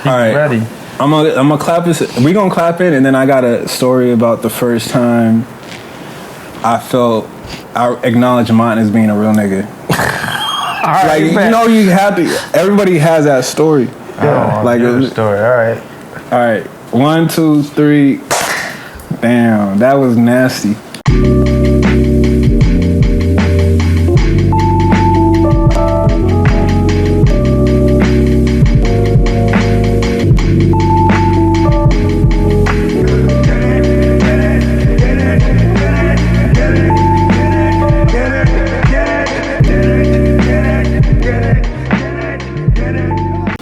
All right. Ready. I'm gonna clap this. We gonna clap it, and then I got a story about the first time I acknowledged mine as being a real nigga. All right, like you know, you have to. Everybody has that story. Yeah. Like a story. All right. All right. 1, 2, 3. Damn, that was nasty.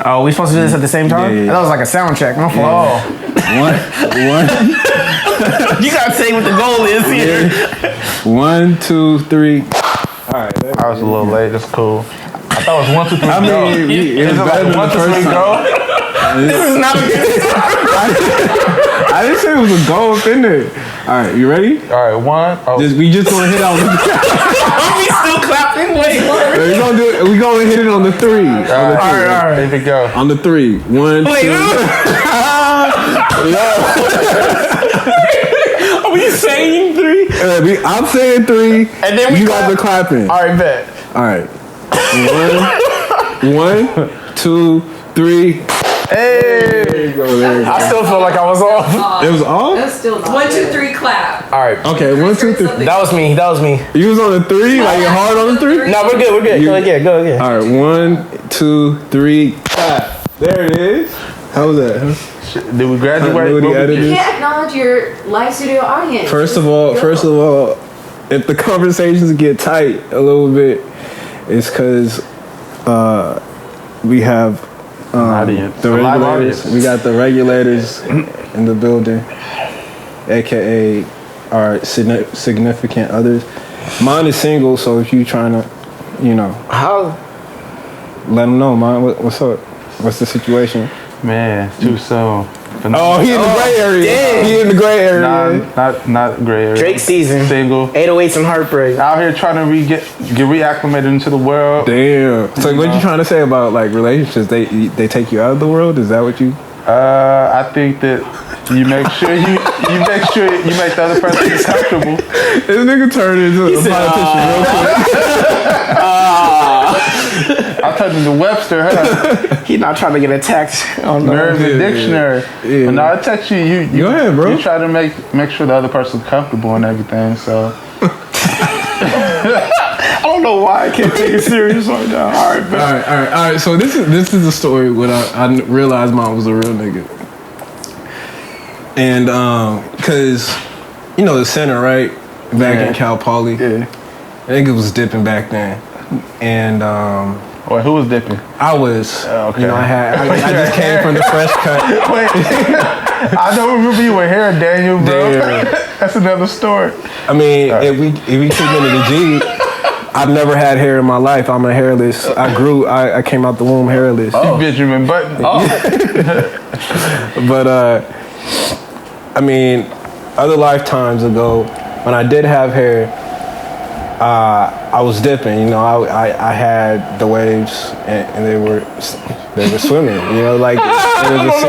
Oh, we supposed to do this at the same time? Yeah. That was like a sound check. My fault. One. You gotta say what the goal is here. 1, 2, 3. All right. I was a little late. That's cool. I thought it was 1, 2, 3. I mean, it was better than the first time. This is not a good I didn't say it was a goal offender. All right, you ready? All right, 1. Oh. We just gonna hit on the. Are we still clapping? Wait. We gonna hit it on the 3. All right. Here we go. On the 3. 1, 2. Are we saying 3? I'm saying 3. And then you guys are clapping. All right, bet. All right. 1, 2, 3. Hey! There you go. I still feel like I was off. It was off? That's still not 1, 2, 3, clap. All right. Okay, 1, 2, 3. That was me. You was on the 3? Like you're hard on the 3? No, we're good. Go again. All right, 1, 2, 3, clap. There it is. How was that? Did we graduate? You can't acknowledge your live studio audience. First of all, if the conversations get tight a little bit, it's because we have the regulators. We got the regulators in the building, aka our significant others. Mine is single, so if you trying to, let them know, man. What's up? What's the situation? Man, too soon. Oh, he in the gray area. Damn. He in the gray area. Not gray area. Drake season. Single. 808s and heartbreak. Out here trying to get reacclimated into the world. Damn. So what you trying to say about like relationships? They take you out of the world? Is that what you? I think that you make sure you make the other person comfortable. This nigga turned into a politician real quick. I turned into Webster, huh? He not trying to get attacked on the There's a dictionary. Yeah. But no, I text you. Go ahead, bro. You try to make sure the other person's comfortable and everything. So I don't know why I can't take it serious right now. All right. So this is the story when I realized mine was a real nigga. And cause the center, right? Back in Cal Poly. yeah. I think it was dipping back then. And Wait, who was dipping? I was. Okay. I just came from the fresh cut. Wait, I don't remember you with hair, Daniel, bro. Damn. That's another story. I mean, if we keep into the G, I've never had hair in my life. I'm a hairless. I came out the womb hairless. Benjamin Button. But I mean, other lifetimes ago, when I did have hair, I was dipping. I had the waves, and they were swimming. Like it was a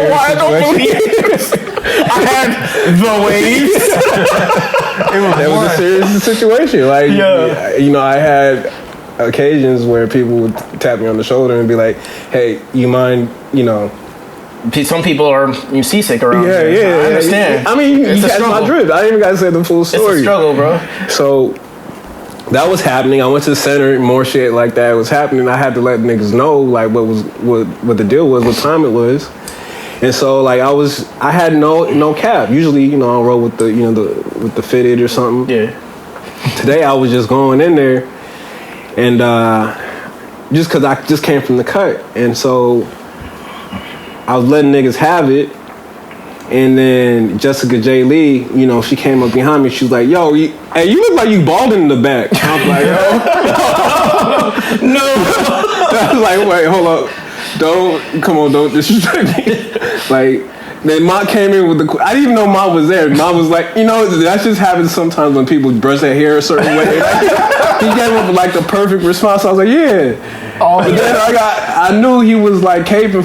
serious situation. I had the waves. It was a serious situation. Like, I had occasions where people would tap me on the shoulder and be like, "Hey, you mind, Some people are seasick around here. Yeah. I understand. I mean, you catch my drift. I ain't even got to say the full story. It's a struggle, bro. So that was happening. I went to the center. More shit like that was happening. I had to let niggas know like what the deal was, what time it was. And so like I had no cap. Usually, I'll roll with with the fitted or something. Yeah. Today I was just going in there, and just because I just came from the cut, and so I was letting niggas have it. And then Jessica J. Lee, she came up behind me. She was like, "Yo, you look like you balding in the back." I was like, "No." I was like, "Wait, hold up. Don't disrespect me." Like, Then Mom came in with I didn't even know Mom was there. Mom was like, that just happens sometimes when people brush their hair a certain way. He came up with like the perfect response. I was like, yeah. But then I knew he was like caping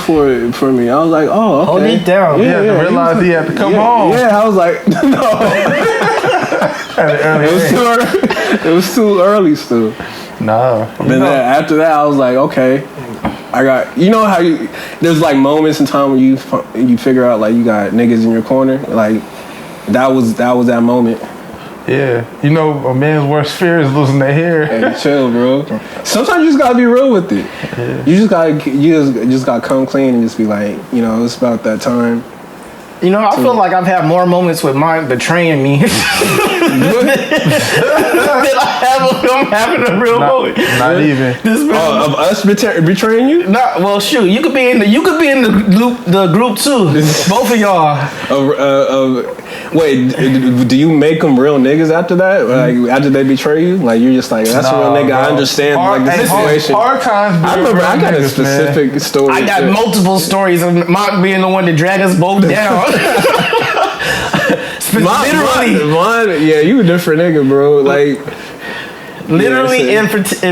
for me. I was like, oh, okay. Hold it down. Yeah, you had to realize he had to come home. Yeah, I was like, no. It was too early still. No. But then after that, I was like, okay. I got, how there's like moments in time when you figure out like you got niggas in your corner. Like that was that moment. Yeah, a man's worst fear is losing their hair. Hey, chill, bro. Sometimes you just gotta be real with it. Yeah. You just gotta come clean and just be like, it's about that time. I feel like I've had more moments with mine betraying me than I have with him having a real moment. Not even. Of us betraying you? Nah, well, shoot, you could be in the group too. Both of y'all. Wait, do you make them real niggas after that? Like after they betray you, like you're just like that's a real nigga. Bro. I understand like the situation. Hard times. I remember I got a specific story. I got multiple stories of Mark being the one to drag us both down. Literally, yeah, you a different nigga, bro. Like literally and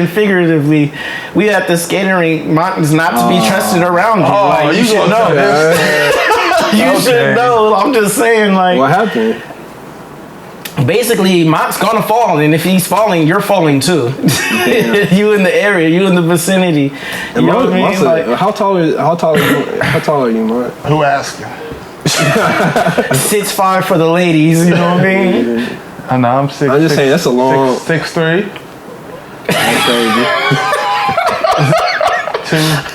figuratively, we at the skating rink. Mark is not to be trusted around you. Like, you should know. You should know. I'm just saying, like, what happened? Basically, Mont's gonna fall, and if he's falling, you're falling too. You in the area, you in the vicinity. You know what I mean? Like, how tall are you, Mont? Who asked you? 6'5" for the ladies. You know what I mean? I know I'm 6'. I'm just saying that's a long 6'3". That's crazy.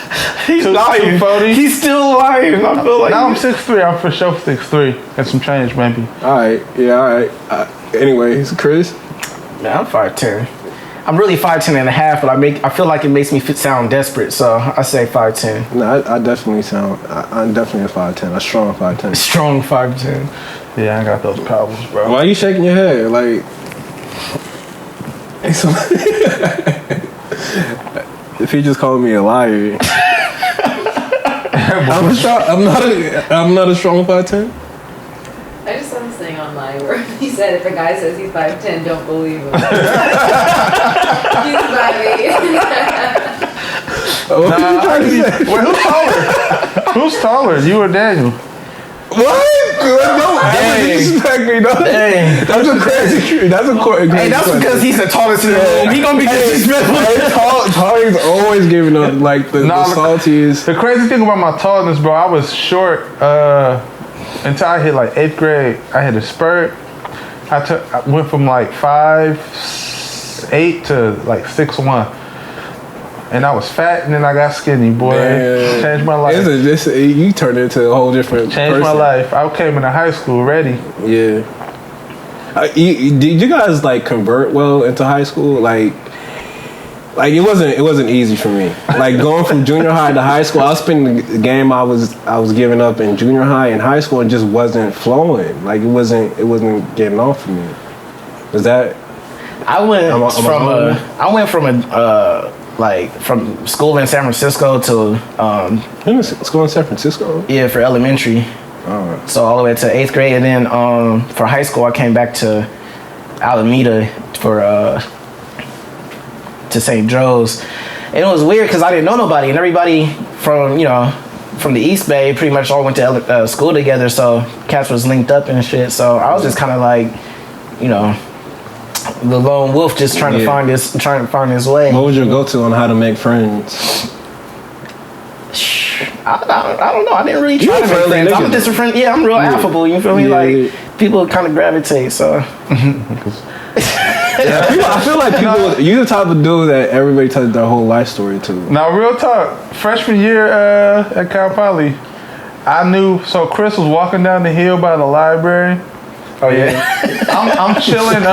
He's lying. 240. He's still lying. I feel like now I'm 6'3". I'm for sure 6'3". And some change, maybe. All right. Yeah. All right. Anyways, Chris. Man, I'm 5'10". I'm really 5'10" and a half, but I feel like it makes me sound desperate, so I say 5'10". No, I definitely sound. I'm definitely a 5'10". A strong 5'10". Strong 5'10". Yeah, I got those problems, bro. Why are you shaking your head? Like, if he just called me a liar. I'm not a strong 5'10". I just saw this thing online where he said if a guy says he's 5'10", don't believe him. He's 5'8". Who's taller? Who's taller, you or Daniel? What? No, disrespect me, no. Dang. That's a crazy. That's a crazy. Hey, that's because he's the tallest in the room. He gonna be disrespectful. Tall's always giving up like the saltiest. The crazy thing about my tallness, bro, I was short until I hit like 8th grade. I had a spurt. I went from like 5'8" to like 6'1". And I was fat, and then I got skinny, boy. Damn. Changed my life. You turned into a whole different Changed my life. I came into high school ready. Yeah. Did you guys like convert well into high school? Like it wasn't easy for me. Like going from junior high to high school, I was spending the game I was giving up in junior high and high school, and just wasn't flowing. Like it wasn't getting off for me. Was that? I went from school in San Francisco to school in San Francisco. Yeah, for elementary. Oh. So all the way to 8th grade, and then for high school I came back to Alameda to St. Joe's, and it was weird because I didn't know nobody, and everybody from the East Bay pretty much all went to school together, so cats was linked up and shit. So I was just kind of like, the lone wolf, just trying to find his way. What was your go-to on how to make friends? I don't know. I didn't really try to make friends. I'm just a friend. Yeah, I'm real affable. You feel me? Like people kind of gravitate. So. I feel like you're the type of dude that everybody tells their whole life story to. Now, real talk. Freshman year at Cal Poly, I knew. So Chris was walking down the hill by the library. Oh yeah. I'm chilling.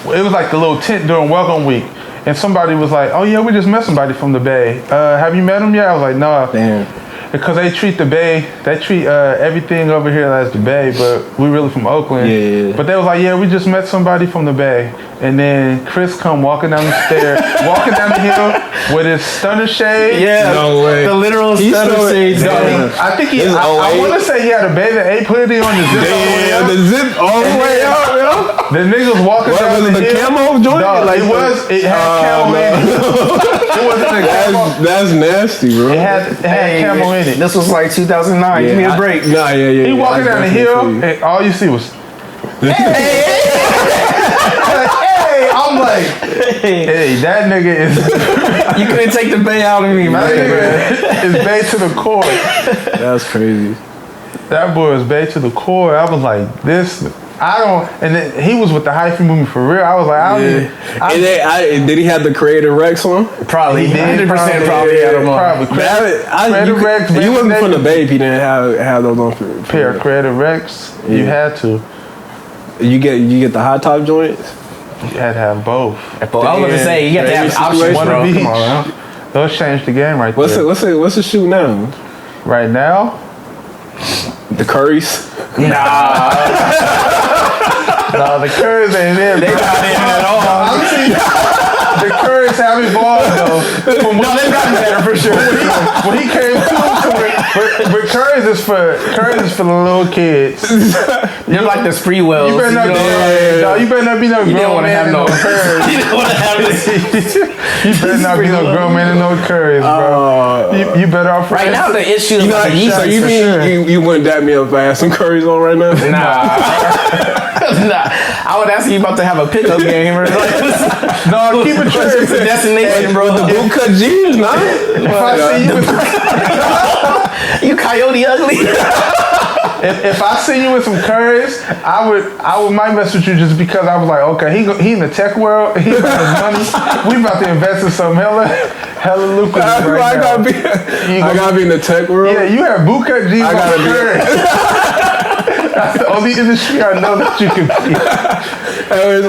It was like the little tent during welcome week, and somebody was like, "Oh yeah, we just met somebody from the Bay. Have you met him yet?" I was like, "No." Damn. because they treat the Bay, they treat everything over here as the Bay, but we really from Oakland. Yeah. But they was like, yeah, we just met somebody from the Bay. And then Chris come walking down the stairs, walking down the hill with his stunner shade. Yeah, no way. The literal stunner shades. I think I want to say he had a Bay that ain't hoodie on the zip. Damn, the zip all the way up, yo. The niggas walking down the hill. Camo joint? No, like it had camo in it. It wasn't a camo. That's nasty, bro. It had camo in it. This was like 2009. Give me a break. He walking down the hill, and all you see was, I'm like, hey, that nigga is. You couldn't take the Bay out of me, man. That nigga is Bay to the core. That's crazy. That boy was Bay to the core. I was like, this. I don't. And then he was with the hyphen movement for real. I was like, did he have the Creative Rex on? Probably. 100% probably had them on. Creative Rex. He wasn't from the Bay if he didn't have those on. Pair of Creative Rex. Yeah. You had to. You get the hot top joints. You had to have both. I was going to say, you got to have options, one bro. of each. Come on, those changed the game right there. What's the shoe now? Right now? The Currys? Nah. No, the Currys ain't there. They not in at all. The Currys have evolved though. No, they've gotten better for sure. When he came but Currys is for the little kids. You're like the spree wells. You better not be no grown man in no Currys. You don't want to have this. You better not be no grown man in no Currys, bro. You better off right now. The issue is so you mean you wouldn't dap me up if I had some Currys on right now? Nah. Nah, I would ask you about to have a pickup game or like, no, keep it true. It's a destination, bro. The bootcut jeans, nah. If I see you with you coyote ugly. If I see you with some Currys, I might mess with you just because I was like, okay, he in the tech world, he got his money. We about to invest in some hella lucrative right now. I gotta be in the tech world. Yeah, you have bootcut jeans on Currys. That's the only industry I know that you can be. The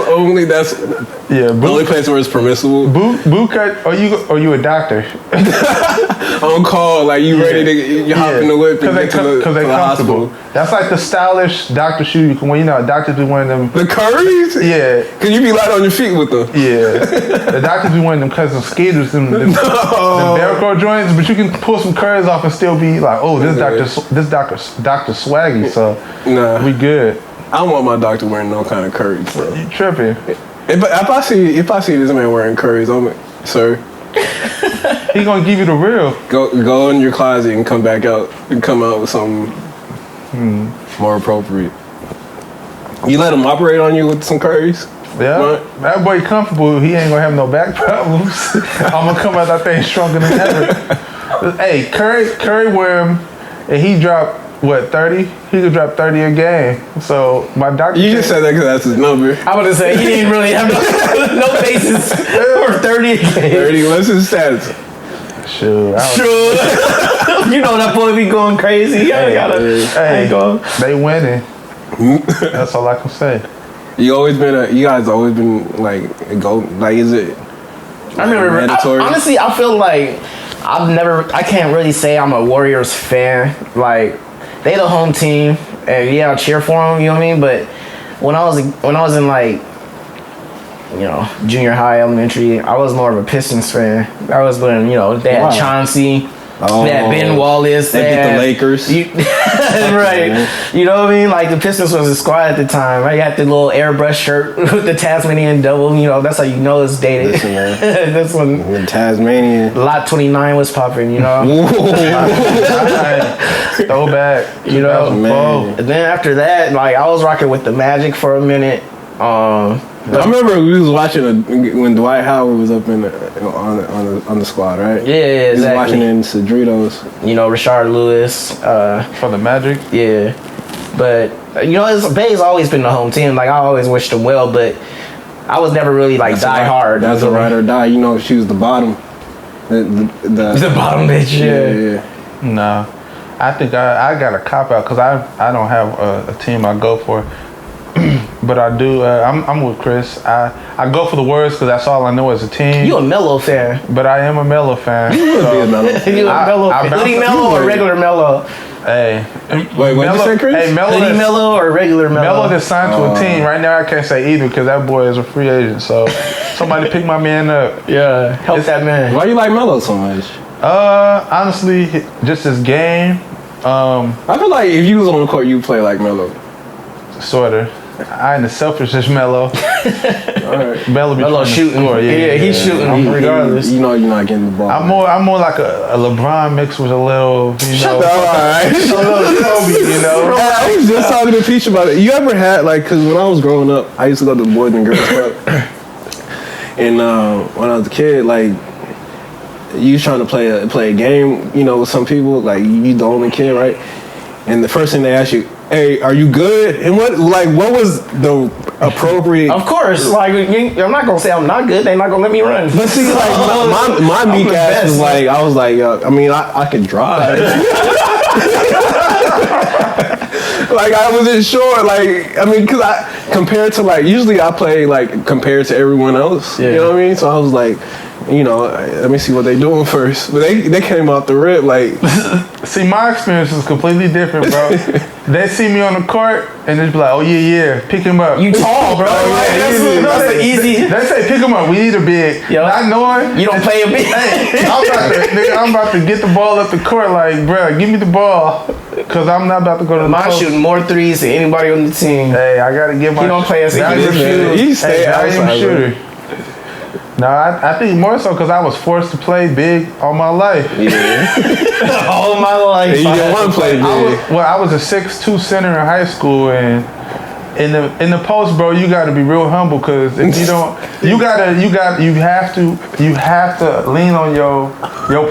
only place where it's permissible. Boot cut, or you a doctor? On call, like you ready to hop in the whip and get to the comfortable. That's like the stylish doctor shoe you can wear. You know, doctors be wearing them. The Currys? Yeah. Cause you be light on your feet with them. Yeah. The doctors be wearing them custom skaters, them Velcro joints, but you can pull some Currys off and still be like, oh, this doctor swaggy, so we good. I don't want my doctor wearing no kind of Currys, bro. You tripping. If I see this man wearing Currys, sir. He gonna give you the real. Go in your closet and come back out and come out with something more appropriate. You let him operate on you with some Currys? Yeah. Right? That boy comfortable. He ain't gonna have no back problems. I'm gonna come out that thing stronger than ever. Hey, Curry wear him, and he dropped. What, 30? He could drop 30 a game. So my doctor. You just said that because that's his number. I was to say he didn't really have no basis for 30 a game. 30. What's his stats? Sure. You know that boy be going crazy. They winning. That's all I can say. You guys always been like is it? I remember. Honestly, I feel like I can't really say I'm a Warriors fan. Like, they the home team, and yeah, I'll cheer for them. You know what I mean? But when I was in like, junior high, elementary, I was more of a Pistons fan. I was when they had Chauncey. They had Ben Wallace. They beat the Lakers. Right. You know what I mean? Like, the Pistons was a squad at the time. Right? You had the little airbrush shirt with the Tasmanian devil. That's how you know it's dated. Listen, man. This one. The Tasmanian. Lot 29 was popping, Throwback. And then after that, like, I was rocking with the Magic for a minute. I remember we was watching when Dwight Howard was up on the squad, right? Yeah, exactly. We was watching in Cedritos. Rashard Lewis. For the Magic? Yeah. But, Bay's always been the home team. Like, I always wished them well, but I was never really, like, die hard. That's a ride or die. She was the bottom. The bottom bitch, yeah. No. I think I got a cop-out because I don't have a team I go for. But I do. I'm with Chris. I go for the words because that's all I know as a team. You a Melo fan? But I am a Melo fan. You would be a Melo fan. You a Melo fan? Hoodie Melo or regular Melo? Hey. Wait, what did you say, Chris? Hey, Hoodie Melo or regular Melo? Melo just signed to a team. Right now I can't say either because that boy is a free agent. So somebody pick my man up. Yeah, help that man. Why you like Melo so much? Honestly, just his game. I feel like if you was on the court, you'd play like Melo. Sorta. I ain't the selfishness Melo. Alright. Melo shooting. Score. Yeah, he's shooting regardless. You know you're not getting the ball. I'm more like a LeBron mixed with a little, Shut up, alright. a little Kobe, you know. I was just talking to Peach about it. You ever had, like, because when I was growing up, I used to go to the Boys and Girls Club. And when I was a kid, like, you was trying to play a game, you know, with some people, like, you the only kid, right? And the first thing they ask you, hey, are you good? And what was the appropriate? Of course, like I'm not gonna say I'm not good. They're not gonna let me run. But see, like my meek ass was like, I was like, I mean, I can drive. Like I wasn't sure. Like I mean, because compared to like usually I play like compared to everyone else. Yeah. You know what I mean? So I was like, you know, let me see what they doing first. But they came out the rip like. See, my experience is completely different, bro. They see me on the court and they be like, oh yeah, pick him up. You tall, bro. That's an easy. They say pick him up. We need a big. Yep. Not knowing you don't play a big. Hey, I'm about to get the ball up the court. Like, bro, give me the ball. Cause I'm not about to go to the post. Shooting more threes than anybody on the team. Hey, I gotta get my. He don't play as a shooter. He stay outside shooter. No, I think more so because I was forced to play big all my life. Yeah. All my life. You didn't want to play big. I was a 6'2" center in high school, and in the post, bro, you got to be real humble because if you don't, you have to lean on your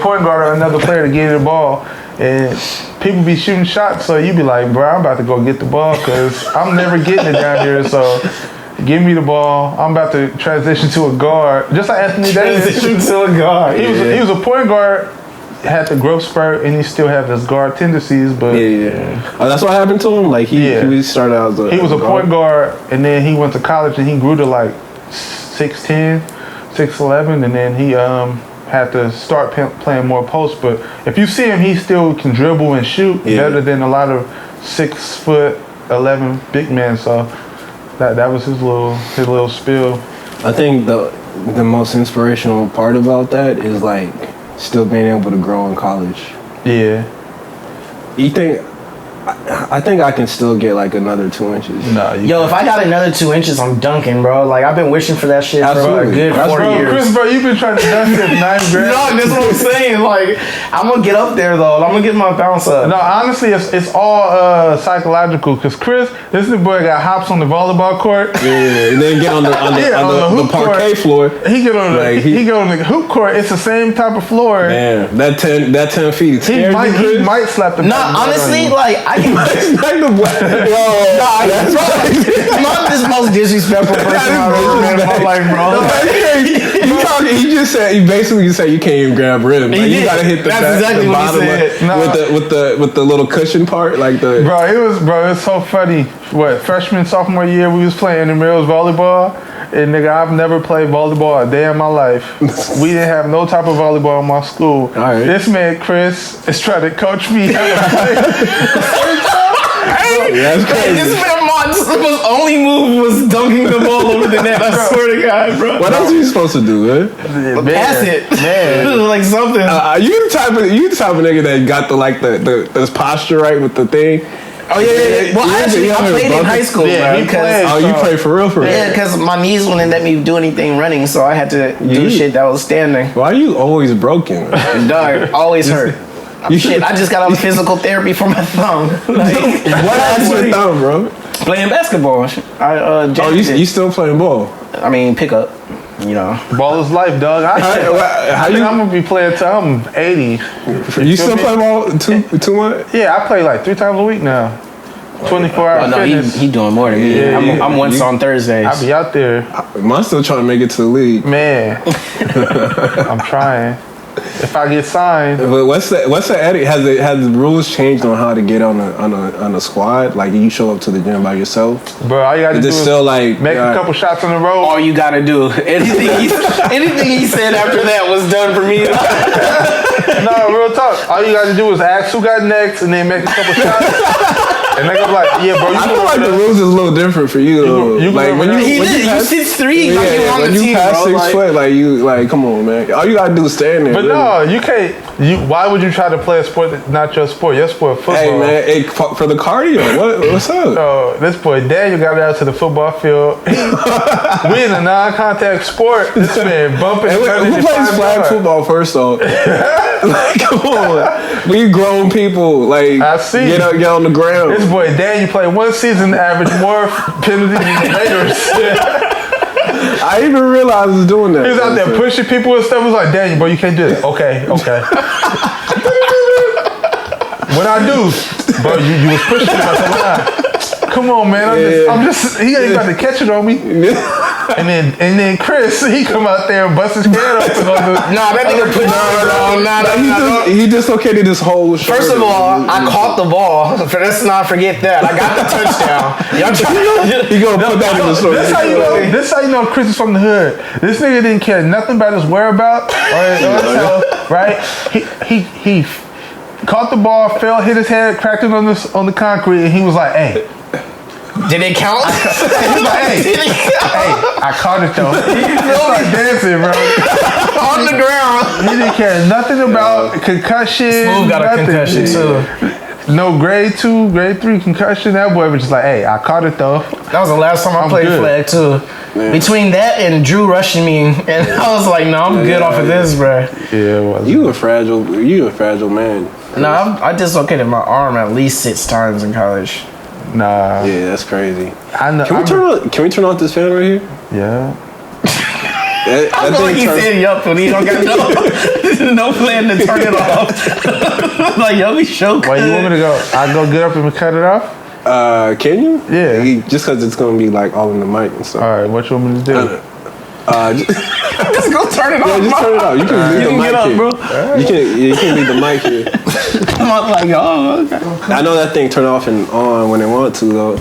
point guard or another player to get the ball. And people be shooting shots, so you be like, bro, I'm about to go get the ball because I'm never getting it down here. So give me the ball. I'm about to transition to a guard, just like Anthony Davis. Transition to a guard. He was a point guard, had the growth spurt, and he still had his guard tendencies. But oh, that's what happened to him. Like he started out as he was a point guard, and then he went to college and he grew to like 6'10", 6'11", and then he had to start playing more post. But if you see him, he still can dribble and shoot better than a lot of 6'11" big men. So that was his little spill. I think the most inspirational part about that is like still being able to grow in college. Yeah. You think? I think I can still get like another 2 inches. No, if I got another 2 inches, I'm dunking, bro. Like I've been wishing for that shit for a good 4 years. Chris, bro, you've been trying to dunk since 9th grade. No, that's what I'm saying. Like I'm gonna get up there though. I'm gonna get my bounce up. No, honestly, it's all psychological. Cause Chris, this is the boy got hops on the volleyball court. Yeah, and then get on the parquet floor. He get on the hoop court. It's the same type of floor. Man, that 10 feet. He might slap the. No, honestly, like I can. Like the black. That's right. Not this most disrespectful person I've ever met in my life, bro. He basically said you can't even grab rim. Like, you gotta hit the bottom with the little cushion part, like the. Bro, it was so funny. What, freshman, sophomore year, we was playing intramurals volleyball. And nigga, I've never played volleyball a day in my life. We didn't have no type of volleyball in my school. All right. This man, Chris, is trying to coach me how to play. That's crazy. This man's only move was dunking the ball over the net. I swear to God, bro. What else are you supposed to do, man? Pass it, man. Like something. You the type of nigga that got the posture right with the thing. Oh yeah. Well, actually, I played in high school. Yeah, you played for real? Yeah, because my knees wouldn't let me do anything running, so I had to do shit that was standing. Why are you always broken? Dog, always hurt. Shit, I just got out of physical therapy for my thumb. Like, what happened to your thumb, bro? Playing basketball. You still playing ball? I mean, pick up. You know, ball is life, dog. I'm gonna be playing till I'm 80. You still play ball too much? Yeah, I play like 3 times a week now. 24-hour fitness. He doing more than me. I'm once on Thursdays. I be out there. I'm still trying to make it to the league. Man, I'm trying. If I get signed. But what's the edit? Has the rules changed on how to get on a squad? Like you show up to the gym by yourself? Bro, all you gotta do is still like make a couple shots on the road. All you gotta do. Anything he said after that was done for me. No, real talk. All you gotta do is ask who got next and then make a couple shots. And they go like, yeah, bro. I feel like the rules is a little different for you though. Like when you pass 6'3", when you pass 6 foot, like come on, man. All you gotta do is stand there. But no, you can't. Why would you try to play a sport that's not your sport? Your sport, football. Hey man, for the cardio. What's up? So this boy Daniel got out to the football field. We in a non-contact sport. This man bumping. Hey, who plays flag football first though? Like, come on, we grown people. Like, I see. Get on the ground. This boy Daniel played one season, average more penalties than the Raiders. I even realized I was doing that. He was out there pushing people and stuff. He was like, Daniel, bro, you can't do that. Okay. What I do, bro? You was pushing me. Come on, man. I'm just. He ain't about to catch it on me. And then Chris, he come out there and bust his head open on the. Nah, that nigga put He dislocated his whole shoulder. First of all, I caught the ball. Let's not forget that. I got the touchdown. Y'all He gonna put that in the story. This is how you know Chris is from the hood. This nigga didn't care nothing about his whereabouts or his health, right? He caught the ball, fell, hit his head, cracked it on the concrete, and he was like, "Hey." Did it count? He was like, hey, I caught it though. He started dancing, bro. On the ground. He didn't care nothing about concussion. Smooth got nothing. a concussion too. No grade 2, grade 3 concussion. That boy was just like, hey, I caught it though. That was the last time I played flag too. Man. Between that and Drew rushing me, and I was like, no, I'm good off of this, bro. Yeah, you a fragile man. No, I dislocated my arm at least 6 times in college. Nah. Yeah, that's crazy. I know. Can we turn off this fan right here? Yeah. I feel like he said yup, but he don't got no plan to turn it off. Like, yo, we show. Wait, you want me to go? I go get up and cut it off? Can you? Yeah. Just because it's gonna be like all in the mic and stuff. All right, what you want me to do? Just go turn it off. Yeah, just turn it off. You can leave the mic up, here. Bro. You can leave the mic here. I'm like, oh, okay. I know that thing turn off and on when they want to though.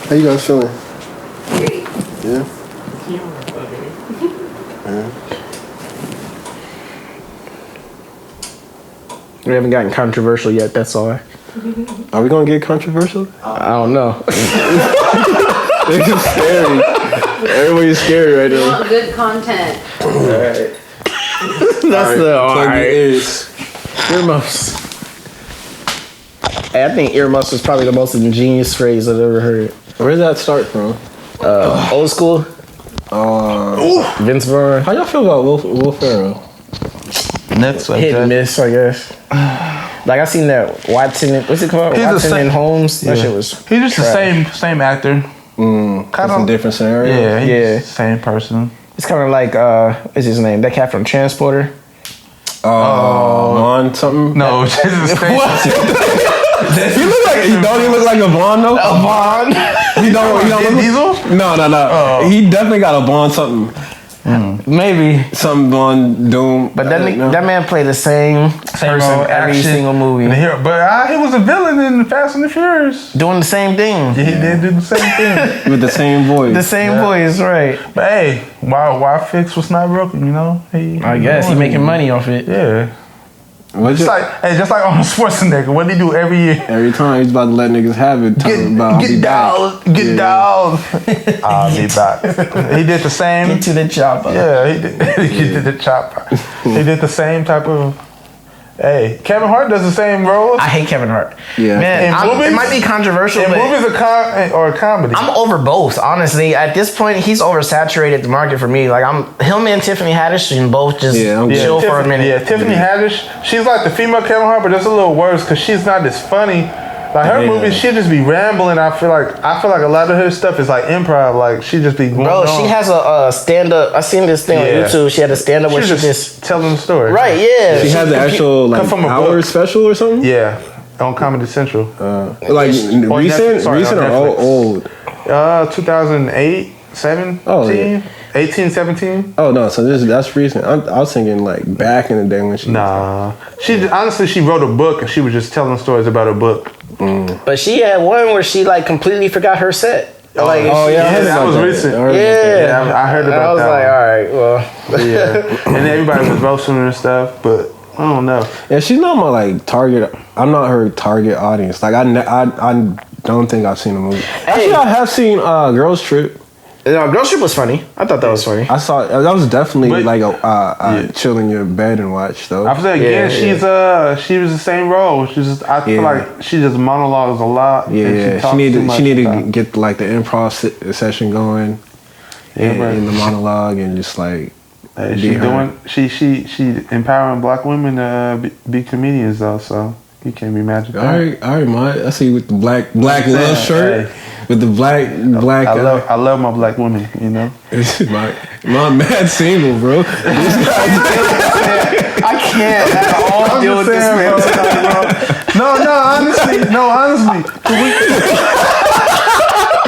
How you guys feeling? Great. Yeah. We haven't gotten controversial yet, that's all. Are we gonna get controversial? I don't know. It's scary. Everybody's scary right We now. want good content. Alright. That's the Plug your ears. earmuffs. Hey, I think earmuffs is probably the most ingenious phrase I've ever heard. Where did that start from? Old school. Vince Vaughn. How y'all feel about Will Ferrell? Next Hit and miss, I guess. Like I seen that Watson. What's it called? Watson and Holmes. That shit was. He's just the same actor. Kind of different scenario. Yeah, he's the same person. It's kind of like what's his name? That cat from Transporter. Vaughn something. No, Jesus Christ. He look like don't he look like a Vaughn though? A Vaughn. He don't look Diesel? No. Oh. He definitely got a Vaughn something. Maybe. Some Vaughn Doom. But that man played the same person every single movie. But he was a villain in Fast and the Furious. Doing the same thing. Yeah, he did do the same thing. With the same voice. The same voice, right. But hey, why fix what's not broken, you know? I guess he making money off it. Yeah. Just like on Schwarzenegger, what do he do every year? Every time he's about to let niggas have it. Get down. I'll be back. He did the same. Get to the chopper. Yeah, he did the chopper. He did the same type of. Hey, Kevin Hart does the same role. I hate Kevin Hart. Yeah, man, it might be controversial. In movies or a comedy. I'm over both, honestly. At this point, he's oversaturated the market for me. Like him and Tiffany Haddish can both just chill for a minute. Yeah, Tiffany Haddish, she's like the female Kevin Hart, but that's a little worse because she's not as funny. Like her movies, she just be rambling. I feel like a lot of her stuff is like improv. Like she just be going on. She has a stand up. I seen this thing on YouTube. She had a stand up where she just telling the story. Right? Yeah. She had the actual like hour special or something. Yeah, on Comedy Central. Like recent or old. 2008, 17, Oh, yeah. 18, 17. Oh no, so that's recent. I was thinking like back in the day when she. Nah, honestly she wrote a book and she was just telling stories about her book. But she had one where she like completely forgot her set. Like, that was recent. Yeah, I heard about that. I was like, all right, well, yeah, and everybody was roasting her and stuff, but I don't know. Yeah, she's not my like target. I'm not her target audience. Like I don't think I've seen a movie. Actually, I have seen Girls Trip. Girls Trip was funny. I thought that was funny. I saw that was definitely like a chill in your bed and watch though. I feel like she was the same role. I feel like she just monologues a lot. Yeah, she needed to get like the improv session going. In the monologue and just like she empowering black women to be comedians though, so you can't be mad at that. All right, man. I see you with the black love shirt. With the black. I love my black women. You know. my mad single, bro. I can't at all deal with this man. Honestly.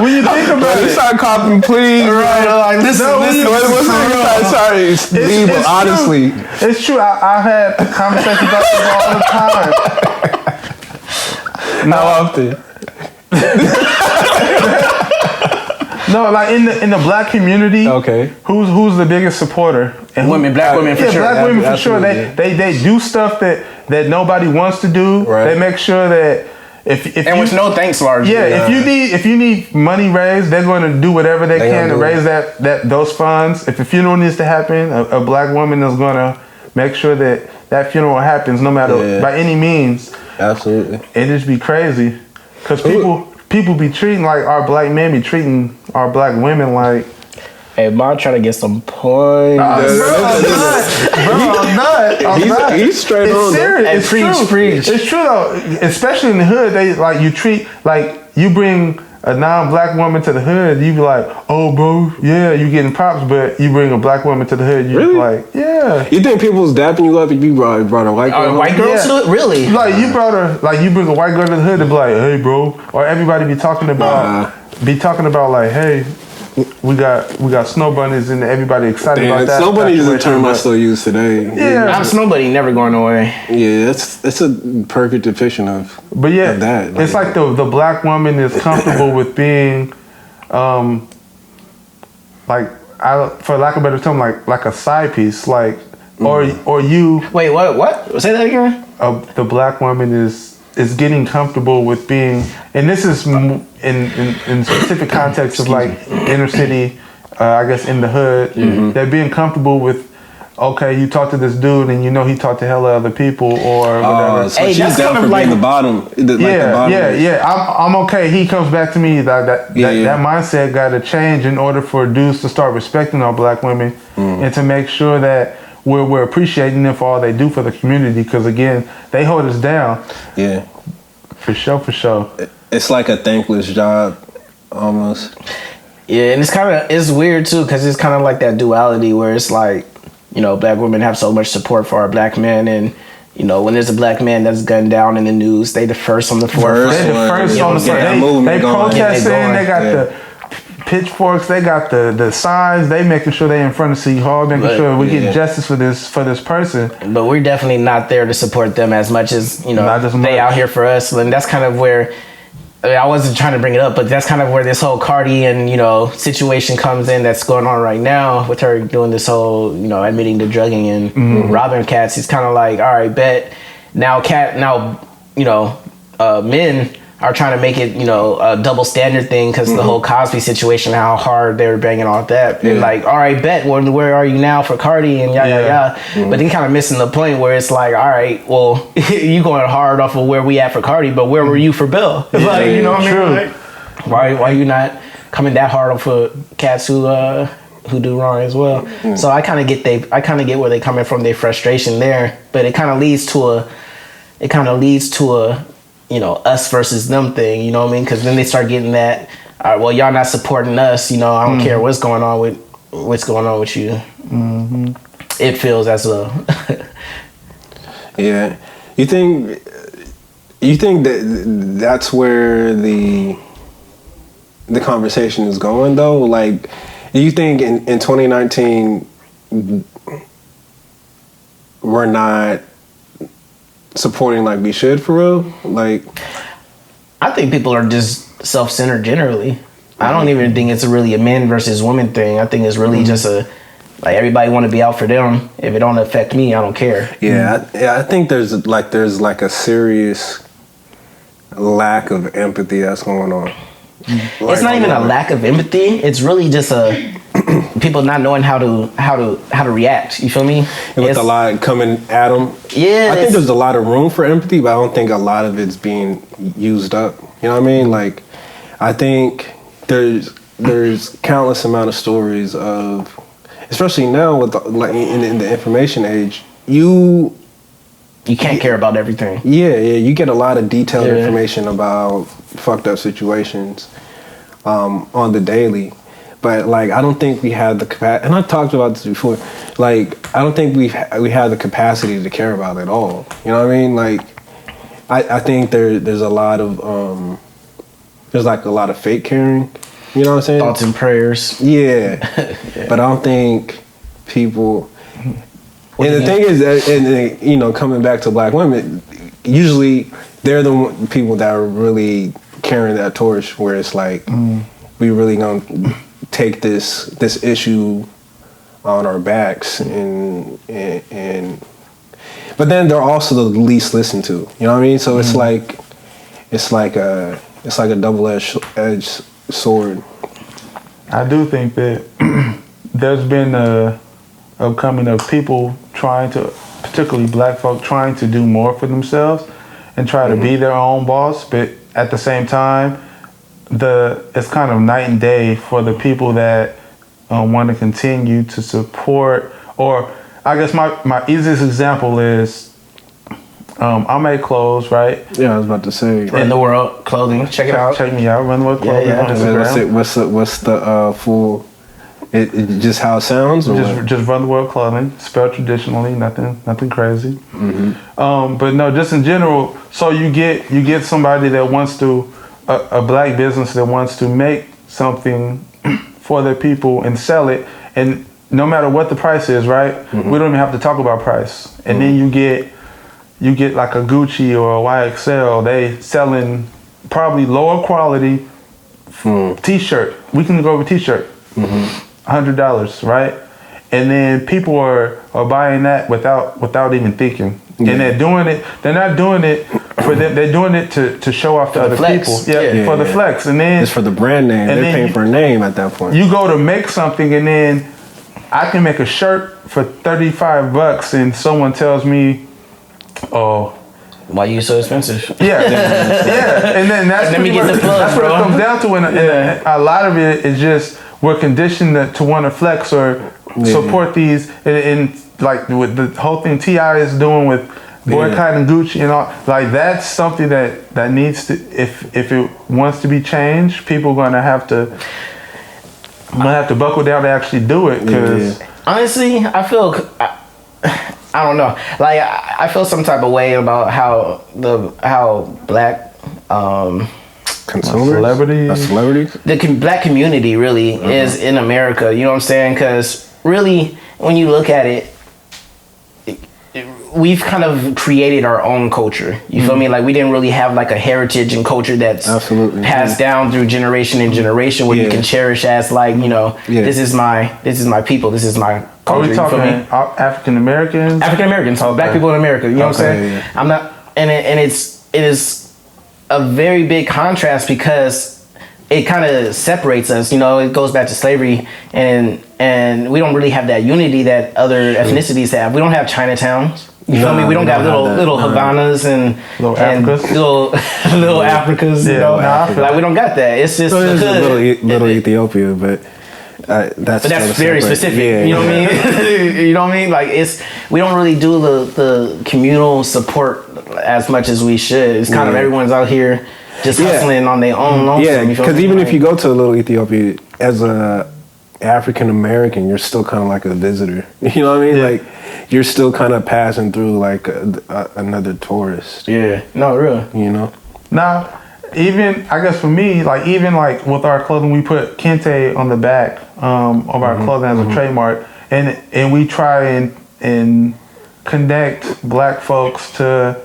When you think about it, you start coughing, please. Right, like listen. Sorry, it's honestly, it's true. I've had conversations about this all the time. How often? No, like in the black community. Okay. Who's the biggest supporter? And black women for sure. Black women for sure. They do stuff that nobody wants to do. Right. They make sure that if with no thanks largely. Yeah, if you need money raised, they're going to do whatever they can to raise those funds. If a funeral needs to happen, a black woman is going to make sure that funeral happens, no matter by any means. Absolutely. It just be crazy because people be treating like our black men be treating our black women like. Hey, Mom trying to get some points. I'm not. He's straight on. It's serious. Hey, It's true. preach. It's true though. Especially in the hood, they like you treat like you bring a non-black woman to the hood, you be like, oh, bro, yeah, you getting props, but you bring a black woman to the hood, you really? like, yeah. You think people was dapping you up if you brought a white girl? White girls do it? Really? Like, you brought her, like, you bring a white girl to the hood and be like, hey, bro. Or everybody be talking about, like, hey, we got snow bunnies and everybody excited about that. Snow bunnies is a term I still use today. Yeah. I'm snow bunny, never going away. Yeah, that's a perfect depiction of that. It's like the black woman is comfortable with being, like, for lack of a better term, like a side piece, like, or you. Wait, what? Say that again. The black woman is getting comfortable with being, and this is in specific context of like inner city, I guess in the hood, they're being comfortable with. Okay, you talk to this dude, and you know he talked to hella other people or whatever. So hey, she's down for being the bottom. I'm okay. He comes back to me that mindset got to change in order for dudes to start respecting our black women and to make sure that we're appreciating them for all they do for the community. Because again, they hold us down. Yeah, for sure. It's like a thankless job, almost. Yeah, and it's weird too because it's kind of like that duality where it's like, you know, black women have so much support for our black men, and you know, when there's a black man that's gunned down in the news, they the first on the forefront. They the first on the front. They protesting. They got the pitchforks. They got the signs. They making sure they in front of City Hall, making sure we get justice for this person. But we're definitely not there to support them as much as, you know, they out here for us. And that's kind of where, I wasn't trying to bring it up, but that's kind of where this whole Cardi and, you know, situation comes in that's going on right now with her doing this whole, you know, admitting to drugging and robbing cats. It's kind of like, all right, bet now you know, men are trying to make it, you know, a double standard thing because the whole Cosby situation, how hard they were banging on that. They're like, all right, bet, where are you now for Cardi and But then kind of missing the point where it's like, all right, well, you going hard off of where we at for Cardi, but where were you for Bill? Like, you know what I mean? Like, why you not coming that hard off for cats who do wrong as well? So I kind of get where they coming from, their frustration there, but it kind of leads to a you know, us versus them thing, you know what I mean? Because then they start getting that, all right, well, y'all not supporting us, you know, I don't care what's going on with you. It feels as well. Yeah. You think that's where the the conversation is going though? Like, do you think in 2019 we're not supporting like we should for real? Like, I think people are just self-centered generally. I don't even think it's really a men versus women thing. I think it's really just a, like, everybody want to be out for them. If it don't affect me, I don't care. Yeah, I think there's a serious lack of empathy that's going on. It's not even a lack of empathy. It's really just a people not knowing how to react. You feel me? And with a lot coming at them. Yeah, I think there's a lot of room for empathy, but I don't think a lot of it's being used up. You know what I mean? Like, I think there's countless amount of stories of, especially now with like in the information age, you can't care about everything. Yeah, you get a lot of detailed information about fucked up situations on the daily. But like, I don't think we have the capacity, and I've talked about this before. Like, I don't think we have the capacity to care about it all. You know what I mean? Like, I think there's a lot of there's like a lot of fake caring. You know what I'm saying? Thoughts and prayers. Yeah, but I don't think people. And the thing is, and you know, coming back to black women, usually they're the people that are really carrying that torch. Where it's like, we really gonna take this issue on our backs, and but then they're also the least listened to. You know what I mean? So it's like a double-edged sword. I do think that there's been a coming of people trying to, particularly black folk, trying to do more for themselves and try to be their own boss, but at the same time, it's kind of night and day for the people that want to continue to support. Or I guess my easiest example is I make clothes, right? Yeah, I was about to say. In the World Clothing, check it out. Check me out, Run the World Clothing on Instagram. What's the full? It just how it sounds, or just Run the World Clothing, spelled traditionally, nothing crazy. But no, just in general. So you get somebody that wants to a black business that wants to make something for their people and sell it, and no matter what the price is, right? We don't even have to talk about price. And then you get like a Gucci or a YXL, they selling probably lower quality t-shirt. We can go over t-shirt, $100, right? And then people are buying that without even thinking. And they're not doing it for them, they're doing it to show off to other people. For the flex. And then it's for the brand name. They're paying for a name at that point. You go to make something, and then I can make a shirt for $35 and someone tells me, oh, why you so expensive? Yeah. And then that's what it comes down to. And a lot of it is just we're conditioned to want to flex or support these. And like with the whole thing T.I. is doing with boycotting Gucci and all, like that's something that needs to, if it wants to be changed, people are going to have to buckle down to actually do it. Because honestly, I feel. I don't know. Like I feel some type of way about how black consumers, celebrities, the black community really is in America. You know what I'm saying? Because really, when you look at it, we've kind of created our own culture. You feel me? Like we didn't really have like a heritage and culture that's passed down through generation and generation where you can cherish as like, you know, this is my people, this is my culture. Are we talking African Americans? African Americans, black people in America. You know what I'm saying? Yeah. I'm not, and it is a very big contrast because it kind of separates us. You know, it goes back to slavery, and we don't really have that unity that other ethnicities have. We don't have Chinatowns. You feel me? We don't got little Havanas and little Africas. You know, like we don't got that. It's just little Ethiopia, but that's very specific. You know what I mean? You know what I mean? Like we don't really do the communal support as much as we should. It's kind of everyone's out here just hustling on their own. Yeah, because even if you go to a little Ethiopia as a African American, you're still kind of like a visitor. You know what I mean? Like you're still kind of passing through like another tourist. Yeah, no, really. You know? Nah, even I guess for me, like even like with our clothing, we put Kente on the back of our clothing as a trademark, and we try and connect Black folks to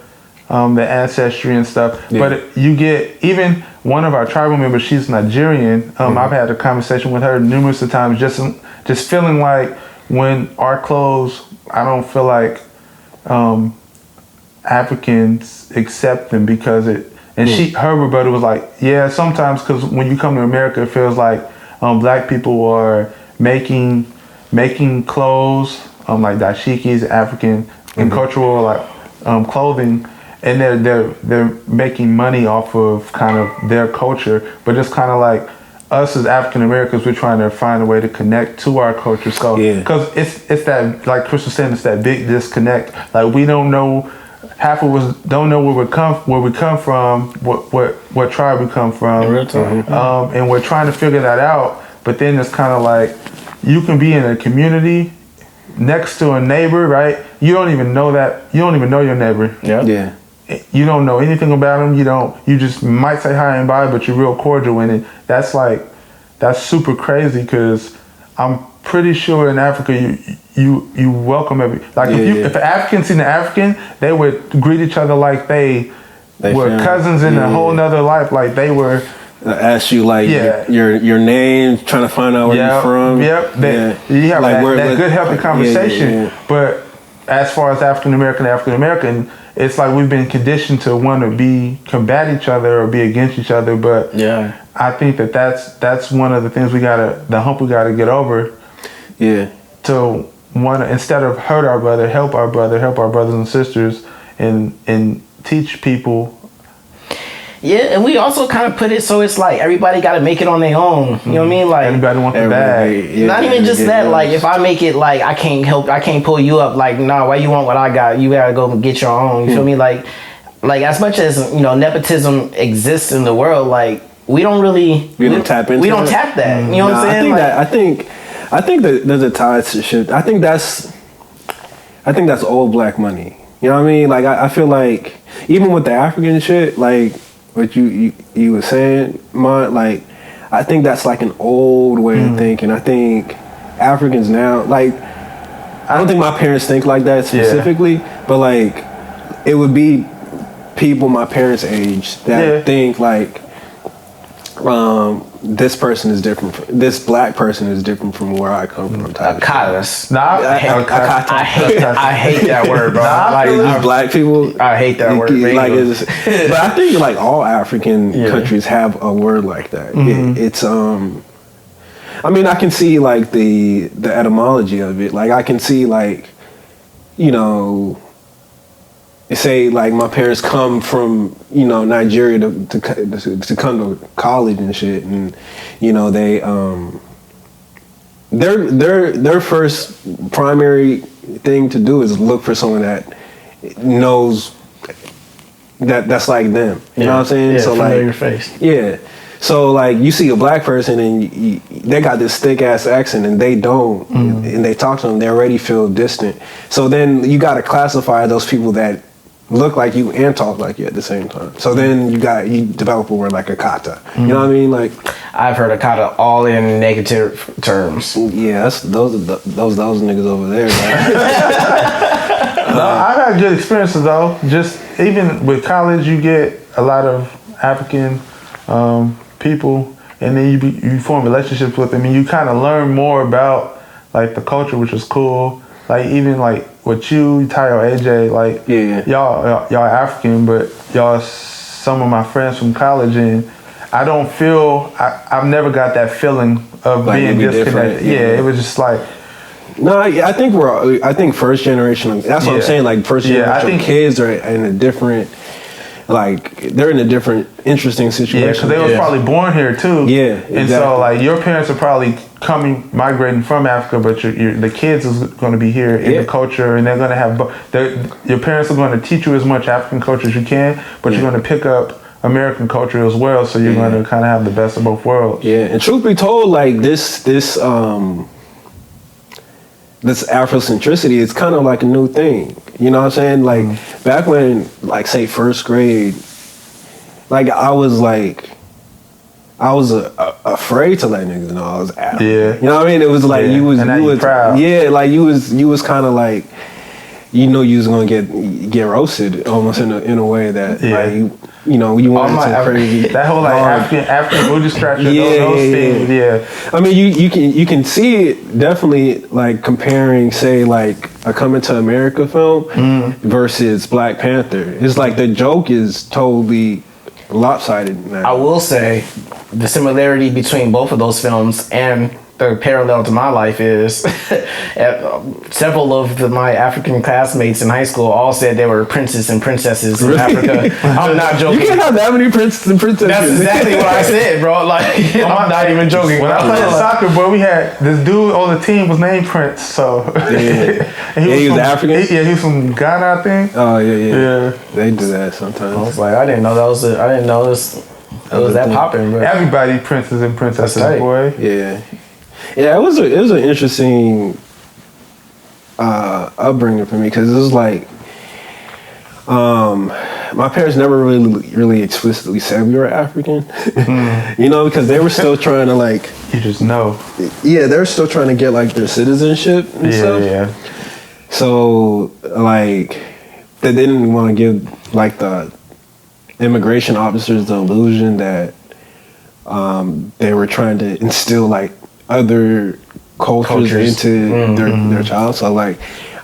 the ancestry and stuff. Yeah. But you get even one of our tribal members. She's Nigerian. I've had a conversation with her numerous of times, just feeling like when our clothes, I don't feel like Africans accept them because it. And her brother was like, yeah, sometimes because when you come to America, it feels like Black people are making clothes, like dashikis, African and cultural like clothing, and they're making money off of kind of their culture, but it's kind of like us as African Americans, we're trying to find a way to connect to our culture. So because it's that, like Chris was saying, it's that big disconnect. Like we don't know. Half of us don't know where we come from, what tribe we come from, and we're trying to figure that out. But then it's kind of like you can be in a community next to a neighbor, right? You don't even know your neighbor. Yeah. You don't know anything about them. You just might say hi and bye, but you're real cordial. And that's super crazy because I'm pretty sure in Africa you welcome every, like if an African seen an African, they would greet each other like they were cousins in a whole nother life, like they were. Ask you like your name, trying to find out where you're from. You have like that good healthy conversation. But as far as African American, it's like we've been conditioned to want to combat each other or be against each other. But I think that's one of the things the hump we gotta get over. Yeah. To want to, instead of hurt our brother, help our brothers and sisters, and teach people. Yeah, and we also kind of put it so it's like everybody got to make it on their own. You know what I mean? Like everybody wants the bag. Not even just that. Like if I make it, like I can't pull you up. Like nah, why you want what I got? You gotta go get your own. You feel me? Like as much as nepotism exists in the world, like we don't tap into. We don't tap that. You know what I'm saying? I think that there's a tide to shift. I think that's old Black money. You know what I mean? Like I feel like even with the African shit, like what you were saying, like I think that's like an old way of thinking. I think Africans now, like I don't think my parents think like that specifically, but like it would be people my parents' age that think like this person is different. This Black person is different from where I come from. Akatas. I hate that word, bro. Like Black people. I hate that word. Like but I think like all African countries have a word like that. It's I mean, I can see like the etymology of it. Like I can see like, say like my parents come from Nigeria to come to college and shit, and they their first primary thing to do is look for someone that knows that's like them. You know what I'm saying? Yeah, so familiar like face. Yeah. So like you see a Black person and they got this thick ass accent and they don't, and they talk to them, they already feel distant. So then you got to classify those people that look like you and talk like you at the same time. So then you develop a word like Akata. You know what I mean? Like I've heard Akata all in negative terms. Yeah, those niggas over there. No, I've had good experiences though. Just even with college, you get a lot of African people, and then you form relationships with them, and you kind of learn more about like the culture, which is cool. Like even like with you, Tayo, AJ, like y'all African, but y'all some of my friends from college, and I don't feel I've never got that feeling of like being disconnected. It was just like. No, I think first generation. That's what I'm saying. Like first generation kids are in a different. Like they're in a different, interesting situation. Yeah, because they was probably born here too. Yeah, exactly. And so like your parents are probably migrating from Africa, but the kids is going to be here in the culture, and they're going to have your parents are going to teach you as much African culture as you can, but you're going to pick up American culture as well. So you're going to kind of have the best of both worlds. Yeah, and truth be told, like this Afrocentricity is kind of like a new thing. You know what I'm saying? Like back when, like say first grade, like I was afraid to let niggas know I was African. Yeah. You know what I mean? It was like you was proud. Yeah, like you was kind of like, you know, you was gonna get roasted almost in a way that like you know, you wanted some crazy that whole like African booty scratcher, those things. Yeah. I mean, you can see it definitely, like comparing, say, like a Coming to America film versus Black Panther. It's like the joke is totally lopsided now. I will say the similarity between both of those films and the parallel to my life is several of my African classmates in high school all said they were princes and princesses in Africa. I'm not joking. You can't have that many princes and princesses. That's exactly what I said, bro. Like, I'm not even joking. When I played soccer, bro, we had this dude on the team was named Prince. So he was African. He was from Ghana, I think. Oh yeah. They do that sometimes. I was like, I didn't know that was. I didn't know this. It was that popping, bro. Everybody princes and princesses, boy. Yeah. Yeah, it was an interesting upbringing for me, because it was like my parents never really explicitly said we were African. You know, because they were still trying to like, you just know. Yeah, they were still trying to get like their citizenship and stuff. Yeah. So like they didn't want to give like the immigration officers the illusion that they were trying to instill like other cultures into their child. So like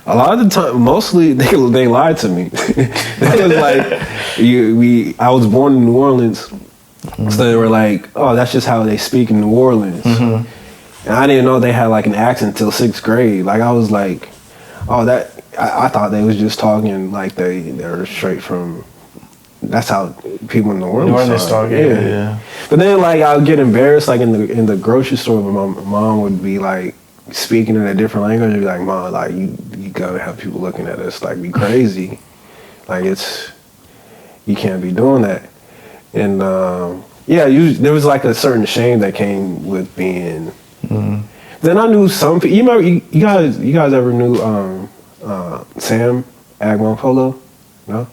a lot of the time, mostly they lied to me. It was like I was born in New Orleans, so they were like, oh, that's just how they speak in New Orleans. And I didn't know they had like an accent until 6th grade. Like I was like, oh, I thought they was just talking like they were straight from. That's how people in New Orleans talk. Yeah. But then, like, I would get embarrassed, like in the grocery store, when my mom would be like speaking in a different language. I'd be like, Mom, like you gotta have people looking at us like we crazy. Like you can't be doing that. And there was like a certain shame that came with being. Then I knew some people. You remember you guys ever knew Sam Agwon-Polo? No.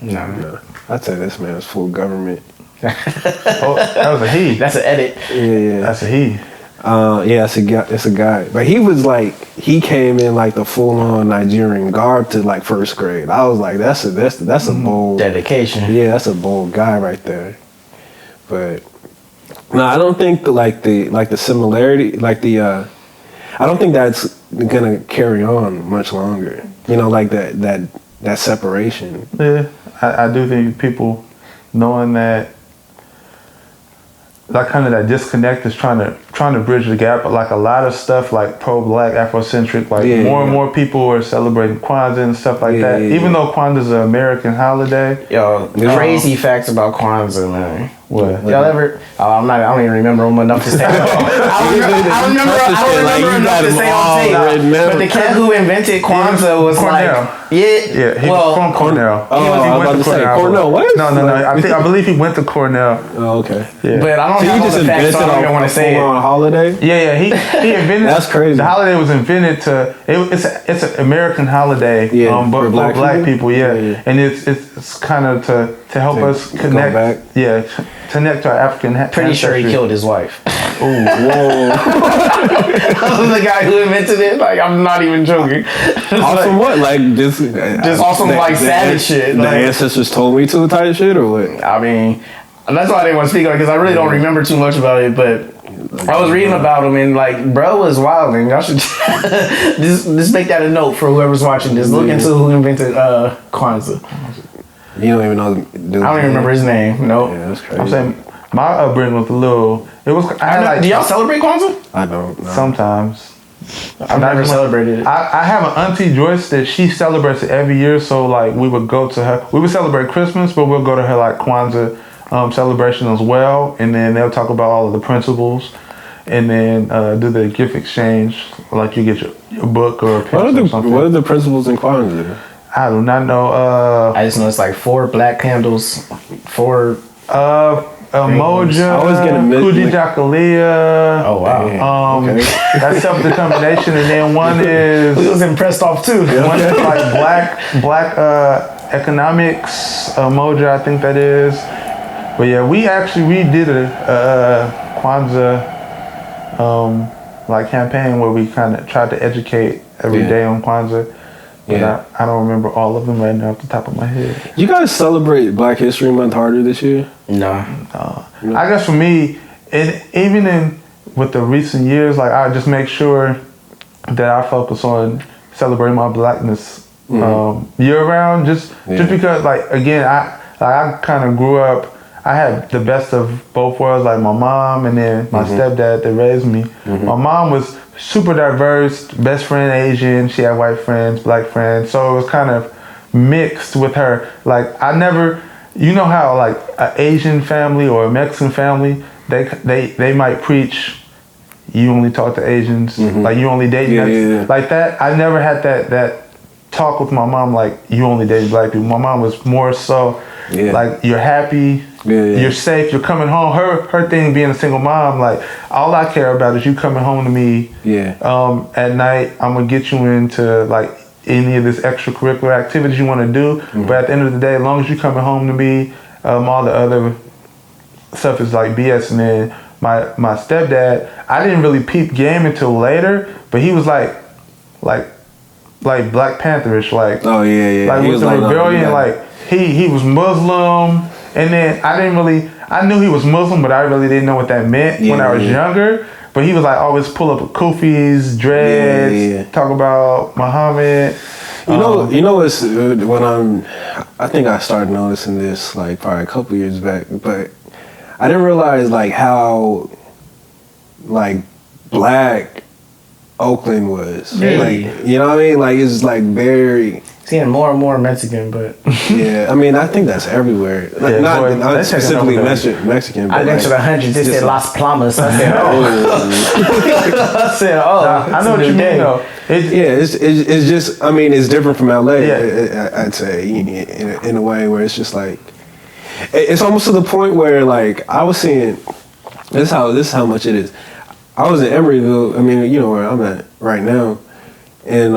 No. I'd say this man is full government. Oh, that was a he. That's an edit. Yeah. That's a he. It's a guy. But he was like, he came in like the full on Nigerian garb to like 1st grade. I was like, that's a bold dedication. Yeah, that's a bold guy right there. But no, I don't think the similarity, I don't think that's gonna carry on much longer. You know, like that separation. Yeah, I do think people knowing that, like kind of that disconnect is trying to bridge the gap. But like a lot of stuff, like pro-black, Afrocentric, like more and more people are celebrating Kwanzaa and stuff like that. Even though Kwanzaa is an American holiday. Yo, crazy facts about Kwanzaa, man. What? Y'all ever? I don't even remember them enough to say. I remember enough to say on tape. But the kid who invented Kwanzaa was Cornell. like, he was from Cornell. I was about to say Cornell. What? No. I believe he went to Cornell. Oh, okay. Yeah. But I don't have all the facts, so I don't even want to say it. On a holiday. Yeah. He invented. That's crazy. The holiday was invented it's an American holiday. But for black people. Yeah. And it's kind of to help us connect. Back. Yeah. Connect to our African Pretty sure he killed his wife. Ooh, whoa. The guy who invented it, like, I'm not even joking. Awesome what? Like, just awesome, like, savage shit. The ancestors told me to type shit, or what? I mean, that's why I didn't want to speak on it, because I really don't remember too much about it, but I was reading about him, and, like, bro was wild, and y'all should just make that a note for whoever's watching this. Look into who invented Kwanzaa. You don't even know the dude. I don't even remember his name. Nope. Yeah, that's crazy. I'm saying my upbringing was a little. It was. Do y'all celebrate Kwanzaa? I don't. No. Sometimes. I've never celebrated it. I have an auntie Joyce that she celebrates it every year. So like we would go to her. We would celebrate Christmas, but we'll go to her like Kwanzaa celebration as well, and then they'll talk about all of the principles, and then do the gift exchange. Like you get your book or a pencil or something. What are the principles in Kwanzaa? I do not know. I just know it's like 4 black candles, 4 Moja, I always get a Kujijakalia. Oh wow. Okay. That's self-determination, and then one is we was impressed off too. One is like black economics, Moja, I think that is, But yeah, we did a Kwanzaa like campaign where we kind of tried to educate every day on Kwanzaa. Yeah, I don't remember all of them right now off the top of my head. You guys celebrate Black History Month harder this year? No. I guess for me, with the recent years, like I just make sure that I focus on celebrating my blackness year round. Just because, like again, I kind of grew up. I had the best of both worlds, like my mom and then my stepdad that raised me. My mom was super diverse, best friend Asian, she had white friends, black friends, so it was kind of mixed with her. Like I never, you know how like an Asian family or a Mexican family, they might preach, you only talk to Asians, like you only date like that. I never had that talk with my mom like you only date black people. My mom was more so like you're happy, you're safe, you're coming home. Her thing being a single mom, like all I care about is you coming home to me at night. I'm gonna get you into like any of this extracurricular activities you want to do, but at the end of the day, as long as you coming home to me, all the other stuff is like BS. And then my stepdad, I didn't really peep game until later, but he was like Black Pantherish, like like he with the rebellion, like he was Muslim, and then I knew he was Muslim, but I really didn't know what that meant when I was younger. But he was like always pull up kufis, dreads, talk about Muhammad. You know it's when I think I started noticing this like probably a couple years back, but I didn't realize like how like black Oakland was. Like, you know what I mean? Like it's like very seeing more and more Mexican, but I mean I think that's everywhere. Like, not specifically Mexican. But I went to the 100. They said Las Palmas. I said, I know what you mean though. It's just, I mean, it's different from LA. I'd say in a way where it's just like it's almost to the point where like I was seeing this is how much it is. I was in Emeryville. I mean, you know where I'm at right now, and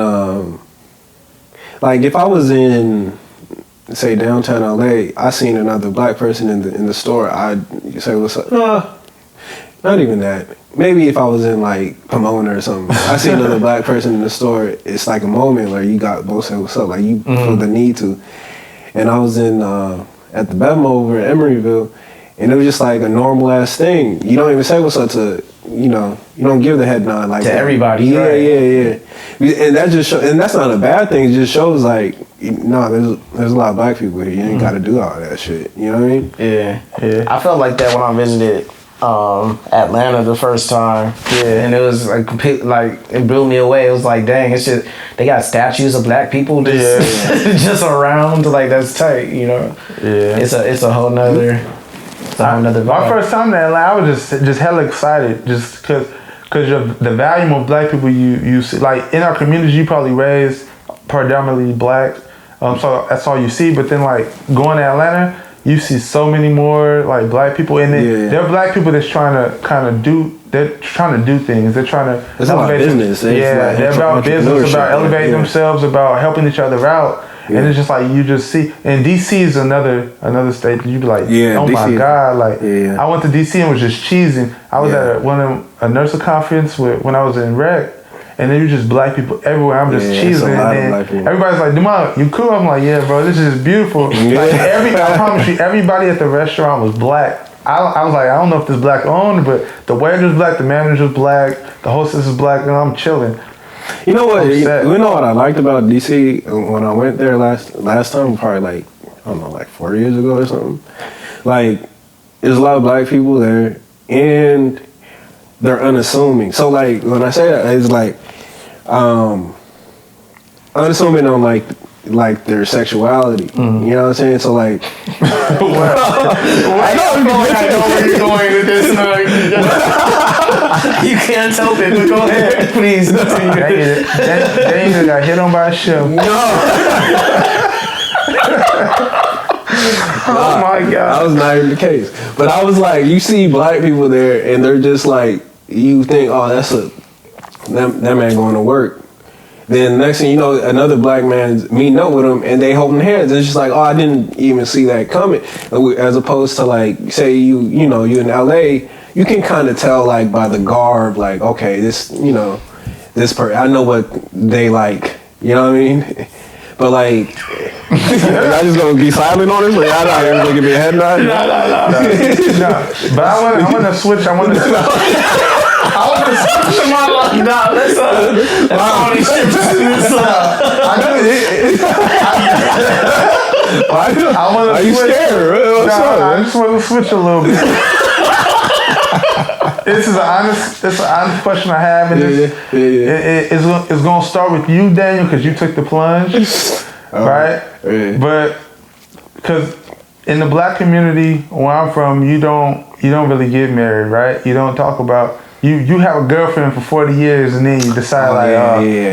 like if I was in, say, downtown LA, I seen another black person in the store, I'd say, "What's up?" Not even that. Maybe if I was in like Pomona or something, I see another black person in the store. It's like a moment where you got both say what's up, like you feel the need to. And I was in at the Bevmo over in Emeryville, and it was just like a normal ass thing. You don't even say what's up to. You know, you don't give the head nod like to that. Everybody. Yeah. And that just and that's not a bad thing. It just shows like, no, there's a lot of black people here. You ain't got to do all that shit. You know what I mean? Yeah. I felt like that when I visited Atlanta the first time. And it was like complete, like it blew me away. It was like, dang, it's just they got statues of black people just around. Like that's tight. You know? Yeah. It's a whole nother. My first time in Atlanta, I was just hella excited, just because the volume of black people you see. Like in our community, you probably raised predominantly black, so that's all you see. But then like going to Atlanta, you see so many more like black people, and then there are black people that's trying to do things. They're trying to elevate business. They're about business, about elevating themselves, about helping each other out. And it's just like you just see, and DC is another state that you be like, oh my God, like I went to DC and was just cheesing. I was at a nursing conference when I was in rec, and there was just black people everywhere. I'm just cheesing, and then everybody's like, "Demont, you cool?" I'm like, "Yeah, bro, this is beautiful." Like I promise you, everybody at the restaurant was black. I was like, I don't know if this black owned, but the waiter's black, the manager's black, the hostess is black, and I'm chilling. You know what? You know what I liked about DC when I went there last time, probably like I don't know, like 4 years ago or something. Like there's a lot of black people there, and they're unassuming. So like when I say that, it's like unassuming on like their sexuality. You know what I'm saying? So like, I know where you're going with this. You can't help it, but go ahead, please. They either got hit on by a ship. No. Oh my God. That was not even the case. But I was like, you see black people there, and they're just like, you think, oh, that man going to work. then the next thing you know, another black man's meeting up with him, and they holding hands. And it's just like, oh, I didn't even see that coming. As opposed to like, say you in LA, you can kind of tell like by the garb, like, okay, this I know what they like. You know what I mean? But like, I just gonna be silent on this. Like, I not even gonna give me a head nod. No. But I want to switch. I want to switch my life. Nah, let's all these ships Are you scared? I just want to switch a little bit. This is an honest question I have, and it's gonna start with you, Daniel, because you took the plunge, right? Yeah. But because in the black community where I'm from, you don't really get married, right? You don't talk about you have a girlfriend for 40 years and then you decide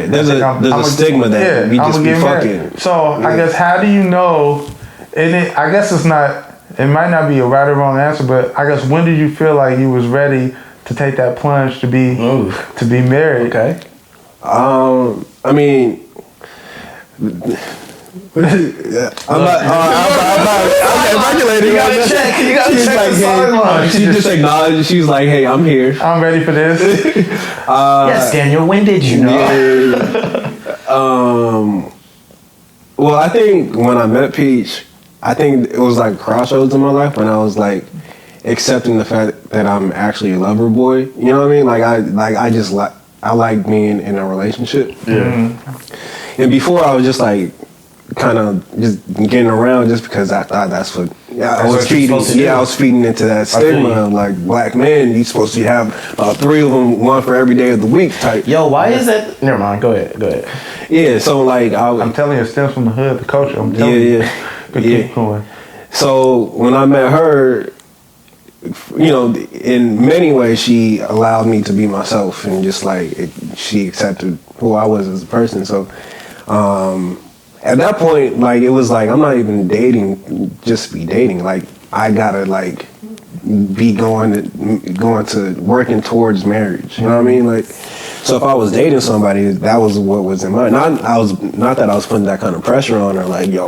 there's a stigma that we just be fucking. So I guess how do you know? And I guess it's not. It might not be a right or wrong answer, but I guess when did you feel like you was ready to take that plunge to be married? Okay. I mean, I'm not regulating. You gotta check. You gotta check the sideline. She just acknowledged. She's like, "Hey, I'm here. I'm ready for this." Yes, Daniel. When did you know? Well, I think when I met Peach, I think it was like crossroads in my life when I was like accepting the fact that I'm actually a lover boy. You know what I mean? I like being in a relationship. Yeah. And before I was just like kind of just getting around just because I thought that's what I was feeding. Yeah, I was feeding into that stigma of like black men. You supposed to have 3 of them, one for every day of the week type. Yo, why is that? Never mind. Go ahead. Yeah. So like I'm telling you, it stems from the hood, the culture. I'm telling you. But keep going. So when I met her, in many ways she allowed me to be myself, and just like she accepted who I was as a person. So at that point, like it was like I'm not even dating just to be dating. Like I gotta like be going to working towards marriage. You know what I mean? Like, so if I was dating somebody, that was what was in mind. Not that I was putting that kind of pressure on her. Like, yo,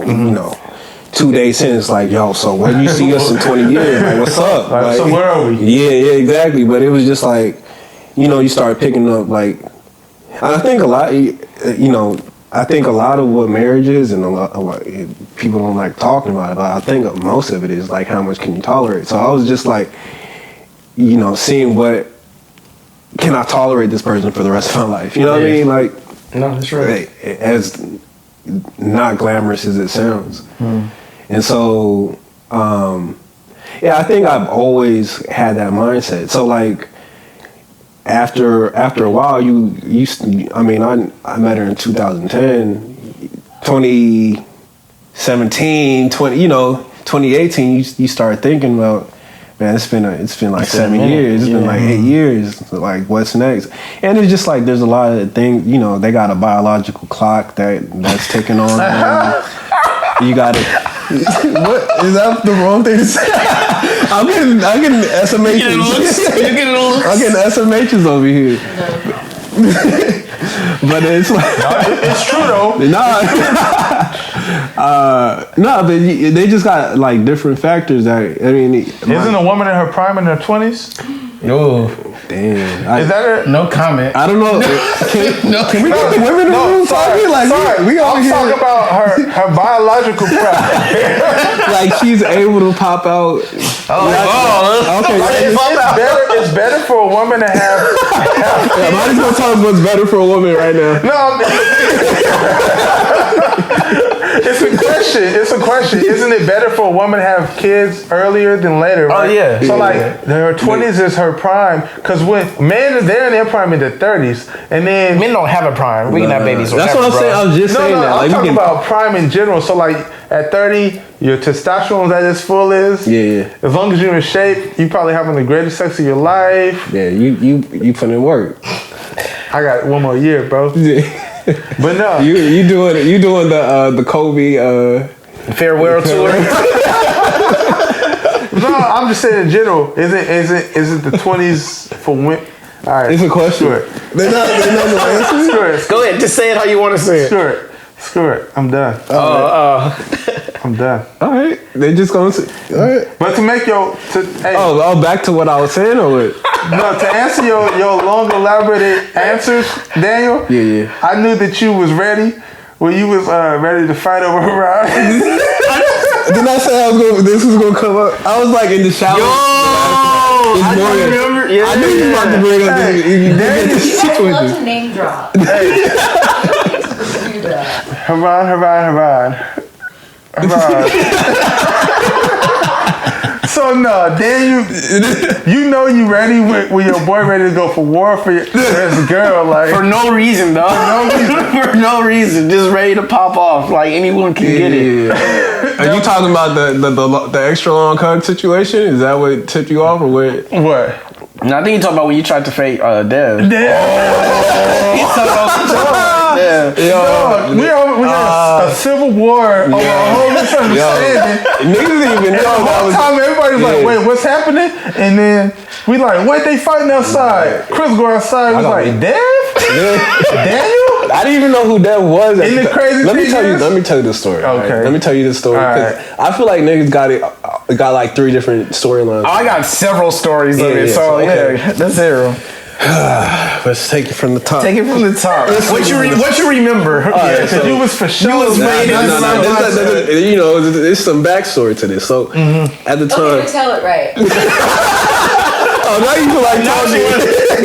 2 days in, it's like, yo, so when you see us in 20 years, like, what's up? Like, so where are we? Yeah, exactly. But it was just like, you start picking up, like, I think a lot, I think a lot of what marriage is, and a lot people don't like talking about it, but I think most of it is like, how much can you tolerate? So I was just like, seeing what can I tolerate this person for the rest of my life? You know what I mean? Like, no, that's right. As not glamorous as it sounds. And so, I think I've always had that mindset. So like, after a while, I met her in 2010, 2017, 2018, you start thinking about, man, it's been like 7 years, it's been like 8 years, like what's next? And it's just like, there's a lot of things, they got a biological clock that's ticking on. You got it. What is that the wrong thing to say? I'm getting SMHs. I'm getting SMHs over here. But it's like, it's true though. But they just got like different factors that isn't a woman in her prime in her 20s? Oh, damn! Is that no comment? I don't know. Can we get the women in the room talking? Like, we over here. I'm talking about her biological prime. Like she's able to pop out. Okay. It's better for a woman to have. Might as well talk what's better for a woman right now. No. It's a question. Isn't it better for a woman to have kids earlier than later? Right? Oh yeah. So her 20s is her prime, because when men they're in their prime in their 30s, and then men don't have a prime. We can have babies. That's what I'm saying. I was just saying that. I'm talking about prime in general. So like at 30, your testosterone at its full is. Yeah. As long as you're in shape, you probably having the greatest sex of your life. Yeah. You put in work. I got 1 more year, bro. But no, you doing the Kobe farewell tour. No, I'm just saying in general. Is it the 20s for women? All right. It's a question. They're not gonna answer. Screw it. Go ahead. Just say it how you want to say it. Screw it. I'm done. I'm done. All right. They just gonna say. All right. But to make back to what I was saying, or what? No, to answer your long elaborated answers, Daniel. Yeah. I knew that you was ready when you was ready to fight over Ryan. Didn't I say this was gonna come up? I was like in the shower. I remember. Yeah, I knew you were about to bring up this. I love to name drop. Do that. Haran. So no, then you know you ready when your boy ready to go for war for his girl, like for no reason, dog. For no reason, just ready to pop off. Like anyone can get it. Are you talking about the extra long hug situation? Is that what tipped you off, or what? What? No, I think you talking about when you tried to fake Dev. We had a civil war over a whole misunderstanding. Niggas didn't even know that was time. Everybody's like, "Wait, what's happening?" And then we like, "What? They fighting outside?" Chris go outside. Was like, "Dev? Daniel?" I didn't even know who that was. And the crazy Let me tell you the story. Okay. Right? Let me tell you the story. Right. I feel like niggas got like 3 different storylines. I got several stories of it, so okay. Let's hear them. Let's take it from the top. Take it from the top. What you remember? Because you was for sure. You was waiting. You know, there's some backstory to this. So at the time, Okay, tell it right. oh, now you feel like talking.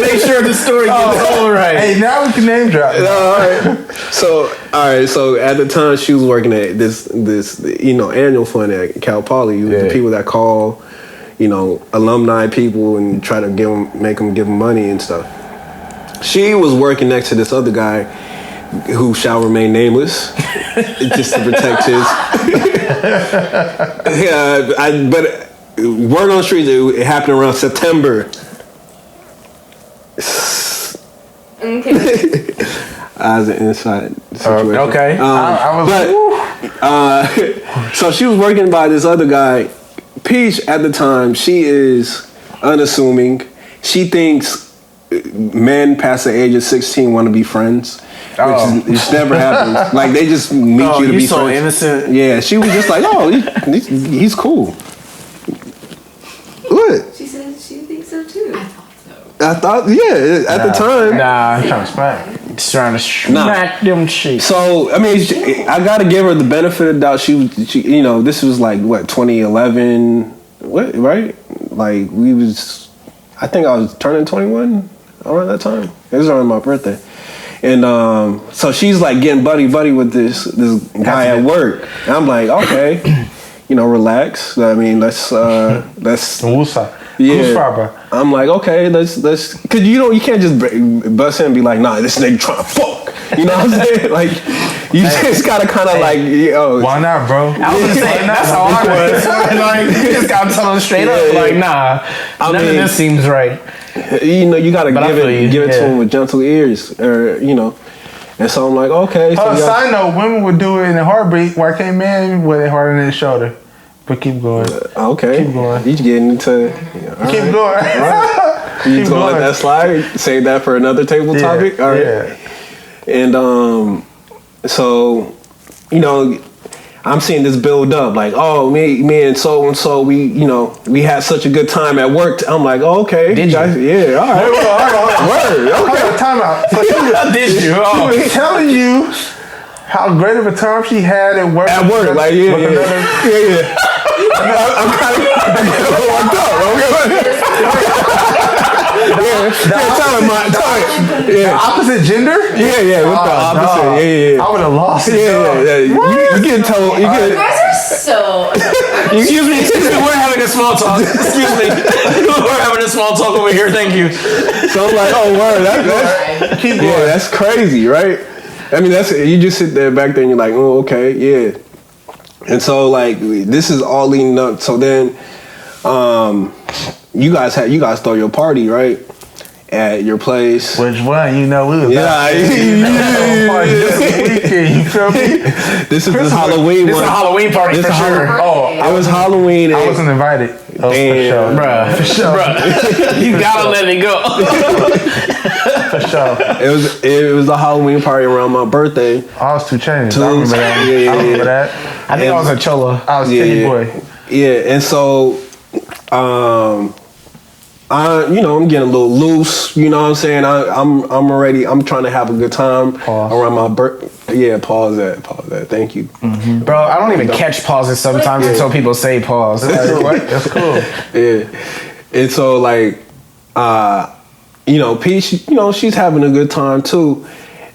Make sure the story gets all right. Hey, now we can name drop. All right. So at the time, she was working at this annual fund at Cal Poly. The people that call, alumni people and try to make them give them money and stuff. She was working next to this other guy who shall remain nameless, just to protect his. But word on the street, it happened around September. Okay. As an inside situation. Okay. So she was working by this other guy. Peach, at the time, she is unassuming. She thinks men past the age of 16 want to be friends, which never happens. Like, they just meet you to be so friends. Innocent. Yeah, she was just like, he's cool. What? She said she thinks so too. I thought, at the time. Nah, I'm trying to smack. Just trying to smack them cheeks. So, I mean, I got to give her the benefit of the doubt. She this was like, 2011? What, right? Like, I think I was turning 21 around that time. It was around my birthday. And so she's like getting buddy with this guy at work. And I'm like, okay, relax. I mean, let's Wusa. Yeah, I'm like, okay, let's, cause you can't just bust in and be like, nah, this nigga trying to fuck. You know what I'm saying? Like, you just gotta kind of like, why not, bro? I was just saying that's how I was. Like, you just gotta tell them straight up, like, nah, none of this seems right. You gotta give it to him with gentle ears, or And so I'm like, okay. So side note, women would do it in a heartbeat. Why can't men with it harder than his shoulder? But keep going. Okay. Keep going. You getting into... Keep going. Right. You just gonna let that slide? Save that for another table topic? All right. Yeah. And so, I'm seeing this build up. Like, oh, me and so, we had such a good time at work. I'm like, oh, okay. Did you? Yeah, all right. Word. Okay. Time out. So did you? She was telling you how great of a time she had at work. At work, like, yeah. I'm kind of walked up. The opposite gender? Yeah, with the opposite. Yeah. I would have lost it. Yeah. You get told. You guys are so. Excuse me, we're having a small talk. Excuse me. We're having a small talk over here, thank you. So I'm like, oh, word. Keep going. Yeah, that's crazy, right? I mean, you just sit there back there and you're like, oh, okay, yeah. And so, like, this is all leading up. So then, you guys throw your party, right? at your place. Which one? You know, we was this weekend. You feel me? This is the Halloween one. This is a Halloween party for sure. It was Halloween. I wasn't invited. Oh, Damn, bruh. For sure. You gotta let it go. For sure. It was the Halloween party around my birthday. I was 2 Chainz. I remember that. I remember that. I think I was a Cholo. I was Kitty Boy. Yeah, and so, I'm getting a little loose. You know what I'm saying? I'm trying to have a good time around my birthday. Yeah, pause that. Thank you. Mm-hmm. Bro, I don't even catch pauses sometimes until people say pause. That's cool. Yeah. And so, like, Peach, she's having a good time too.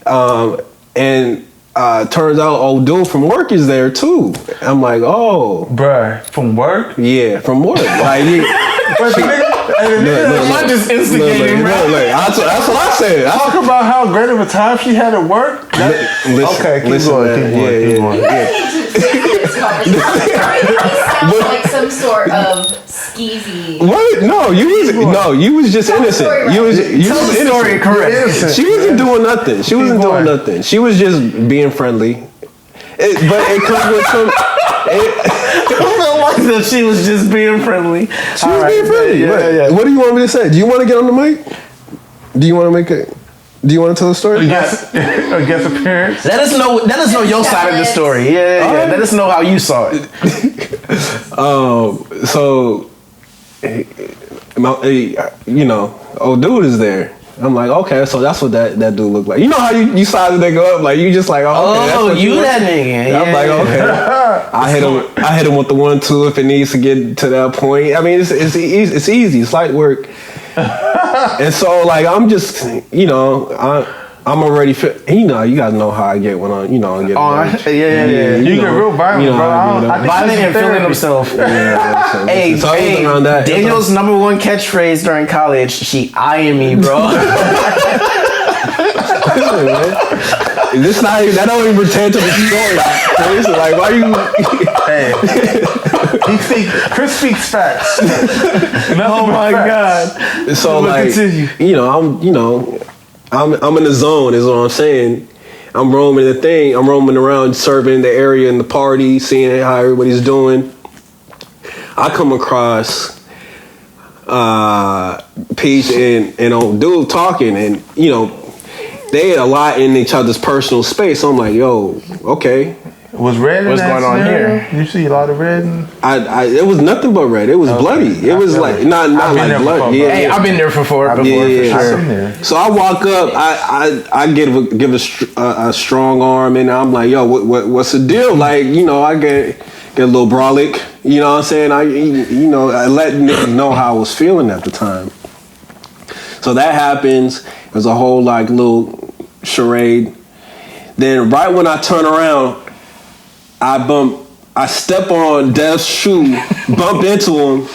And turns out old dude from work is there too. I'm like, oh. Bruh, from work? Yeah, from work. Like, I'm just instigating, bro. That's what I said. Talk about how great of a time she had at work. Okay, keep going. Like some sort of skeezy. What? No, you was just innocent. You was innocent. Correct. She wasn't doing nothing. She wasn't doing nothing. She was just being friendly. But it comes with some. I feel like that she was just being friendly. She was being friendly. Yeah. What do you want me to say? Do you want to get on the mic? Do you want to tell the story? Guest appearance. Let us know your side of the story. Yeah. Let us know how you saw it. So, old dude is there. I'm like, okay, so that's what that dude looked like. You know how you saw the nigga up, like you just like, okay, you that nigga. Yeah. I'm like, okay. I hit him with the 1-2 if it needs to get to that point. I mean, it's easy. It's light work. And so, like, I'm just, I'm already you guys know how I get when I, get yeah. You get real violent, bro. Violent and feeling himself. Yeah, hey, Daniel's number one catchphrase during college, she eyeing me, bro. That don't even pertain to the story. So like, why you? Chris speaks facts. Oh my god! So like, I'm in the zone. Is what I'm saying. I'm roaming the thing. I'm roaming around, serving the area in the party, seeing how everybody's doing. I come across Peach and old dude talking, and they had a lot in each other's personal space. So I'm like, yo, okay. Was red? What's going on here? You see a lot of red? It was nothing but red. It was bloody. It was like not like blood. Yeah, hey, I've been there before. For sure. So I walk up. I give a strong arm, and I'm like, yo, what's the deal? Like, I get a little brolic. You know what I'm saying? I let niggas know how I was feeling at the time. So that happens. There's a whole like little charade. Then right when I turn around, I step on Dev's shoe, bump into him,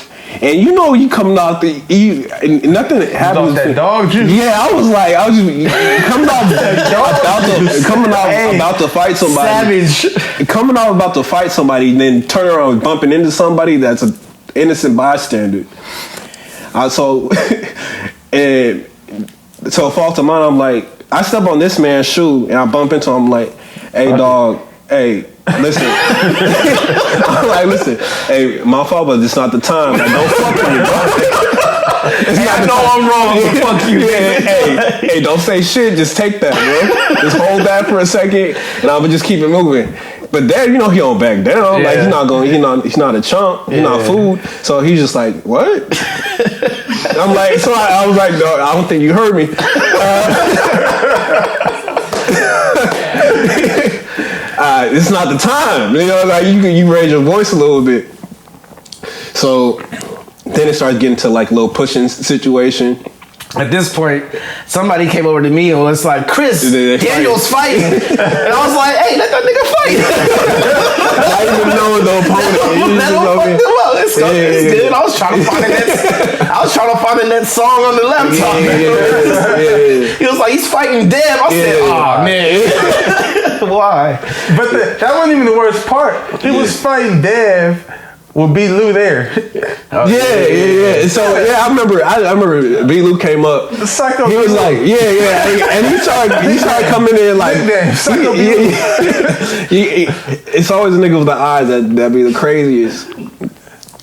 and you coming out nothing happens. That dog juice. Yeah, I was just coming out about to fight somebody. Savage. Coming out about to fight somebody, then turn around bumping into somebody that's an innocent bystander. So fault of mine, I'm like, I step on this man's shoe and I bump into him. I'm like, hey dog, hey, listen. I'm like, listen, hey, my fault, but it's not the time. Like, don't fuck with me, bro. I know I'm wrong, but fuck you. Hey, don't say shit. Just take that, bro. Just hold that for a second, and I'ma just keep it moving. But Dad, he don't back down. Yeah. Like he's not a chump. He's not food. So he's just like, what? I'm like, so I was like, no, I don't think you heard me. It's not the time. Like you raise your voice a little bit. So then it starts getting to like little pushing situation. At this point, somebody came over to me and was like, Chris, Daniel's fighting. And I was like, hey, let that nigga fight. Not even knowing the opponent. It's good. I was trying to find the next song on the laptop. He was like, he's fighting Dev. I said, oh, man. Why? But that wasn't even the worst part. He was fighting Dev with B. Lou there. Yeah. So I remember B. Lou came up. Psycho. He was like, and he started coming in like, it's always a nigga with the eyes that be the craziest.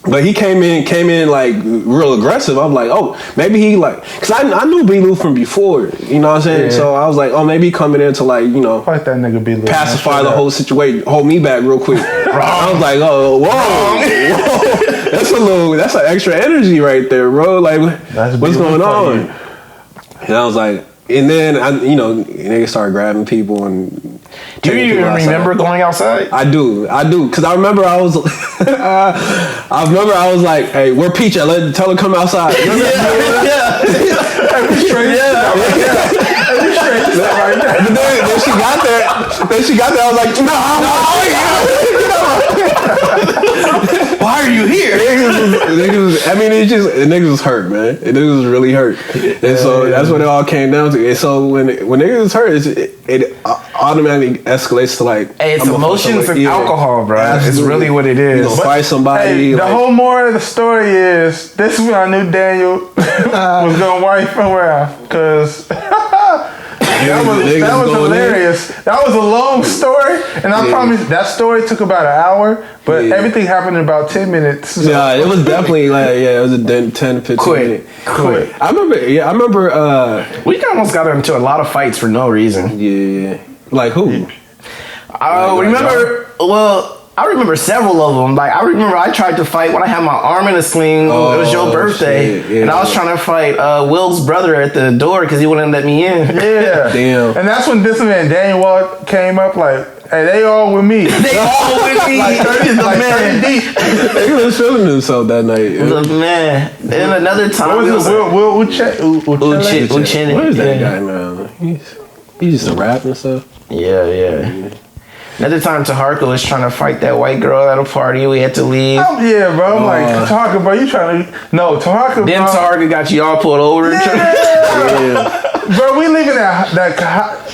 But he came in like real aggressive. I'm like, oh, maybe he like, cause I knew B. Lou from before, you know what I'm saying? Yeah. So I was like, oh, maybe he coming in to like, you know, fight that nigga B. Lou, pacify the whole situation, hold me back real quick. I was like, oh, whoa, that's an extra energy right there, bro. Like, what's going on? And I was like, and then niggas started grabbing people and. Do you even remember going outside? I do, cause I remember I was like, hey, where Peach at? Tell her come outside. Then she got there. I was like, no. Why are you here? Niggas was hurt, man. Niggas was really hurt, and so that's what it all came down to. And so when niggas was hurt, it automatically escalates to like, hey, it's emotions and alcohol, bro. Absolutely. It's really what it is. You know, fight somebody. Hey, the whole moral of the story is this is when I knew Daniel was gonna wife around, because. That was hilarious. That was a long story, and I promise that story took about an hour, but everything happened in about 10 minutes. So. Yeah, it was definitely like, it was a 10, 15 minute. Quick. I remember. We almost got into a lot of fights for no reason. Yeah. Like who? I remember several of them. Like, I remember I tried to fight when I had my arm in a sling. It was your birthday. Yeah. And I was trying to fight Will's brother at the door because he wouldn't let me in. Yeah. Damn. And that's when this man, Daniel came up like, hey, they all with me. They all with me. like 30 deep. He was feeling himself that night. Man. Then another time. What was it? Will Uchenna. What is that guy, man? He used to rap and stuff. Yeah. Another time, Taharka was trying to fight that white girl at a party. We had to leave. Bro. I'm like, Taharka, bro, you trying to... No, Taharka... Then Taharka got you all pulled over. Yeah. Bro, we leaving that...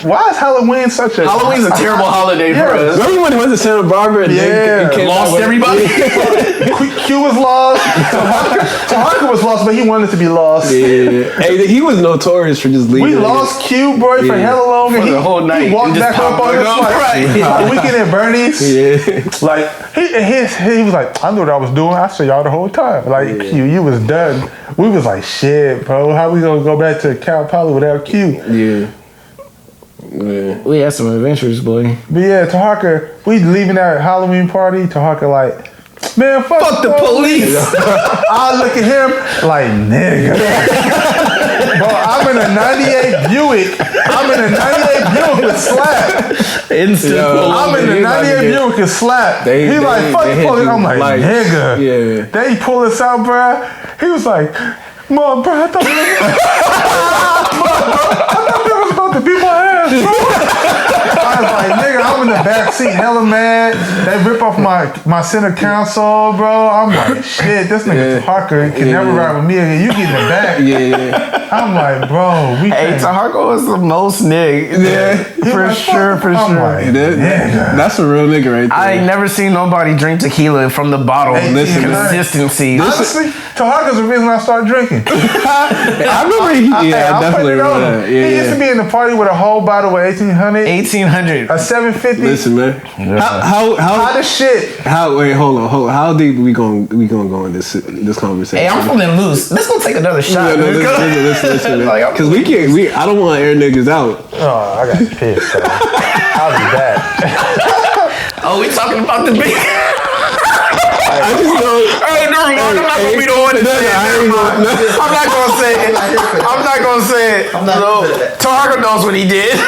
Why is Halloween such a... Halloween's a terrible holiday for us. Remember when he went to Santa Barbara and they lost everybody? Q was lost. Taharka was lost, but he wanted to be lost. Yeah. Hey, he was notorious for just leaving. We lost Q, bro, for hella long. For the whole night. He walked back up on his flight. Weekend at Bernie's. Yeah. Like, he was like, I knew what I was doing. I saw y'all the whole time. Like, Q, you was done. We was like, shit, bro. How we gonna go back to Cal Poly without Q? Yeah. We had some adventures, boy. But yeah, Taharka, we leaving that Halloween party. Taharka like, man, fuck the police. I look at him like, nigga. Bro, I'm in a 98 Buick. With slap. Instant. I'm in the 98 Buick with slap. He like, fuck the police. I'm like, nigga. Yeah. They pull us out, bro. He was like, Mom, bro, I thought they was about to beat my ass, bro. I was like, nigga, I'm in the back seat, hella mad. They rip off my center console, bro. I'm like, shit, this nigga Taharka can never ride with me again. You get in the back. Yeah. I'm like, bro, Taharka was the most nigga. Yeah. For sure. Like, that's a real nigga right there. I ain't never seen nobody drink tequila from the bottle. Consistency. Honestly, Taharka's the reason I started drinking. I remember I definitely remember that. He used to be in the party with a whole bottle of 1800. A 750. Listen, man. How the shit? Wait, hold on. How deep we gonna go in this conversation? Hey, I'm feeling loose. Let's go take another shot. Listen, man. Because I don't want to air niggas out. Oh, I got pissed. I'll be back. Oh, we talking about the big. I just know. Hey, never mind. I'm not gonna be the one to say it. I'm not gonna say it. Taharka knows what he did.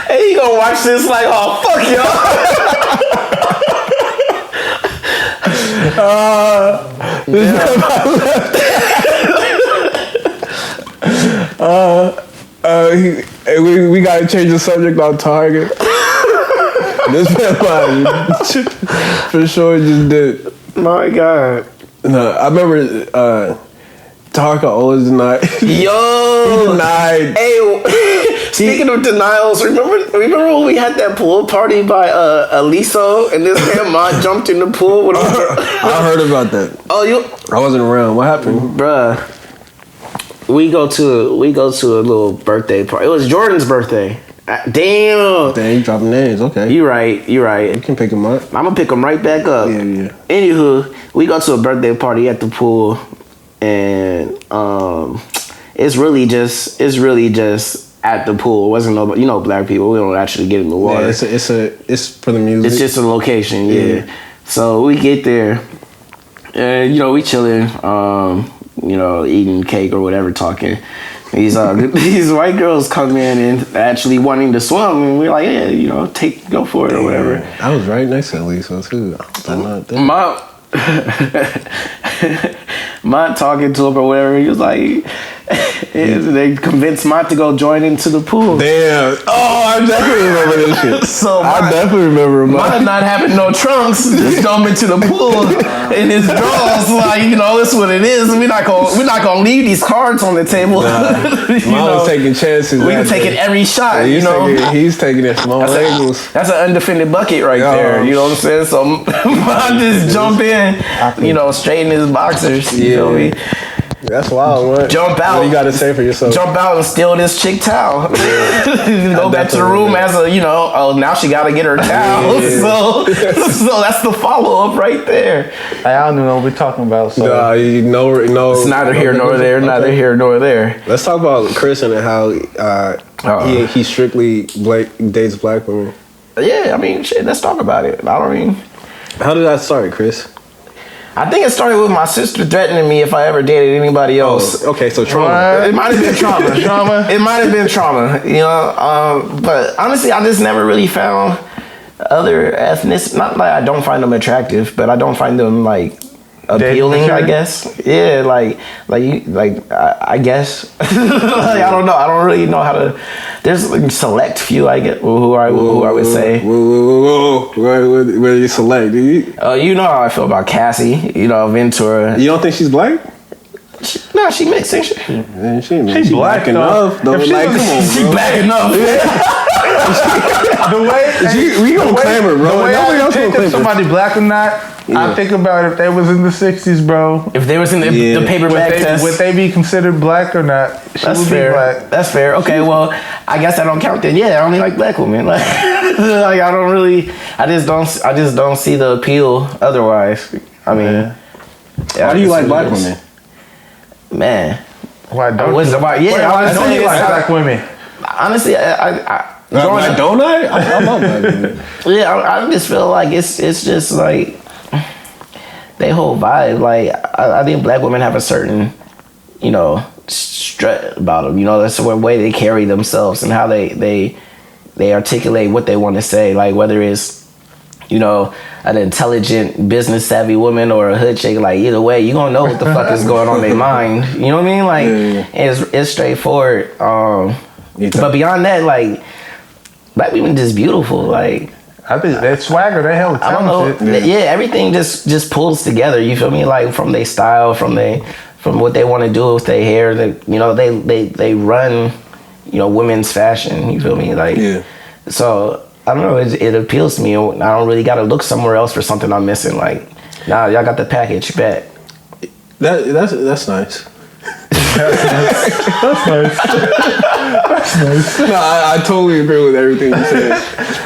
Hey, you gonna watch this like, oh, fuck y'all. We gotta change the subject on Target. This man for sure just did. My God. No, I remember Tarka always denied. Yo, he denied. Hey, speaking of denials, remember when we had that pool party by Aliso and this man Mont jumped in the pool with I heard about that. Oh, I wasn't around. What happened, bruh? We go to a little birthday party. It was Jordan's birthday. Damn, you dropping names. Okay, you right. You can pick him up. I'm gonna pick him right back up. Yeah. Anywho, we go to a birthday party at the pool, and it's really just at the pool. It wasn't nobody. Black people, we don't actually get in the water. Yeah, it's for the music. It's just a location. Yeah. So we get there, and we chilling. Eating cake or whatever, talking. These white girls come in and actually wanting to swim, and we're like, yeah, go for it or whatever. I was right next to Lisa too. Mont talking to him or whatever. He was like, they convinced Mont to go join into the pool. Damn. Oh, I definitely remember this shit. So I definitely remember Mont not having no trunks, just jump into the pool in his drawers. Like, it's what it is. We're not gonna leave these cards on the table. Mont was taking chances. We can take it every shot. He's taking it from all angles. That's an undefended bucket right there. You know what I'm saying? So Mont just jump in, straight in his boxers. You feel me? That's wild, man. Jump out. What do you got to say for yourself? Jump out and steal this chick towel. Go back to the room as now she got to get her towel. Yeah. So that's the follow up right there. I don't know what we're talking about. So. No, it's neither here nor there. Okay. Neither here nor there. Let's talk about Chris and how he strictly dates black women. Yeah, I mean, shit. Let's talk about it. How did that start, Chris? I think it started with my sister threatening me if I ever dated anybody else. Oh, okay, so trauma. It might have been trauma. It might have been trauma. But honestly, I just never really found other ethnicities. Not like I don't find them attractive, but I don't find them like appealing. I guess. Yeah, I guess. I don't know. I don't really know how to. There's a select few I get who I would say. Whoa. Where do you select? You know how I feel about Cassie. Ventura. You don't think she's black? No, she mixed, ain't she? She's black enough. Come on, she's black enough. The way we gonna claim her, bro. Nobody else gonna claim somebody black or not. Yeah. I think about if they was in the 60s, bro. If they was in the paper bag test. Would they be considered black or not? That's fair. Be black. That's fair. Okay, well, I guess I don't count then. Yeah, I only like black women. Like I don't really. I just don't see the appeal otherwise. I mean, why do you like black women? Man, why don't you? Why don't you like black women? Honestly, I don't I? I love black women. Yeah, I just feel like it's just like they whole vibe. Like I think black women have a certain, strut about them. That's the way they carry themselves and how they articulate what they want to say. Like whether it's an intelligent, business savvy woman or a hood chick, like either way, you gonna know what the fuck is going on in their mind. You know what I mean? Like it's straightforward. But beyond that, like black women just beautiful. Like I think that swagger, that hell talented. I don't know. Yeah, everything just pulls together. You feel me? Like from their style, from what they want to do with their hair. They run, women's fashion. You feel me? Like so. I don't know. It appeals to me. I don't really got to look somewhere else for something I'm missing. Like, nah, y'all got the package. Bet. That's nice. That's nice. That's nice. No, I totally agree with everything you said.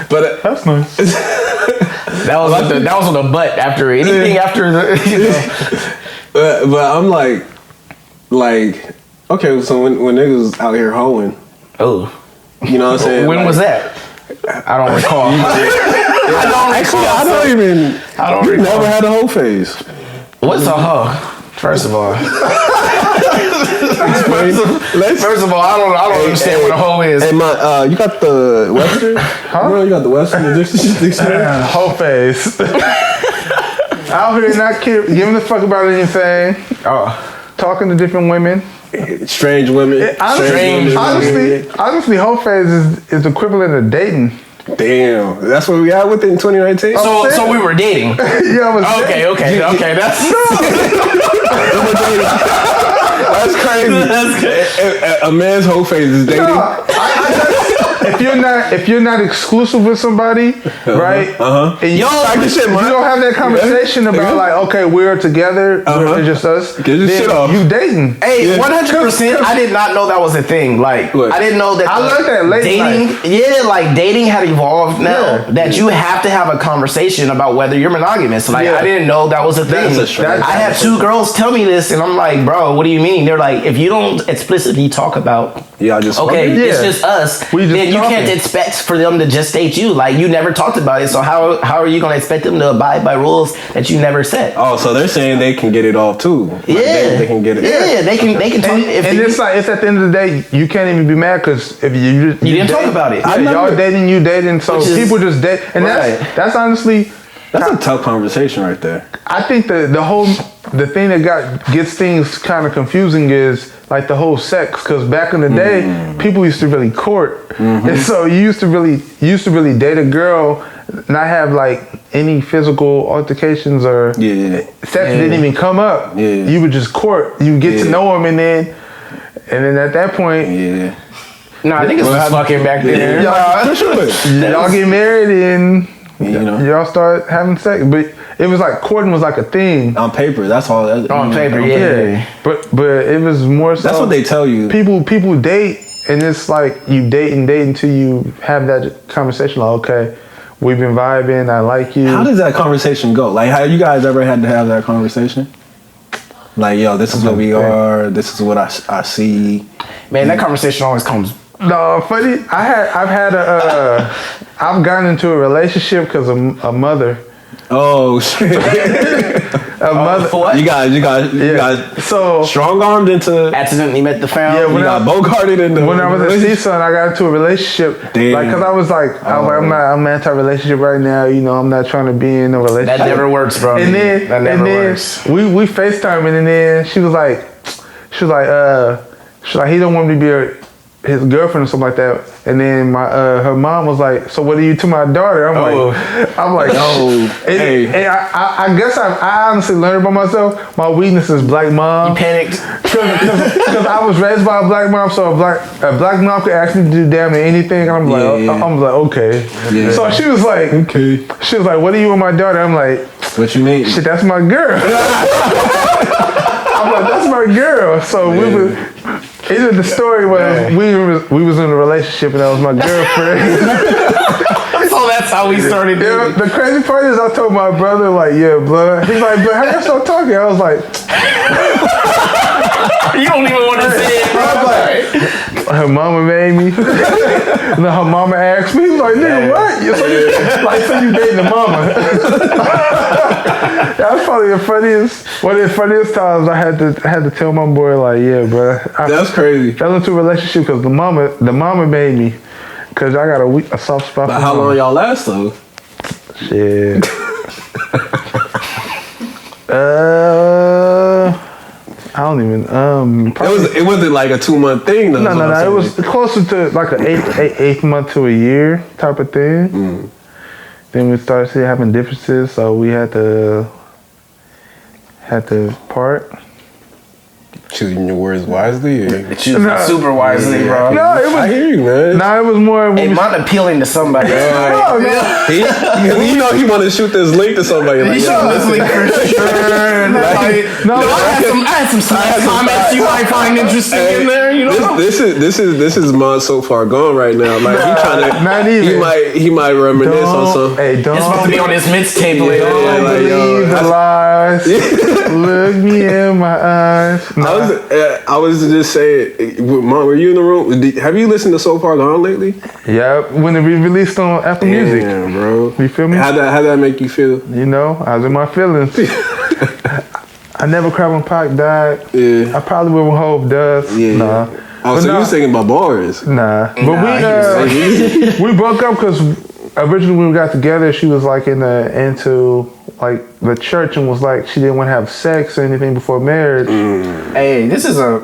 But that's nice. That was on the butt after anything after the. But I'm like, okay. So when niggas was out here hoeing, oh, you know what I'm saying? When was that? I don't recall. I don't recall. Never had a hoe phase. What's a hoe? First of all, I don't understand what a hoe is. Hey, you got the Western? Huh? Bro, you got the Western dictionary? Hoe phase. Out here not giving a fuck about anything. Talking to different women. Strange women. Honestly, hoe phase is equivalent to dating. Damn, that's what we got with it in 2019. So we were dating. Yeah, okay. That's That's crazy. A man's whole phase is dating. If you're not exclusive with somebody, right? And you don't have that conversation about like, okay, we're together, it's just us. Get your shit off. You dating? Hey, 100%. I did not know that was a thing. Like, I didn't know that. I learned that late. Dating, like dating had evolved now. That you have to have a conversation about whether you're monogamous. Like, I didn't know that was a thing. I had 2 girls tell me this, and I'm like, bro, what do you mean? They're like, if you don't explicitly talk about, it's just us. Then you can't expect for them to just date you. Like, you never talked about it, so how are you gonna expect them to abide by rules that you never set? Oh, so they're saying they can get it off too. Like they can get it. Yeah, they can talk. And it's like, it's at the end of the day, you can't even be mad because if you didn't talk about it. Y'all dating, you dating, so people just date, and that's honestly, that's a tough conversation right there. I think the thing that gets things kind of confusing is like the whole sex, because back in the day, people used to really court, and so you used to really date a girl, not have like any physical altercations or sex didn't even come up. You would just court, you get to know them, and then at that point, no, I think it's just fucking back there. Y'all get married and y'all start having sex, but it was like courting was like a thing on paper. That's all. On paper, yeah. But it was more so. That's what they tell you. People date, and it's like you date until you have that conversation. Like, okay, we've been vibing. I like you. How does that conversation go? Like, have you guys ever had to have that conversation? Like, yo, this is what we are. This is what I see. Man, that conversation always comes. No, funny. I've gotten into a relationship because of a mother. Oh shit! A mother. You guys. So strong-armed into accidentally met the family. Yeah, when I bogarted into. When I was a C-son, I got into a relationship. Damn. Like, cause I was like, I'm anti-relationship right now. You know, I'm not trying to be in a relationship. That never works, bro. And then works. We FaceTime, and then she was like, he don't want me to be his girlfriend or something like that. And then her mom was like, so what are you to my daughter? I'm like, no. And I guess I honestly learned about myself. My weakness is black mom. You panicked because I was raised by a black mom, so a black mom could ask me to do damn near anything. I'm like, okay. Yeah. So she was like, okay. She was like, what are you with my daughter? I'm like, what you mean? Shit, that's my girl. I'm like, that's my girl. So we were. The story was we was in a relationship, and that was my girlfriend. So that's how we started. Yeah, the crazy part is I told my brother, like, yeah, blood. He's like, but how you start talking? I was like, you don't even want to say it, bro. I was like, her mama made me. And then her mama asked me, like, nigga, what? So you dating the mama? That was probably one of the funniest times I had to tell my boy, like, yeah, bro. That's crazy. Fell into a relationship because the mama made me. Because I got a soft spot. But how long y'all last though? Shit. I don't even. It wasn't like a 2-month thing though. No. It was closer to like an eighth month to a year type of thing. Then we started having differences, so we had to part. Choosing your words wisely? Super wisely, bro. No, it was. I hear you, man. No, it was more. It might appealing to somebody. No. You know he want to shoot this link to somebody. Like, this link for sure. I had some side comments you might find interesting in there. You know, this is Mon so far gone right now. Like he trying to. Not even. He might reminisce on some. Hey, don't. It's about to be on his mixtape later. Don't believe the lies. Look me in my eyes. I was just saying, Mom, were you in the room? Have you listened to So Far Gone lately? Yeah, when it released on Apple Music. Damn, bro. You feel me? How'd that make you feel? You know, I was in my feelings. I never cried when Pac died. Yeah. I probably will when Hov does. Yeah. Nah. Oh, so you was thinking about bars? Nah. But we broke up because originally when we got together, she was like into like the church and was like she didn't want to have sex or anything before marriage. Hey, this is a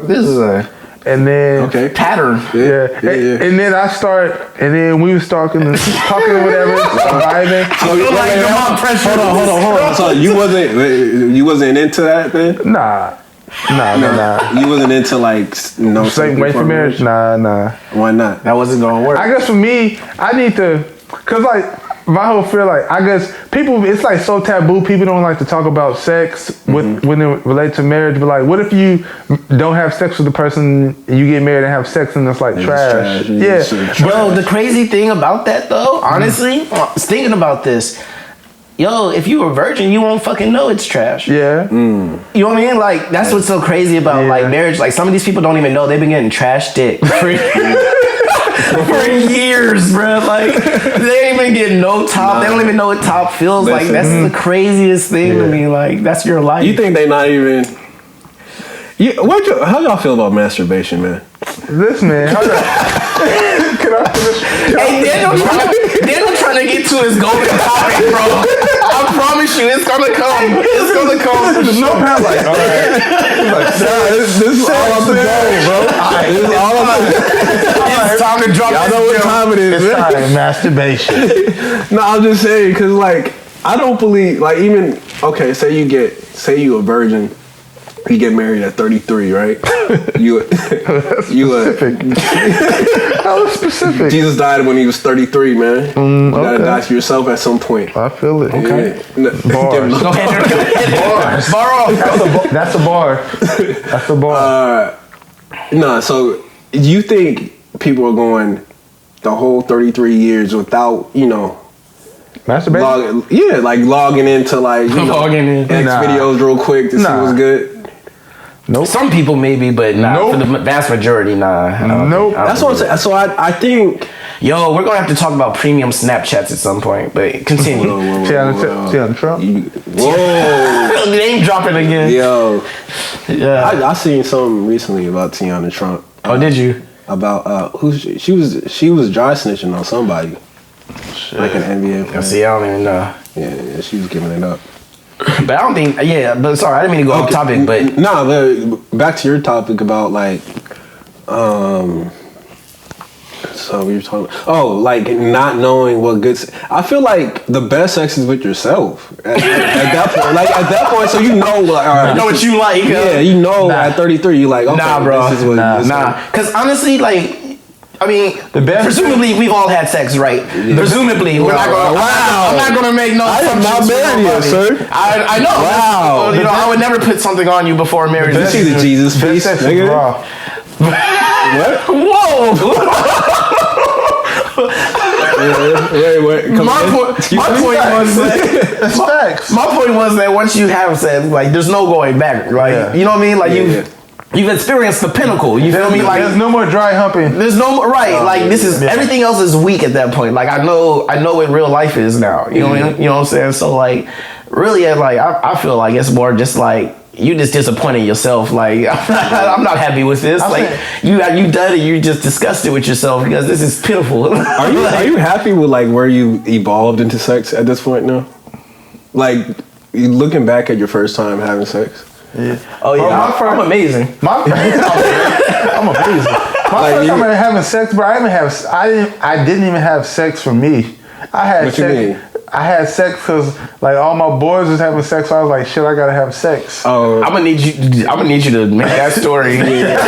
and then pattern. Yeah. And then and then we was talking or whatever, vibing. Hold on. So you wasn't into that then? Nah. Nah. You wasn't into like no Straight away from marriage? Nah. Why not? That wasn't gonna work. I guess for me, I need to, cause like my whole feel like I guess people, it's like so taboo. People don't like to talk about sex with when it relates to marriage. But like, what if you don't have sex with the person, you get married and have sex, and it's like trash? Yeah, bro. The crazy thing about that though, honestly, I was thinking about this. Yo, if you were a virgin, you won't fucking know it's trash. Yeah. You know what I mean? Like, that's what's so crazy about like marriage. Like, some of these people don't even know they've been getting trash dick for years, bro. Like, they ain't even getting no top. They don't even know what top feels like. That's the craziest thing to me. Like, that's your life. You think they not even? How y'all feel about masturbation, man? This man. Can I finish? Hey, Daniel trying to get to his golden topic, bro. I promise you, it's gonna come. It's gonna come. No, like, all right. This is all off the dome, bro. This is all off the It's time to drop. Y'all know what time it is. It's time. Masturbation. No, I'm just saying, cause like I don't believe, like, even okay, say you a virgin. You get married at 33, right? You specific. That was specific. Jesus died when he was 33, man. You gotta die to yourself at some point. I feel it. Okay. Bars. Go ahead. Bars. That's a bar. That's a bar. No, so you think people are going the whole 33 years without, Masturbation? logging into like Logging in. X videos real quick to see what's good. Nope. Some people maybe, but nah. For the vast majority, nah. Nope. That's what I'm saying. So I think. Yo, we're gonna have to talk about premium Snapchats at some point, but continue. See on Trump? Whoa. Name dropping again. Yo. Yeah. I seen something recently about Tiana Trump. Oh, did you? About she was dry snitching on somebody. Shit. Like an NBA player. See, I don't even know. Yeah, she was giving it up. But I don't think, but sorry, I didn't mean to go off topic, but. But back to your topic about like, so we were talking, like not knowing what good, I feel like the best sex is with yourself at that point, so you know, like, all right, you know what you like. Yeah, you know, at 33, you like, okay, nah, bro, this is what because honestly, like, I mean, presumably we've all had sex, right? Yeah. Presumably, we're not going. I'm not going to make no. I am not married yet, sir. I know. Wow. I would never put something on you before marriage. You see the Jesus face, nigga. What? Whoa. Wait. My point was that once you have sex, like, there's no going back. Like, you know what I mean? Like You've experienced the pinnacle. You feel me? Like, there's no more dry humping. There's no more, right? Like, this is everything else is weak at that point. Like, I know what real life is now. You know what I mean? You know what I'm saying? So like, really, like, I feel like it's more just like you just disappointed yourself. Like, I'm not happy with this. Like, you done it. You just discussed it with yourself because this is pitiful. Are you happy with like where you evolved into sex at this point now? Like, you looking back at your first time having sex. Yeah. Oh yeah, I'm amazing. I'm amazing. My first time having sex, bro. I didn't even have sex for me. I had what sex. You mean? I had sex because like all my boys was having sex, so I was like, shit, I gotta have sex. I'm gonna need you to make that story. Run it back.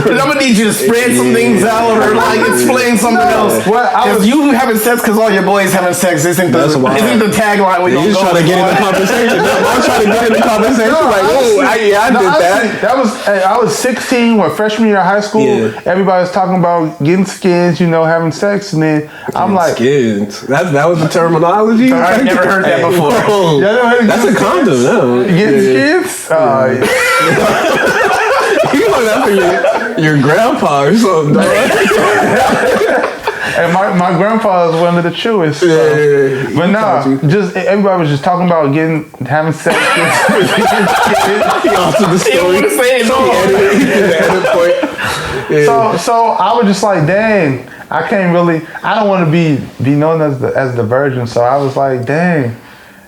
I'm gonna need you to spread some things out or like explain something else. If you having sex because all your boys having sex isn't the tagline. He's trying to get in the conversation. I'm trying to get in the conversation. I did that. I was 16, freshman year of high school. Yeah. Everybody was talking about getting skins, having sex, and then I'm like, skins. That was the terminology. I've never heard that before. That's a condom, no? Getting skins? You learned that from your grandpa or something. And my grandpa was one of the truest. But just everybody was just talking about having sex. He altered the story. So I was just like, dang, I don't want to be known as the virgin. So I was like, dang,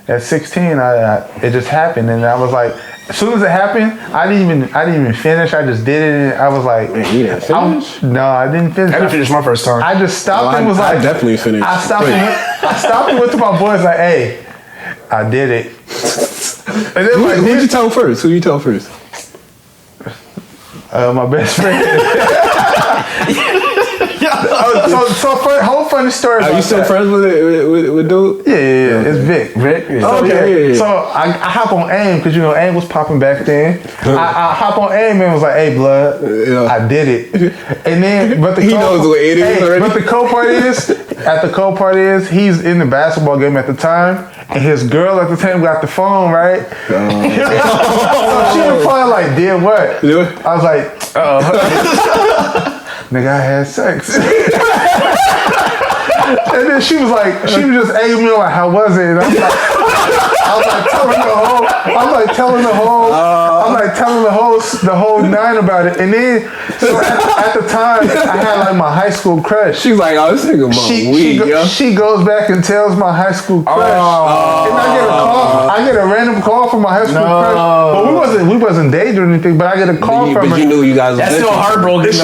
at 16, it just happened, and I was like, as soon as it happened, I didn't even finish. I just did it, and I was like, you didn't finish? No, I didn't finish. I didn't finish my first time. I just stopped and was like, I definitely finished. I stopped and went to my boys like, hey, I did it. And then like, who you tell first? My best friend. Whole funny story. Are you still friends with dude? Yeah. It's Vic. Okay. So I hop on AIM because AIM was popping back then. I hop on AIM and was like, "Hey, blood, I did it." And then, but he knows what it is already. But the cool part is, he's in the basketball game at the time, and his girl at the time got the phone, right? So she was probably like, "Did what?" I was like, "Nigga, I had sex." And then she was just egging me on like, "How was it?" And I was like telling the whole nine about it. And then, so at the time, I had like my high school crush. She's like, "Oh, this nigga she goes back and tells my high school crush, and I get a random call from my high school crush. But we wasn't dating or anything. But I get a call from her. But you knew you guys. That's still heartbroken. And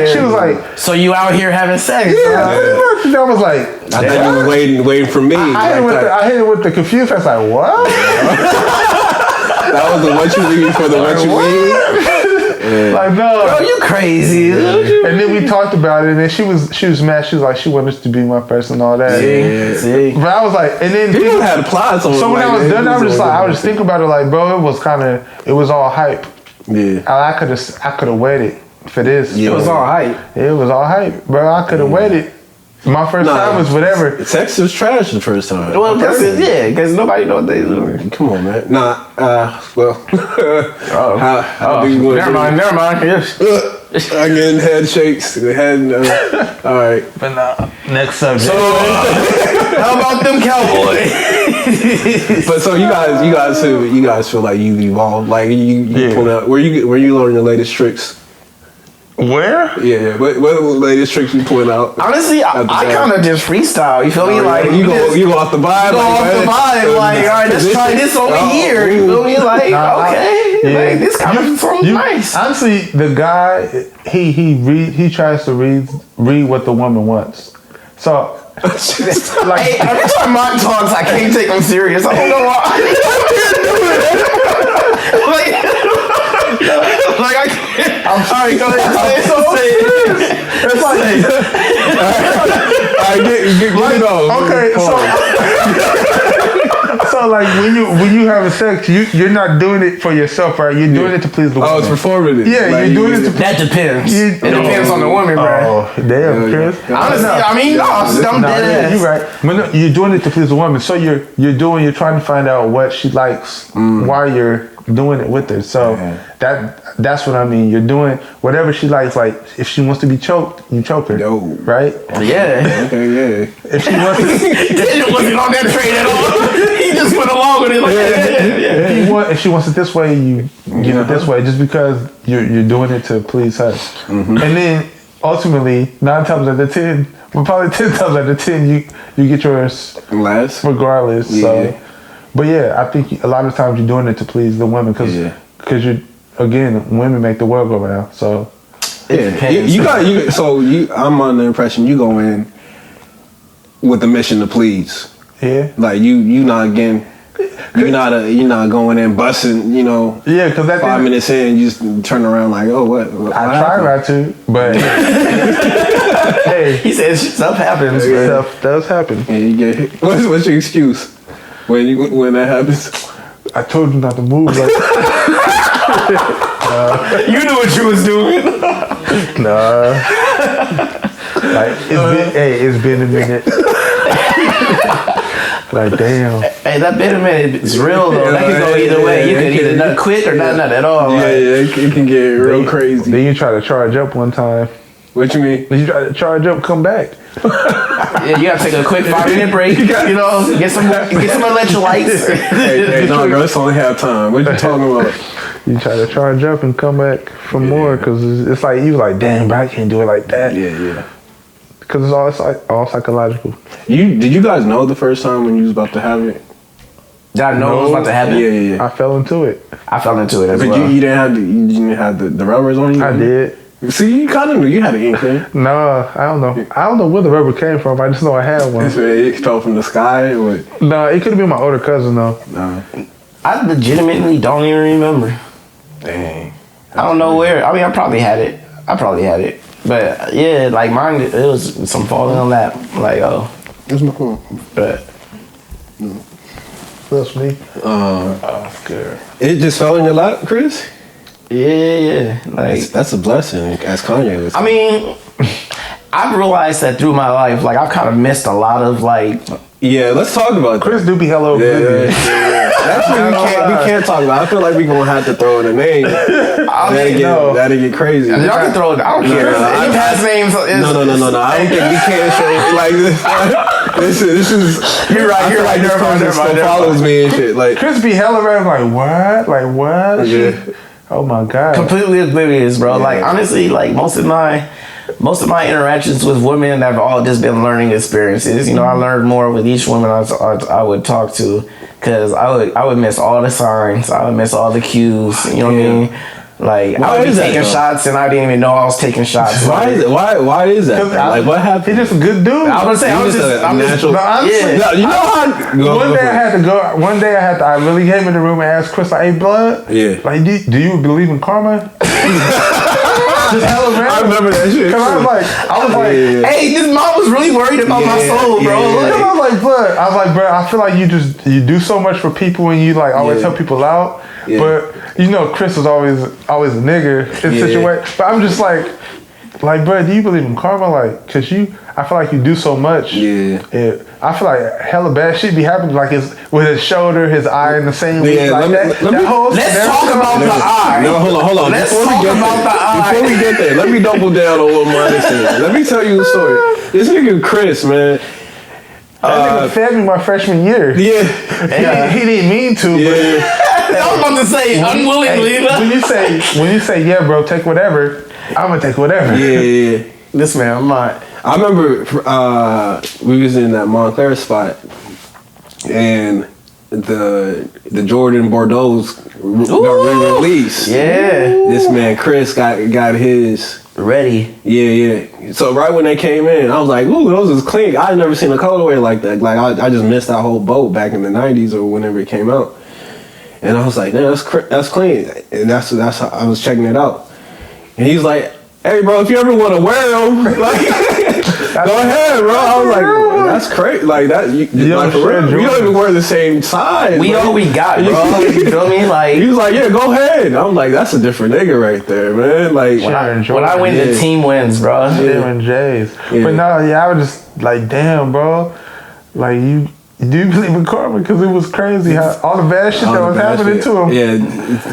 she was like, "So you out here having sex?" Yeah. And I was like, I thought you were waiting for me. I hit it with the confused face. Like, what? That was the what you leave for the what you leave. Yeah. Like, no. Bro, you crazy. And then we talked about it, and then she was mad. She was like, she wanted us to be my person and all that. See. But I was like, and then people had plots on. So when I was done, I was just thinking about it, like, bro, it was all hype. Yeah. I could have waited for this. Yeah. It was all hype. It was all hype, bro. I could have waited. My first time was whatever. Sex was trash the first time. Well, because nobody know what they doing. Come on, man. Nah, well. How do you want Never mind. Yes. I'm getting head shakes. All right. But next subject. So, how about them Cowboys? But so you guys feel like you evolved, like you pulled out. Where you learning the latest tricks? Where? Yeah. What latest tricks you pulling out? Honestly, I kind of just freestyle. You feel me? Like you go off the vibe. Like, all right, let's try this over here. You feel me? Like, like this kind of sounds nice. Honestly, the guy he tries to read what the woman wants. So. Like, hey, every time Mark talks, I can't take him serious. I don't know why. like I can't. I'm sorry. Go ahead. It's like, get it on. Okay, so like when you having sex, you're not doing it for yourself, right? You're doing it to please the woman. Oh, it's performative. Yeah, like, you're doing it to. That depends. It depends on the woman, bro. Oh, damn, Chris. Honestly, I mean, I'm dead ass. You're right. But you're doing it to please the woman, so you're trying to find out what she likes while you're doing it with her. So that's what I mean. You're doing whatever she likes. Like if she wants to be choked, you choke her. Right? Yeah. Okay, yeah. If she wants to, he wasn't on that train at all. He just went along with it. Like, if she wants it this way, you get it this way, just because you're doing it to please her. And then ultimately, 9 times out of 10, well, probably 10 times out of 10, you get yours last regardless. Yeah. So. But yeah, I think a lot of times you're doing it to please the women because women make the world go round. So I'm on the impression you go in with the mission to please. Yeah, like you're not going in busting. Yeah, because 5 minutes in, you just turn around like, oh, what I try not to, but hey, he says stuff happens. Stuff does happen. Yeah, you get hit. What's your excuse? When that happens, I told you not to move. Like, you knew what you was doing. Nah. Like it's been a minute. Like damn. Hey, that been a minute is real though. That can go either way. You can either not quit or not at all. Yeah, it can get real crazy. Then you try to charge up one time. What you mean? You try to charge up, come back. Yeah, you gotta take a quick 5-minute break. Get some electrolytes. Hey, no, bro, it's only half time. What you talking about? You try to charge up and come back for more because it's like you like, damn, bro, I can't do it like that. Yeah. Because it's all psychological. Did you guys know the first time when you was about to have it? Did I know it was about to happen? Yeah. I fell into it. As well. You didn't have the rubbers on you? I did. See, you kind of knew you had an inkling. No, I don't know. I don't know where the rubber came from. I just know I had one. It fell from the sky or what? No, it could have been my older cousin though. No. I legitimately don't even remember. Dang. I don't know where. I mean, I probably had it. But yeah, like mine, it was some falling on that. Like, oh. That's my phone. But. That's me. Oh, good. It just fell in your lap, Chris? Yeah. Like that's a blessing, as Kanye would say. I mean, I've realized that through my life, like I've kind of missed a lot of like. Yeah, let's talk about that. Chris do be hello. Yeah. That's what we can't talk about. I feel like we're gonna have to throw in a name. That'll get crazy. Y'all can throw it. I don't care. Any past names. No. I don't think we can show like this. This is. You're right. This person still follows me and shit. Like Chris be hella random. Like what? Yeah. Oh my god. Completely oblivious, bro. Yeah. Like honestly, like most of my interactions with women have all just been learning experiences. You know, I learned more with each woman I would talk to, because I would miss all the signs. I would miss all the cues. You know what I mean? Like I would be taking shots and I didn't even know I was taking shots. Why is it? Why is that? Like what happened? He's just a good dude. I was gonna say I'm natural. Yeah. You know how? One day I had to go. One day I really came in the room and asked Chris, like, "Hey, blood, like, do you believe in karma?" Just hella random. I remember that shit. Cause I was like, hey, this mom was really worried about my soul, bro. Like, I was like, bro, I feel like you do so much for people and you like always help people out. Yeah. But you know, Chris was always a nigga in situation. But I'm just like, bro, do you believe in karma? Like, cause I feel like you do so much. Yeah. I feel like hella bad shit be happening, like with his shoulder, his eye in the same way. Like let's talk about the eye. No, hold on. Before we get there, let me double down on what mine said. Let me tell you the story. This nigga Chris, man. That nigga fed me my freshman year. Yeah. He didn't mean to, but I was about to say unwillingly. When you say yeah, bro, take whatever, I'm gonna take whatever. Yeah. This man, I'm not. I remember we was in that Montclair spot, and the Jordan Bordeaux's got re-released. Yeah. This man Chris got his ready. Yeah. So right when they came in, I was like, "Ooh, those is clean." I had never seen a colorway like that. Like I just missed that whole boat back in the '90s or whenever it came out, and I was like, "Man, that's clean." And that's how I was checking it out, and he's like, "Hey, bro, if you ever want to wear them, like, go ahead, bro." I was like, "That's crazy, like that." You like, for real, we don't even wear the same size. We all we got, bro. You feel me? Like he was like, "Yeah, go ahead." I'm like, "That's a different nigga right there, man." Like when I win, the team wins, bro. Them and J's. But no, I was just like, "Damn, bro, like you." Do you believe in karma? Because it was crazy how all the bad shit that was happening to him. Yeah,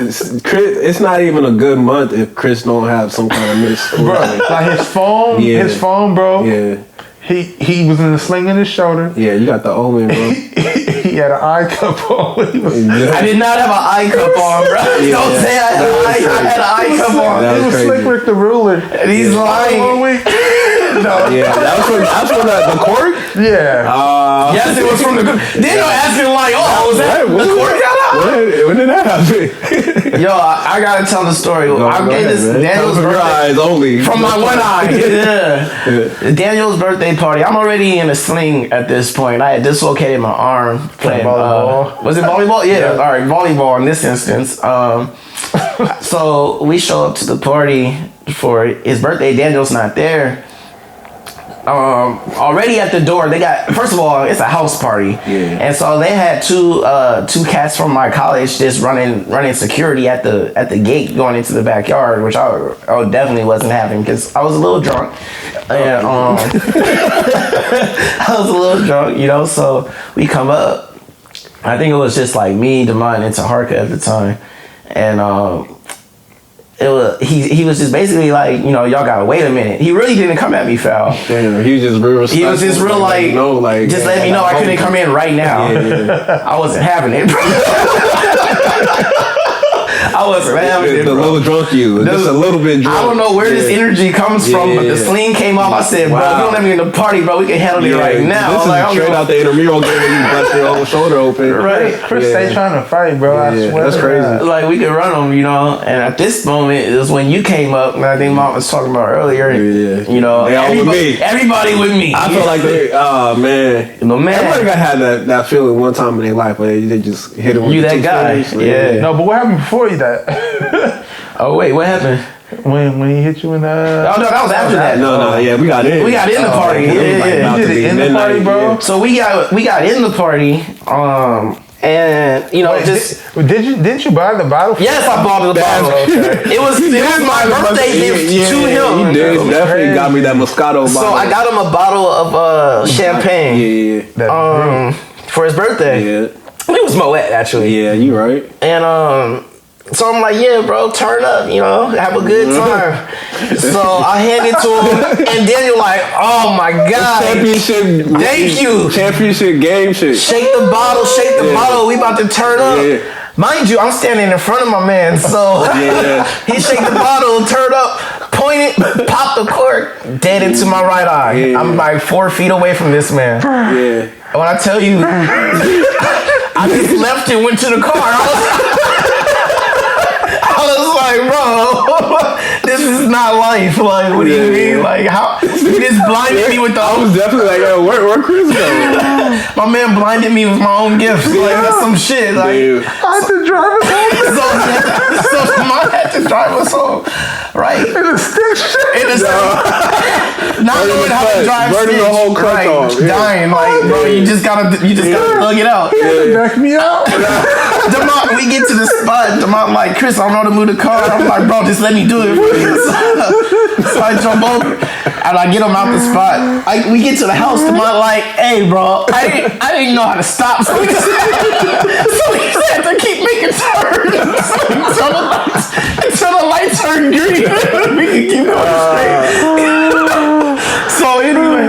it's not even a good month if Chris don't have some kind of misfortune. Bro, like his phone, bro. Yeah. He was in the sling in his shoulder. Yeah, you got the omen, bro. He had an eye cup on. I did not have an eye cup on, bro. Yeah. Don't say I had an eye cup on. He was Slick Rick the Ruler. And he's lying. No. Yeah, that's from the court? Yeah. Yes, it was from the court. Then I'm asking like, was that the court got out? When did that happen? Yo, I gotta tell the story. I gave this Daniel's birthday eyes only. From my one eye. Yeah. Daniel's birthday party. I'm already in a sling at this point. I had dislocated my arm playing volleyball. Was it volleyball? Yeah. All right, volleyball in this instance. So we show up to the party for his birthday. Daniel's not there. Already at the door, they got, first of all, it's a house party, and so they had two cats from my college just running security at the gate going into the backyard, which I definitely wasn't having because I was a little drunk, and I was a little drunk, you know. So we come up, I think it was just like me, Demont, and Taharka at the time, and he was just basically like, you know, y'all gotta wait a minute. He really didn't come at me foul. Damn, he was just real. He was just real like just let me know I couldn't come in right now. I wasn't having it. I I wasn't having it, the bro. little drunk you, just a little bit drunk. I don't know where this energy comes from, but the sling came off. I said, bro, you don't let me in the party, bro. We can handle it right now. This is like, straight out the intramural game when you bust your whole shoulder open. Right. Chris stay trying to fight, bro. I swear. That's crazy. Like, we could run them, you know. And at this moment, it was when you came up, and I think Mom was talking about earlier. Yeah. You know, they all with me. Everybody with me. I feel like they, oh man. Everybody got had that feeling one time in their life where they just hit him with you that guy. Yeah. No, but what happened before that? Oh wait, what happened? When he hit you in the... Oh, no, that was after that. No, yeah, we got in. We got in the party. You did it in the party, bro? Yeah. So we got in the party, and you know, Wait, just... Didn't you buy the bottle? Yes, I bought the bottle. Okay. It was my birthday gift to him. He did. Definitely got me that Moscato bottle. So I got him a bottle of champagne. Yeah. For his birthday. Yeah. It was Moet, actually. Yeah, you right. And so I'm like, yeah, bro, turn up, you know, have a good time. So I hand it to him, and Daniel like, oh my God. Championship. Thank you. Championship game shit. Shake the bottle, we about to turn up. Yeah. Mind you, I'm standing in front of my man, so he shake the bottle, turn up, point it, pop the cork, dead into my right eye. Yeah. I'm like 4 feet away from this man. Yeah. When I tell you, I just left and went to the car. I was like, bro, this is not life. Like, what do you mean? Like, how? You just blinded me with the... I was definitely like, yo, where Chris go? My man blinded me with my own gifts. Like, that's some shit. Like, I had to drive us home. so I had to drive us home. Right? In a stick shit. Not knowing how to drive burning sticks. the whole clutch off. Yeah. Dying. Like, bro, you just gotta plug it out. Back me out. Demont, we get to the spot. Demont like, Chris, I don't know how to move the car. I'm like, bro, just let me do it. So I jump over and I get him out the spot. We get to the house. Demont like, hey, bro, I didn't know how to stop. So we just had to keep making turns until the lights turn green. We can keep going straight. So anyway.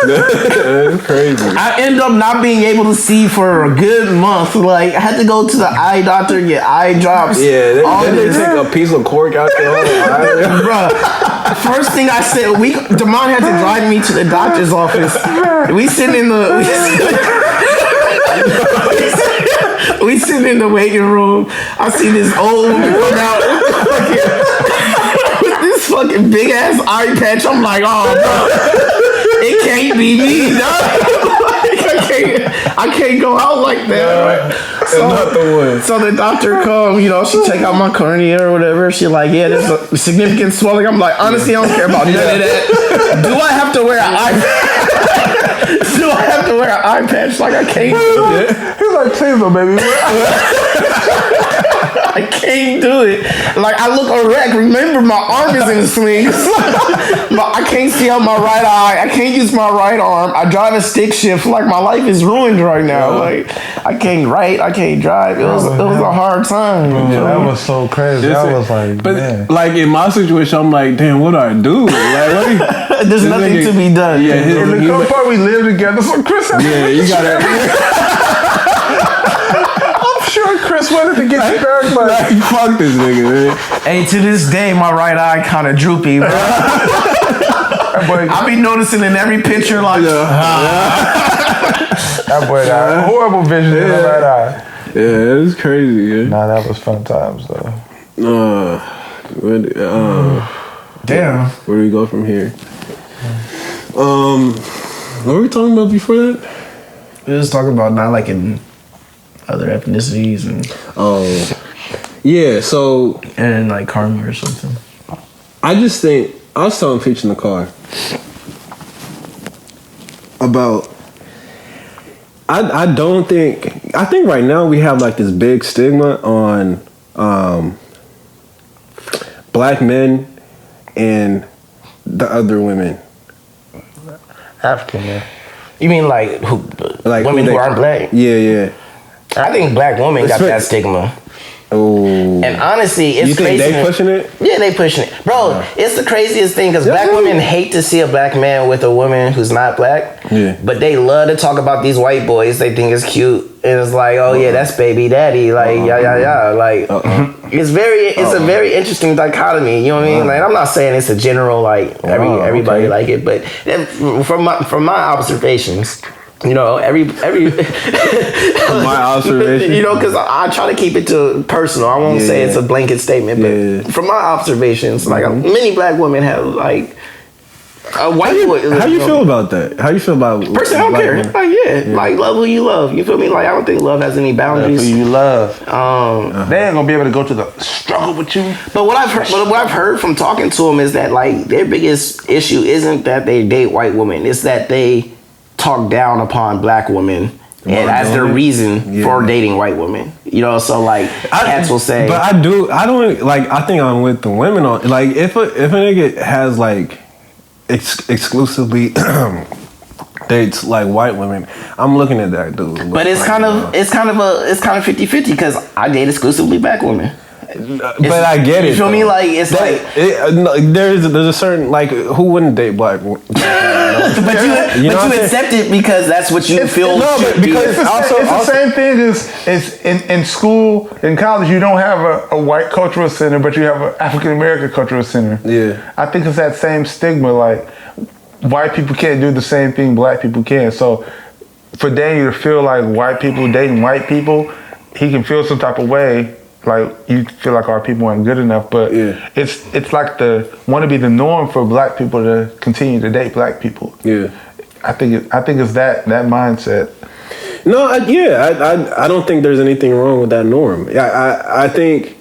That's crazy. I end up not being able to see for a good month. Like, I had to go to the eye doctor and get eye drops. Yeah, they take a piece of cork out your whole eye. Bruh, first thing I said, Demont had to drive me to the doctor's office. We sitting in the waiting room. I see this old woman come out with this fucking big ass eye patch. I'm like, oh, bro. It can't be me, dog. I can't go out like that. Right? So the doctor come, you know, she check out my cornea or whatever. She like, yeah, there's a significant swelling. I'm like, honestly, I don't care about none of that. Do I have to wear an eye patch? Do I have to wear an eye patch? Like, I can't do it. He's like, please, baby. I can't do it. Like, I look a wreck. Remember, my arm is in slings. But I can't see out my right eye. I can't use my right arm. I drive a stick shift. Like, my life is ruined right now. Like, I can't write. I can't drive. It was a hard time. That was so crazy. I was like, but man. Like, in my situation, I'm like, damn, what do I do? Like, there's nothing to be done. Yeah, in the cool part, we live together. So Chris, you gotta. Sure, Chris wanted to get you back, but like, fuck this nigga, man. Hey, to this day, my right eye kind of droopy, bro. I be noticing in every picture, like, that boy got horrible vision in the right eye. Yeah, it's crazy. Yeah. Nah, that was fun times though. Damn. Where do we go from here? What were we talking about before that? We was talking about not liking other ethnicities and yeah, so and like karma or something. I just think I was telling Peach in the car about I think right now we have like this big stigma on black men and the other women. African man. You mean like women who aren't black? Yeah. I think black women got that stigma. And honestly, it's you think crazy. They pushing it? Yeah, they pushing it, bro. It's the craziest thing because black women hate to see a black man with a woman who's not black. Yeah. But they love to talk about these white boys. They think it's cute, and it's like, oh yeah, that's baby daddy. Like like it's a very interesting dichotomy. You know what I mean? Like I'm not saying it's a general like everybody like it, but from my observations. You know, every my observation. You know, because I try to keep it to personal. I won't say it's a blanket statement, but from my observations, like many black women have like a white boy. How you feel about that? How you feel about personally? I don't care. Women? Like like love who you love. You feel me? Like I don't think love has any boundaries. Love who you love. They ain't gonna be able to go to the struggle with you. But what I've heard from talking to them is that like their biggest issue isn't that they date white women. It's that they talk down upon black women and as their reason for dating white women. You know, so like cats will say. But I don't like. I think I'm with the women on like if a nigga has like exclusively dates like white women, I'm looking at that dude. But it's kind of 50-50 because I date exclusively black women. But I get it. You feel me? Like it's there's a certain like who wouldn't date black women? but you accept it because that's what you feel. No, but because it's the same thing as in school, in college. You don't have a white cultural center, but you have an African American cultural center. Yeah, I think it's that same stigma. Like white people can't do the same thing black people can. So for Daniel to feel like white people dating white people, he can feel some type of way. Like you feel like our people aren't good enough, but it's like want to be the norm for black people to continue to date black people. Yeah, I think it's that mindset. No, I don't think there's anything wrong with that norm. I think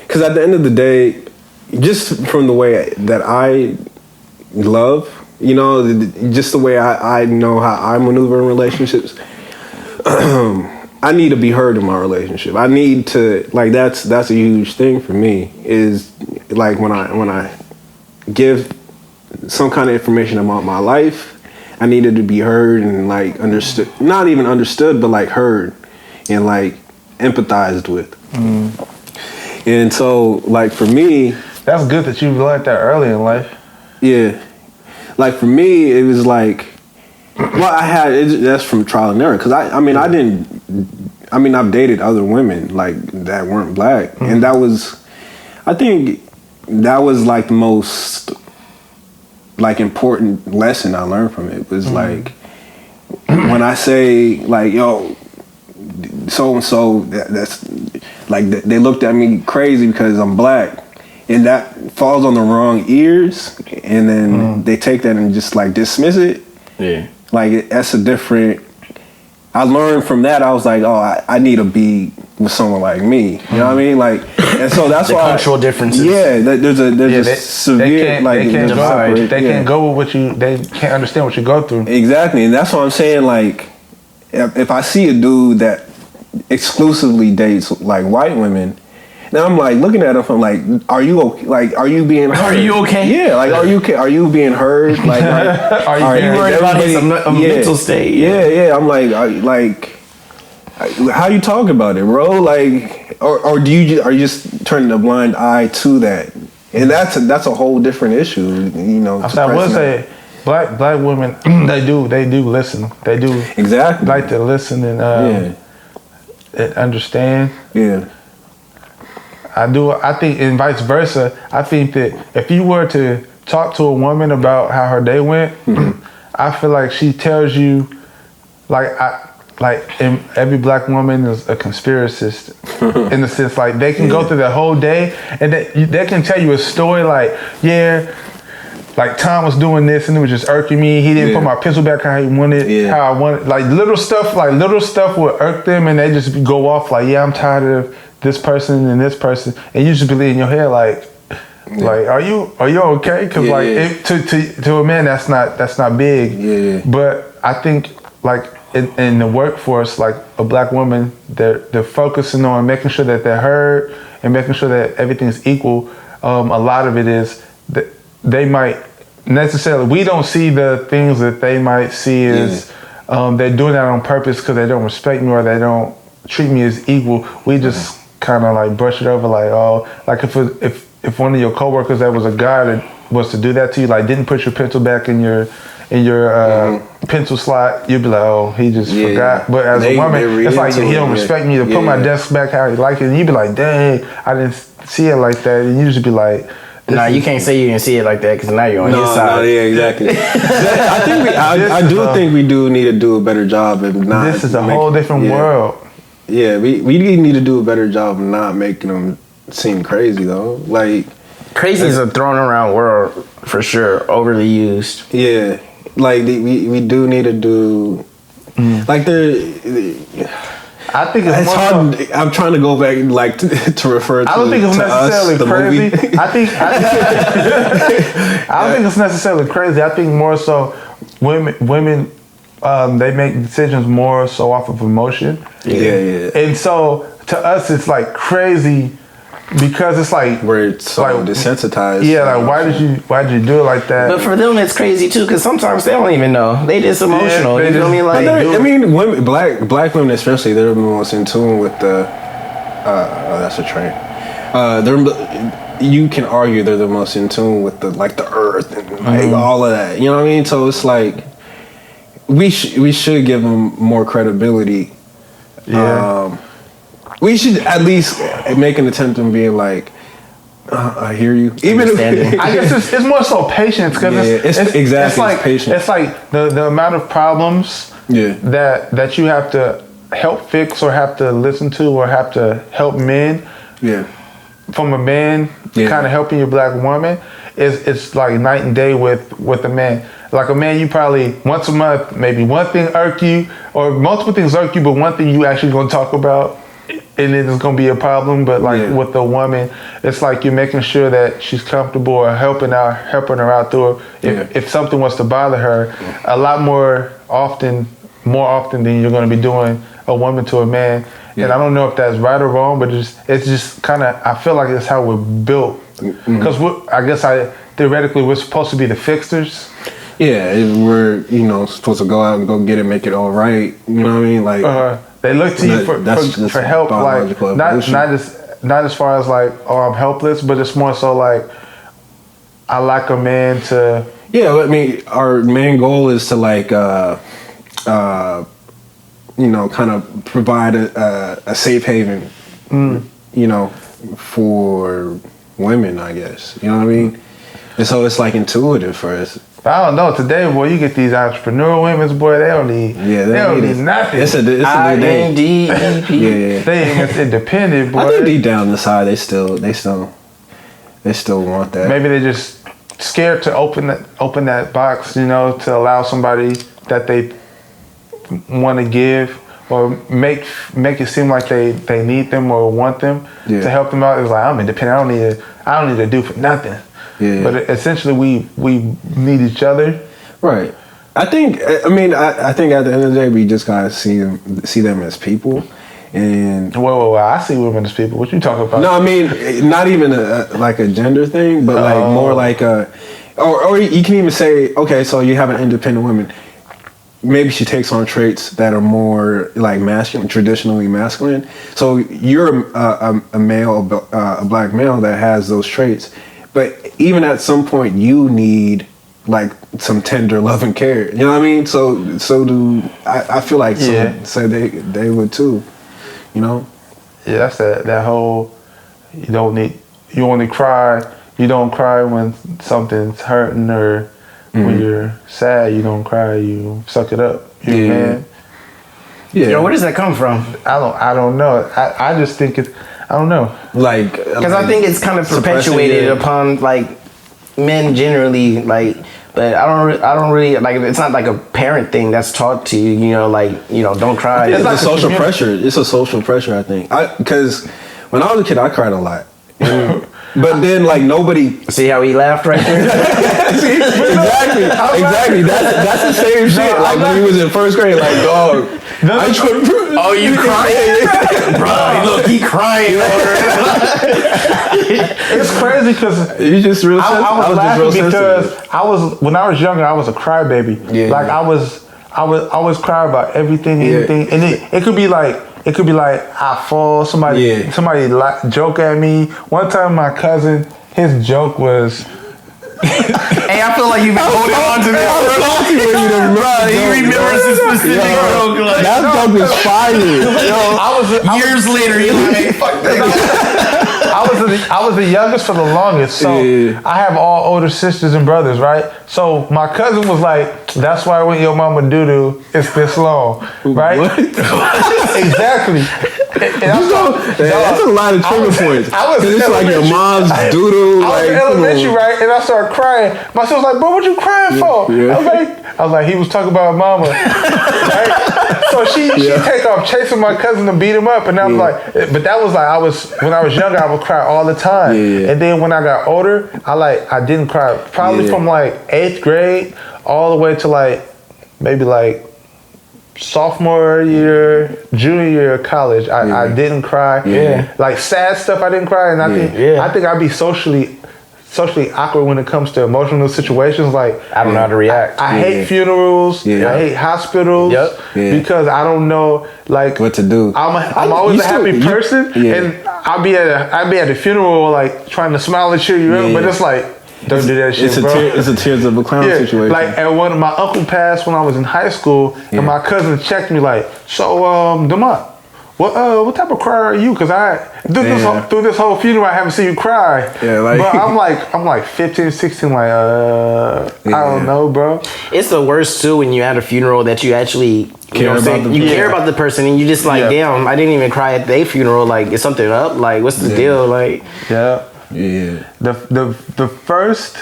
because at the end of the day, just from the way that I love, you know, just the way I know how I maneuver in relationships. I need to be heard in my relationship. I need to like that's a huge thing for me is like when I give some kind of information about my life, I needed to be heard and like understood, not even understood, but like heard and like empathized with. And so like for me, that's good that you learned that early in life. Yeah, like for me, it was like. Well, that's from trial and error because I've dated other women like that weren't black, and I think that was like the most like important lesson I learned from it was like when I say like yo, so and so that's like they looked at me crazy because I'm black, and that falls on the wrong ears, and then they take that and just like dismiss it. Yeah. Like that's a different. I learned from that. I was like, oh, I need to be with someone like me. You know what I mean? Like, and so that's why cultural differences. Yeah, there's a severe they can't go with what you. They can't understand what you go through. Exactly, and that's what I'm saying. Like, if I see a dude that exclusively dates like white women. Now I'm like looking at him. I'm like, are you okay? Like, are you being heard? Are you okay? Yeah. Like, are you being heard? Like are you worried about his mental state? Yeah. I'm like, how you talk about it, bro? Like, or are you just turning a blind eye to that? And that's a whole different issue. You know. I will say, black women they do listen. They do exactly like to listen and understand. Yeah. I do. I think, and vice versa. I think that if you were to talk to a woman about how her day went, I feel like she tells you, every black woman is a conspiracist in the sense like they can go through the whole day and they can tell you a story like, like Tom was doing this and it was just irking me. He didn't put my pistol back how I wanted. Like little stuff would irk them and they just go off like, I'm tired of this person and this person, and you just believe in your head like are you okay? Because to a man that's not big. But I think like in the workforce, like a black woman, they're focusing on making sure that they're heard and making sure that everything's equal. A lot of it is that they might necessarily, we don't see the things that they might see as they're doing that on purpose because they don't respect me or they don't treat me as equal. We just kind of like brush it over, like, oh, like if one of your coworkers that was a guy that was to do that to you, like didn't put your pencil back in your pencil slot, you'd be like, oh, he just forgot. But as a woman, it's like he don't respect me to put my desk back how he like it. And you'd be like, dang, I didn't see it like that. And you just be like, nah, you can't say you didn't see it like that because now you're on his side. No, yeah, exactly. I do think we do need to do a better job of not. This is a whole different world. Yeah, we need to do a better job of not making them seem crazy though. Like crazy is a thrown around word for sure, overly used. Yeah, like we do need to do like I think it's hard. I'm trying to go back like to refer to. I don't think it's necessarily us, crazy. I don't think it's necessarily crazy. I think more so women they make decisions more so off of emotion. Yeah. And so to us it's like crazy because it's like we're so like desensitized. Yeah, like why did you do it like that? But for them it's crazy too because sometimes they don't even know. They just emotional. You know what I mean? Like I mean, women, black women especially, they're the most in tune with the. That's a train. You can argue they're the most in tune with the earth and like all of that. You know what I mean? So it's like we should give them more credibility. Yeah. We should at least make an attempt in being like, I hear you. Even if I guess it's more so patience because it's like patience. It's like the amount of problems that you have to help fix or have to listen to or have to help men. Yeah. From a man kind of helping your black woman it's like night and day with a man. Like a man, you probably once a month, maybe one thing irk you or multiple things irk you, but one thing you actually gonna talk about. And then it's gonna be a problem, but like with the woman, it's like you're making sure that she's comfortable or helping her out through it. If something was to bother her, a lot more often than you're gonna be doing a woman to a man. And I don't know if that's right or wrong, but it's just kind of I feel like it's how we're built. Because theoretically we're supposed to be the fixers. Yeah, we're supposed to go out and go get it, make it all right. You know what I mean? Like they look to you for help, like not as far as like, oh, I'm helpless, but it's more so like I like a man to. Yeah, I mean, our main goal is to like, kind of provide a safe haven, for women, I guess. You know what I mean? And so it's like intuitive for us. I don't know. Today, boy, you get these entrepreneur women, boy. They don't need. Yeah, they don't need nothing. It's a new day. Yeah. They ain't independent, boy. I think deep down inside, they still want that. Maybe they're just scared to open that box, to allow somebody that they want to give or make it seem like they need them or want them to help them out. It's like I'm independent. I don't need to do for nothing. Yeah. But essentially, we need each other. Right. I think at the end of the day, we just gotta see them as people. And well, I see women as people. What you talking about? No, I mean not even like a gender thing, but like more like or you can even say, okay, so you have an independent woman. Maybe she takes on traits that are more like masculine, traditionally masculine. So you're a male, a black male that has those traits. But even at some point, you need like some tender love and care. You know what I mean? So do I feel like some say they would too. Yeah, that's that whole. You only cry. You don't cry when something's hurting or when you're sad. You don't cry. You suck it up. You're a man. Yeah. Yo, where does that come from? I don't know. I just think it's. I don't know. Like, because I think it's kind of perpetuated upon like men generally. Like, but I don't really like. It's not like a parent thing that's taught to you. Don't cry. It's like social pressure. It's a social pressure. I think. Because when I was a kid, I cried a lot. But then, like, nobody. See how he laughed right there? See, exactly. That's the same shit. Like when he was in first grade, like, dog. Oh, you crying? Bro, look, he crying. It's crazy because you just real. I was laughing because when I was younger, I was a crybaby. Yeah. Like I was cry about everything, anything, and it could be like. it could be like I fall, somebody joke at me. One time my cousin, his joke was. Hey, I feel like you've been holding on to this. He remembers this specific joke. Like, that joke is fire. Years later, you're like, fuck that. I was the youngest for the longest, so I have all older sisters and brothers, right? So my cousin was like, "That's why when your mama doo-doo, it's this long, right?" What? Exactly. That's a lot of trigger points. It's like your mom's doodle. I was in elementary, right? And I started crying. My sister was like, "Bro, what you crying for?" Yeah. I was like, he was talking about mama, right? So she take off chasing my cousin to beat him up, and I was like, but that was like when I was younger, I would cry all the time, and then when I got older, I didn't cry probably from like 8th grade all the way to like maybe like sophomore year, junior year of college. I didn't cry. Like sad stuff, I didn't cry, and I think I'd be socially awkward when it comes to emotional situations. Like I don't know how to react. I hate funerals. I hate hospitals because I don't know like what to do. I'm always a happy person, and I'll be at a funeral like trying to smile and cheer you up, but it's like don't do that shit, bro. It's a tears of a clown situation. Like and my uncle passed when I was in high school, and my cousin checked me like, so Demont, what type of crier are you? Because through this whole funeral, I haven't seen you cry. Yeah, like, but I'm like 15, 16, like, I don't know, bro. It's the worst too when you're at a funeral that you actually care about the person, and you just like, damn, I didn't even cry at their funeral. Like, is something up? Like, what's the deal? Like, the first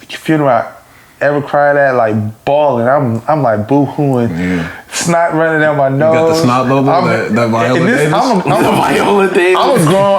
funeral I ever cried at, like bawling. I'm like boo-hooing, snot running down my nose. You got the snot bubble, that Viola Davis.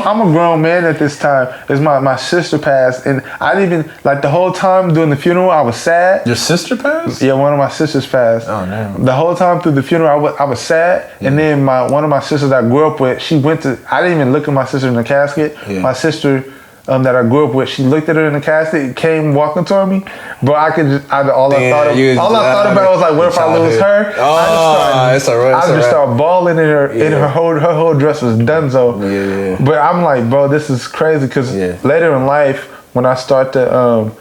I'm a grown man at this time. It's my sister passed, and I didn't even like the whole time during the funeral. I was sad. Your sister passed? Yeah, one of my sisters passed. Oh no! The whole time through the funeral, I was sad, and then one of my sisters I grew up with, she went to. I didn't even look at my sister in the casket. My sister. That I grew up with, she looked at her in the casket, came walking toward me, but I thought about was like, what if I lose her? I just started bawling in her, her whole dress was donezo. But I'm like, bro, this is crazy because later in life, when I start to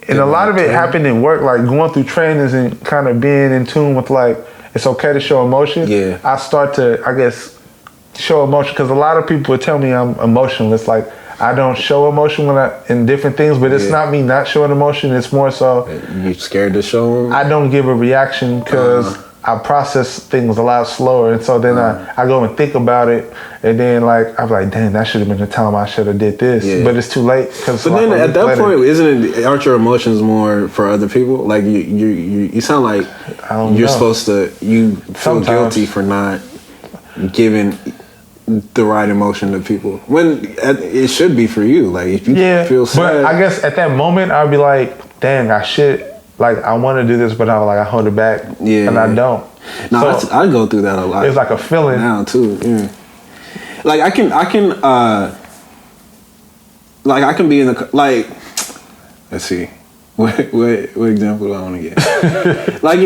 and a lot of it happened in work, like going through trainings and kind of being in tune with like, it's okay to show emotion. I start to, I guess, show emotion because a lot of people would tell me I'm emotionless, like, I don't show emotion in different things, but it's not me not showing emotion. It's more so you scared to show them. I don't give a reaction because I process things a lot slower, and so then I go and think about it, and then like I'm like, dang, that should have been the time I should have did this, but it's too late. But then at that point, aren't your emotions more for other people? Like you sound like you're supposed to. You feel guilty for not giving the right emotion to people when it should be for you. Like if you feel sad, but I guess at that moment I'd be like, dang, I should, like, I want to do this, but I hold it back, and I don't. No, so I go through that a lot. It's like a feeling now too. Like I can like I can be in the like. Let's see, what example do I want to get? Like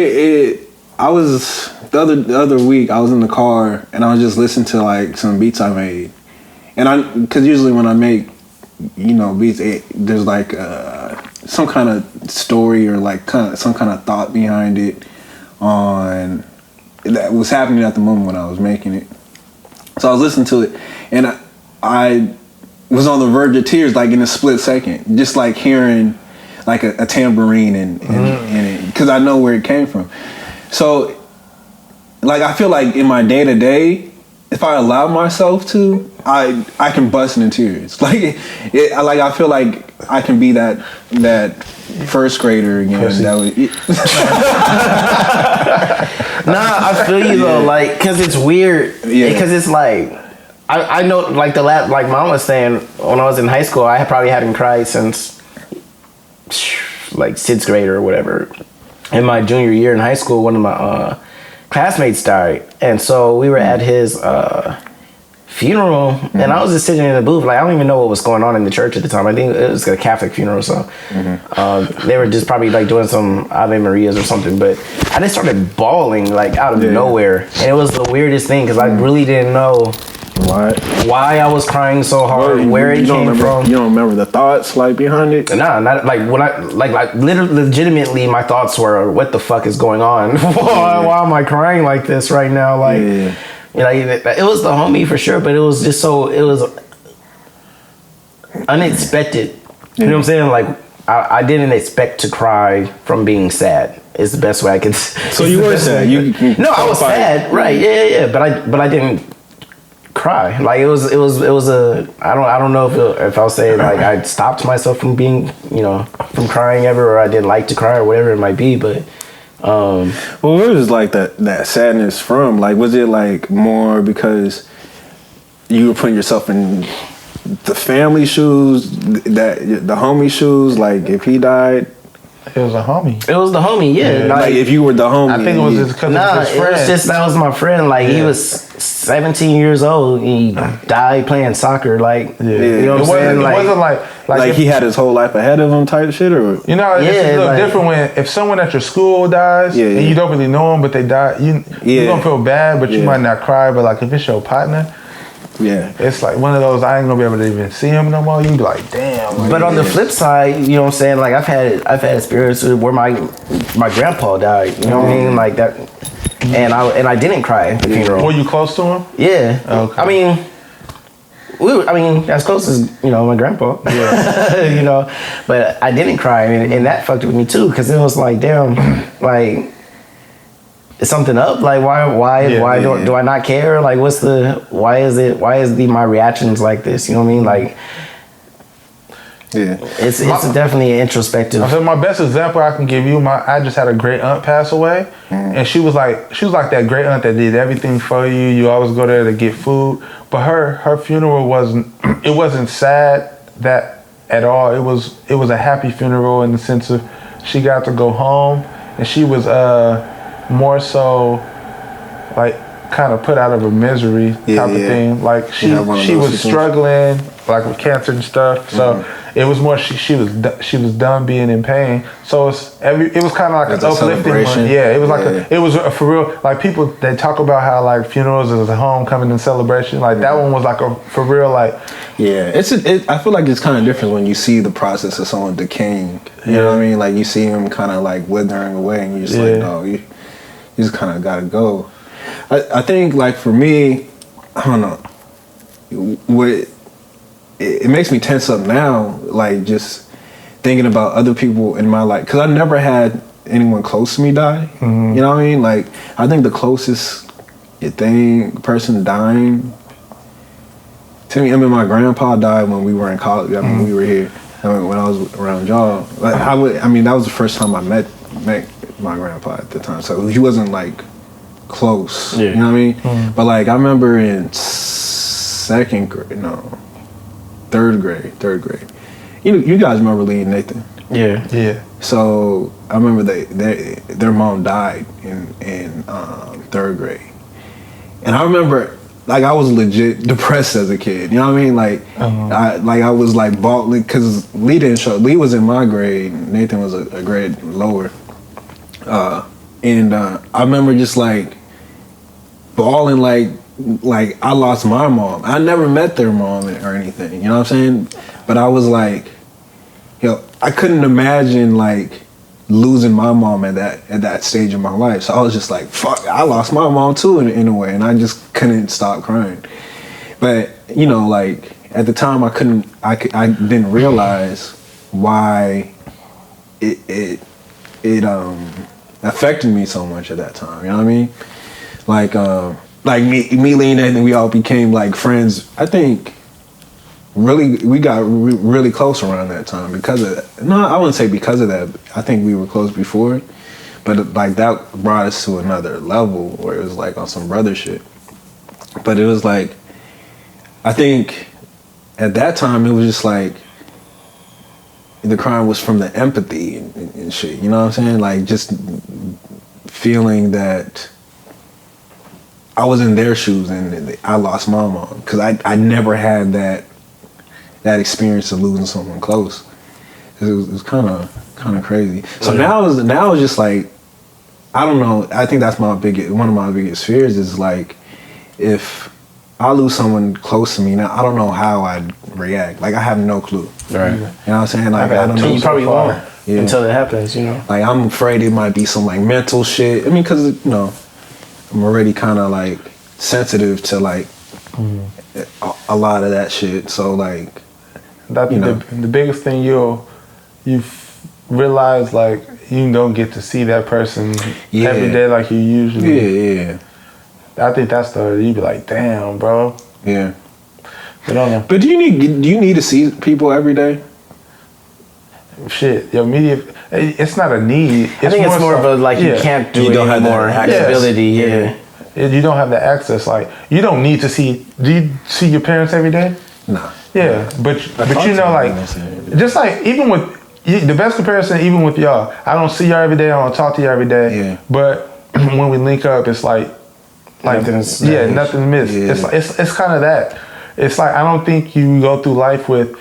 I was the other week. I was in the car and I was just listening to like some beats I made, and because usually when I make beats, there's like some kind of story or like some kind of thought behind it on that was happening at the moment when I was making it. So I was listening to it and I was on the verge of tears, like in a split second, just like hearing like a tambourine and because I know where it came from. So, like, I feel like in my day-to-day, if I allow myself to, I can bust into tears. Like, I feel like I can be that first grader again. I feel you though, like, cause it's weird. Because it's like, I know, like like Mom was saying, when I was in high school, I probably hadn't cried since like 6th grade or whatever. In my junior year in high school, one of my classmates died, and so we were at his funeral, and I was just sitting in the booth, like I don't even know what was going on in the church at the time. I think it was a Catholic funeral, so they were just probably like doing some Ave Marias or something. But I just started bawling like out of nowhere, and it was the weirdest thing because I really didn't know why I was crying so hard, where it came from. You don't remember the thoughts like behind it? Nah, not like when I like literally, legitimately, my thoughts were, "What the fuck is going on? Why am I crying like this right now?" Like, it was the homie for sure, but it was just it was unexpected. You know what I'm saying? Like, I didn't expect to cry from being sad. Is the best way I could. So you were sad? No, I was sad, right? Yeah. But I didn't cry. Like it was a I don't know if I'll say like I stopped myself from being from crying ever, or I didn't like to cry or whatever it might be, but well, where was like that sadness from? Like, was it like more because you were putting yourself in the family shoes, the homie shoes, like if he died? It was a homie. It was the homie, yeah. Like if you were the homie. I think it was just because of his friend. It was just that was my friend. Like he was 17 years old. He died playing soccer. Like you know what I'm saying? It wasn't like he had his whole life ahead of him type shit, or it's a little different when if someone at your school dies and you don't really know them, but they die. You're gonna feel bad, but you might not cry. But like if it's your partner. Yeah, it's like one of those I ain't gonna be able to even see him no more. You be like, damn. Like, but on the flip side, you know what I'm saying? Like I've had experiences where my grandpa died. You know what I mean? Like that, and I didn't cry at the funeral. Were you close to him? Yeah. Okay. I mean, as close as my grandpa. Yeah. But I didn't cry, and that fucked with me too, because it was like, damn, like. Is something up? Like why do I not care? Like why is my reactions like this? You know what I mean? Like it's definitely introspective. I said my best example I can give you, I just had a great aunt pass away, and she was like that great aunt that did everything for you. You always go there to get food, but her funeral wasn't sad that at all. It was a happy funeral in the sense of she got to go home, and she was more so like kind of put out of a misery type of thing. Like she was struggling like with cancer and stuff. So it was more she was done being in pain. So it was kind of like an uplifting one. Yeah, it was it was for real. Like people they talk about how like funerals is a homecoming and celebration. Like that one was like a for real like. Yeah, I feel like it's kind of different when you see the process of someone decaying. You know what I mean? Like you see them kind of like withering away, and you're just like, no, you just kind of gotta go. I think like for me, I don't know, it makes me tense up now, like just thinking about other people in my life, because I never had anyone close to me die. You know what I mean? Like I think the closest person dying to me, I mean my grandpa died when we were in college. I mean we were here. I mean, when I was around y'all, like that was the first time I met my grandpa at the time, so he wasn't like close. You know what I mean? But like I remember in third grade. You guys remember Lee and Nathan? Yeah. So I remember their mom died in third grade, and I remember like I was legit depressed as a kid. You know what I mean? Like I was like bawling because Lee didn't show. Lee was in my grade. Nathan was a grade lower. And I remember just like bawling like I lost my mom. I never met their mom or anything, you know what I'm saying? But I was like, I couldn't imagine like losing my mom at that stage of my life. So I was just like, fuck, I lost my mom too in a way, and I just couldn't stop crying. But like at the time I didn't realize why it affected me so much at that time. You know what I mean? Like me, Lee, and we all became like friends. I think we got really close around that time because of that. No, I wouldn't say because of that. I think we were close before, but like that brought us to another level where it was like on some brother shit. But it was like, I think at that time it was just like the crime was from the empathy and shit. You know what I'm saying? Like just feeling that I was in their shoes and I lost my mom because I never had that experience of losing someone close. It was kind of crazy. So now it's just like, I don't know. I think that's one of my biggest fears is like, if I lose someone close to me now, I don't know how I'd react. Like I have no clue. Right. You know what I'm saying? Like I don't know. You probably won't until it happens. You know. Like I'm afraid it might be some like mental shit. I mean, because I'm already kind of like sensitive to like a lot of that shit. So like, the biggest thing you realize, like, you don't get to see that person every day like you usually. Yeah. I think that's you be like, damn, bro. Yeah. But do you need to see people every day? Shit, your media, it's not a need. I think it's more of a like you can't do it anymore. Accessibility, You don't have the access. Like you don't need to see. Do you see your parents every day? No. Yeah, but you know, like just like even with the best comparison, even with y'all, I don't see y'all every day. I don't talk to you every day. Yeah. But when we link up, it's like nothing's missed. Yeah. It's kind of that. It's like I don't think you go through life with.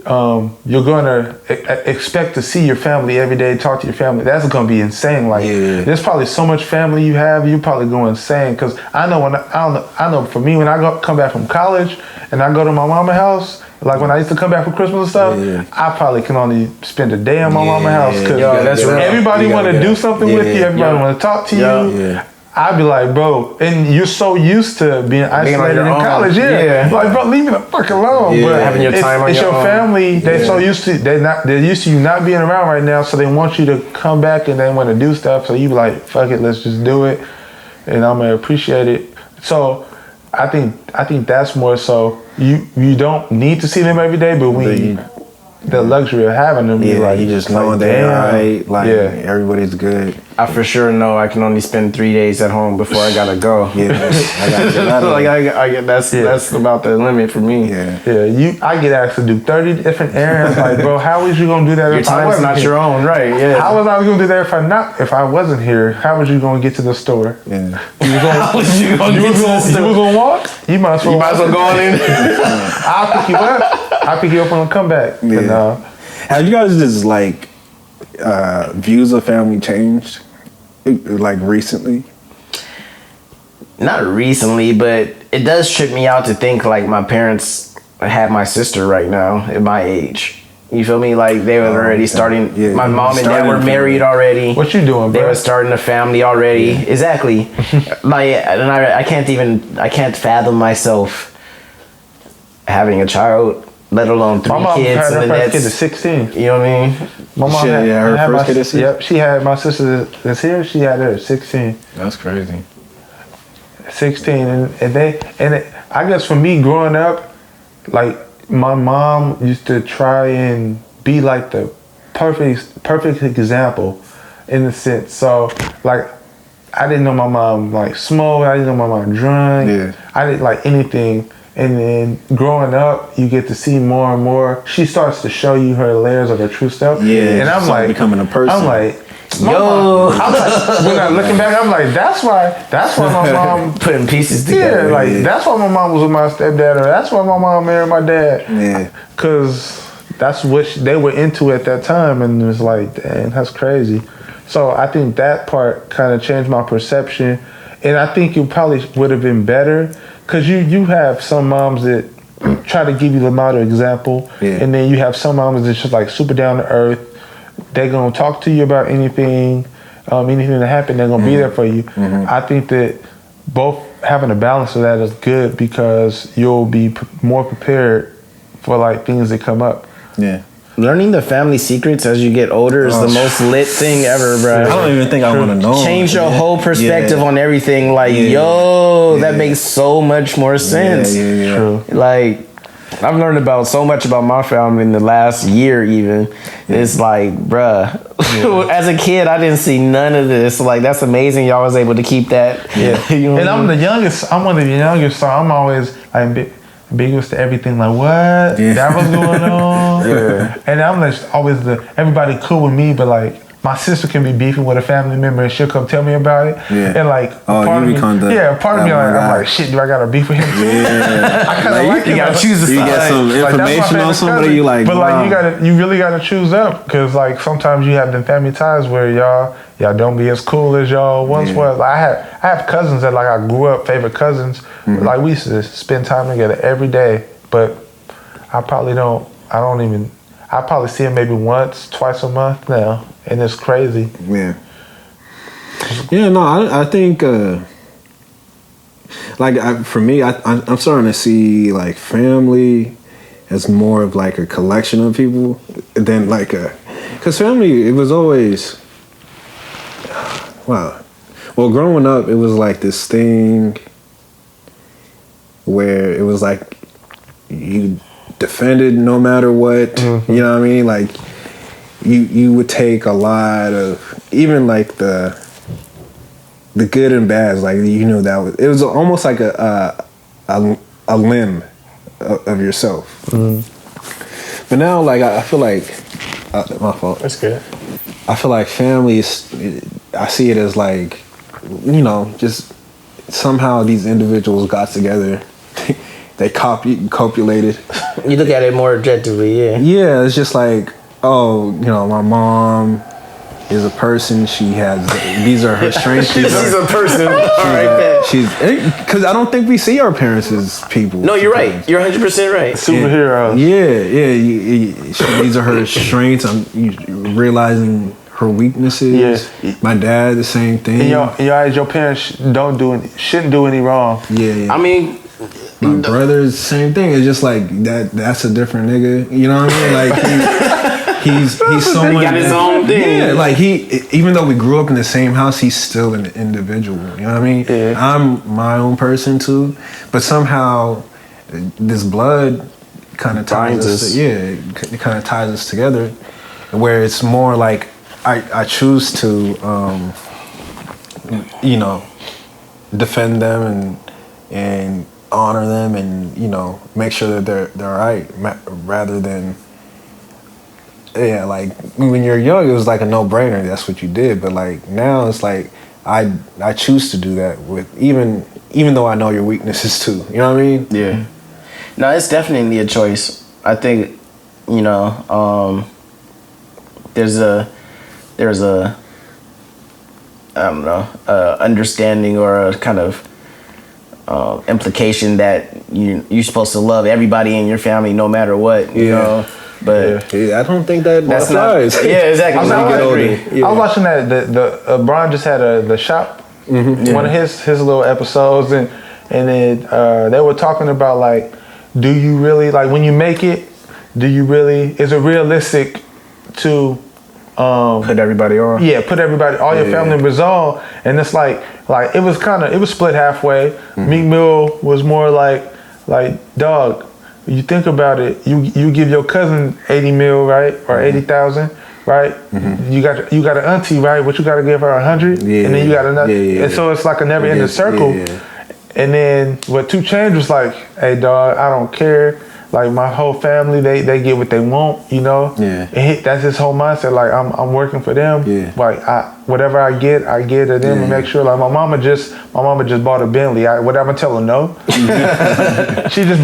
You're gonna expect to see your family every day, talk to your family. That's gonna be insane. Like, there's probably so much family you have, you probably go insane. Cause I know for me when I come back from college and I go to my mama's house, like when I used to come back for Christmas and stuff, I probably can only spend a day at my mama's house because everybody want to do something with you, everybody want to talk to you. I'd be like, bro, and you're so used to being isolated in college, like, bro, leave me the fuck alone. But having your time on your family. They're so used to they're used to you not being around right now, so they want you to come back and they want to do stuff. So you be like, fuck it, let's just do it, and I'm gonna appreciate it. So I think that's more so you don't need to see them every day, but when the luxury of having them, you just know they're alright, like everybody's good. I for sure know I can only spend 3 days at home before I gotta go. I gotta get out of like I get that's about the limit for me. I get asked to do 30 different errands. Like, bro, how was you gonna do that? Your time's not your own, right? Yeah. How was I gonna do that if I wasn't here? How was you gonna get to the store? How was you gonna get to the store? You was gonna walk? You might as well go on in. I'll pick you up. I'll pick you up when I come back. But, have you guys just like views of family changed like recently? Not recently, but it does trip me out to think like my parents have my sister right now at my age. You feel me? Like they were already starting. My mom and dad were married already. What you doing, bro? They were starting a family already. Exactly. Like, and I can't fathom myself having a child, let alone 3 kids. My mom had her first kid at 16. You know what I mean? My mom her first kid at 16? Yep, she had my sister that's here. She had her at 16. That's crazy. 16, and I guess for me growing up, like my mom used to try and be like the perfect example, in a sense. So like, I didn't know my mom like smoked. I didn't know my mom drank. I didn't like anything. And then growing up, you get to see more and more. She starts to show you her layers of her true self. And I'm like becoming a person. I'm like, yo. When I'm looking back, I'm like, that's why my mom putting pieces together. That's why my mom was with my stepdad, or that's why my mom married my dad. Because that's what they were into at that time, and it was like, dang, that's crazy. So I think that part kind of changed my perception, and I think it probably would have been better. Because you have some moms that try to give you the model example, and then you have some moms that's just like super down to earth. They're going to talk to you about anything that happened, they're going to be there for you. I think that both having a balance of that is good because you'll be more prepared for like things that come up. Learning the family secrets as you get older is the most lit thing ever, bro. I don't even think I want to know. Change your whole perspective on everything. Like, that makes so much more sense. True. Like, I've learned about so much about my family in the last year even. It's like, bruh, as a kid, I didn't see none of this. Like, that's amazing y'all was able to keep that. You know, and I'm the youngest. I'm one of the youngest, so I'm always like ambiguous to everything. Like, what? That was going on? And I'm just always everybody cool with me, but like, my sister can be beefing with a family member and she'll come tell me about it. Yeah. And like, part of me, part of me, like, I'm like, shit, do I gotta beef with him too? Yeah. I kind of like you gotta choose a side. You get some information on somebody, you like, but wow. like, you really gotta choose up because like sometimes you have them family ties where y'all don't be as cool as y'all once was. Like, I have cousins that like I grew up favorite cousins. Like we used to spend time together every day, but I probably see him maybe once, twice a month now, and it's crazy. Yeah. Yeah, no, I think, for me, I'm starting to see, like, family as more of, like, a collection of people than, like, because family, it was always, well, growing up, it was, like, this thing where it was, like, you defended no matter what, you know what I mean? Like, you would take a lot of, even like the good and bad, like, you know, it was almost like a limb of yourself. But now, like, I feel like, my fault. That's good. I feel like family I see it as like, you know, just somehow these individuals got together. They copulated. You look at it more objectively, yeah. Yeah, it's just like, oh, you know, my mom is a person. She has, these are her strengths. She's a person. All right, because I don't think we see our parents as people. No, you're right. You're 100% right. Superheroes. These are her strengths. I'm realizing her weaknesses. Yeah. My dad, the same thing. And your parents shouldn't do any wrong. Yeah. I mean, my brother's same thing. It's just like that's a different nigga. You know what I mean? Like he's someone. He got his own thing. Yeah, like even though we grew up in the same house, he's still an individual. You know what I mean? Yeah. I'm my own person too, but somehow this blood kind of ties us. It kind of ties us together, where it's more like I choose to, you know, defend them and honor them and, you know, make sure that they're all right, rather than, like when you're young, it was like a no-brainer. That's what you did. But like now it's like I choose to do that with even though I know your weaknesses too. You know what I mean? Yeah. No, it's definitely a choice. I think, you know, there's a I don't know, understanding or a kind of implication that you're supposed to love everybody in your family no matter what, you know. But I don't think that's applies. Yeah, exactly. I was watching that the Brian just had the shop, one of his little episodes, and then they were talking about like, do you really, like, when you make it, is it realistic to put everybody on? Yeah, put everybody, all your family members on, and it's like it was split halfway. Meek Mill was more like dog. You think about it, you give your cousin 80 mil, right, or 80,000, right? You got an auntie, right? But you got to give her 100, and then you got another, and so it's like a never-ending circle. And then what 2 Chainz was like, hey dog, I don't care. Like my whole family, they get what they want, you know. Yeah. And that's his whole mindset. Like I'm working for them. Yeah. Like whatever I get to them and make sure. Like my mama just bought a Bentley. Whatever I tell her no. she just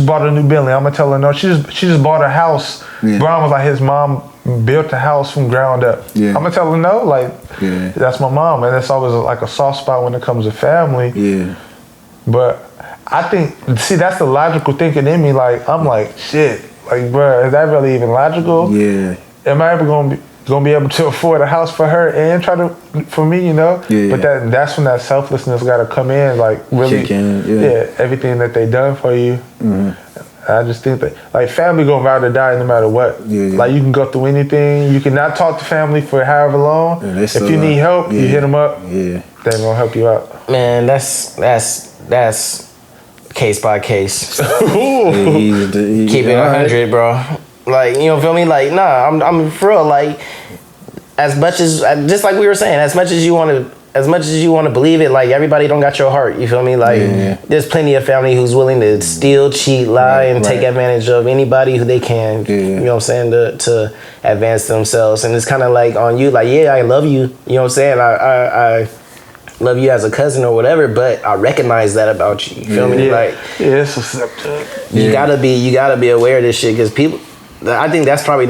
bought a new Bentley. I'm gonna tell her no. She just bought a house. Yeah. Brian was like, his mom built a house from ground up. Yeah. I'm gonna tell her no. Like that's my mom, and it's always like a soft spot when it comes to family. Yeah. But I think, that's the logical thinking in me. Like, I'm like, shit. Like, bro, is that really even logical? Yeah. Am I ever gonna be able to afford a house for her and for me, you know? Yeah. But that's when that selflessness got to come in. Like, really, everything that they done for you. Mm-hmm. I just think that, like, family gonna ride or die no matter what. Yeah. Like, you can go through anything. You cannot talk to family for however long. Yeah, if you need help, you hit them up. Yeah. They're gonna help you out. Man, that's case by case. Keep it 100, bro. Like, you know, feel me? Like, nah, I'm for real. Like, as much as, just like we were saying, as much as you want to as much as you want to believe it, like everybody don't got your heart. You feel me? Like there's plenty of family who's willing to steal, cheat, lie, and take advantage of anybody who they can. You know what I'm saying? To advance themselves, and it's kind of like on you. Like, I love you. You know what I'm saying? I love you as a cousin or whatever, but I recognize that about you. You feel me? Like, it's accepted. You gotta be aware of this shit because people. I think that's probably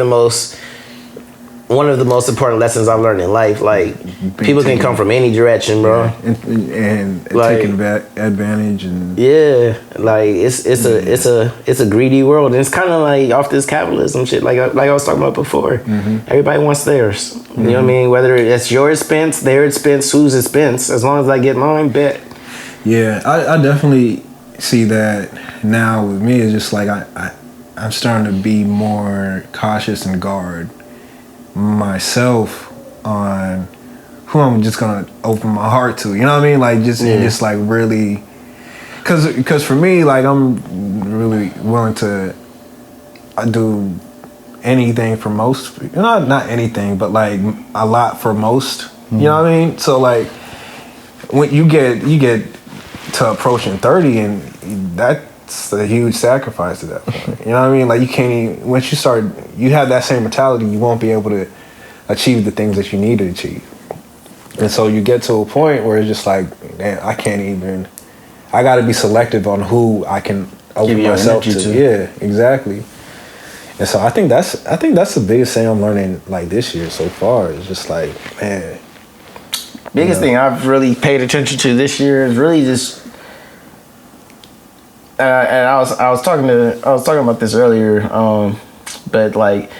one of the most important lessons I've learned in life. Like, people can come from any direction, bro, and like, taking advantage and like it's a greedy world, and it's kind of like off this capitalism shit. Like I was talking about before, everybody wants theirs. You know what I mean? Whether it's your expense, their expense, whose expense, as long as I get mine, bet. Yeah, I definitely see that now. With me, it's just like I'm starting to be more cautious and guard myself on who I'm just gonna open my heart to. You know what I mean? Like just like really, because for me, like I'm really willing to do anything for most. Not anything, but like a lot for most. You know what I mean? So like when you get to approaching 30, and that's a huge sacrifice to that point. You know what I mean? Like you can't even, once you have that same mentality, you won't be able to achieve the things that you need to achieve. And so you get to a point where it's just like, man, I got to be selective on who I can open myself to. Yeah, exactly. And so I think that's the biggest thing I'm learning like this year so far. Is just like, man. Biggest thing I've really paid attention to this year is really just, and I was talking about this earlier, but like,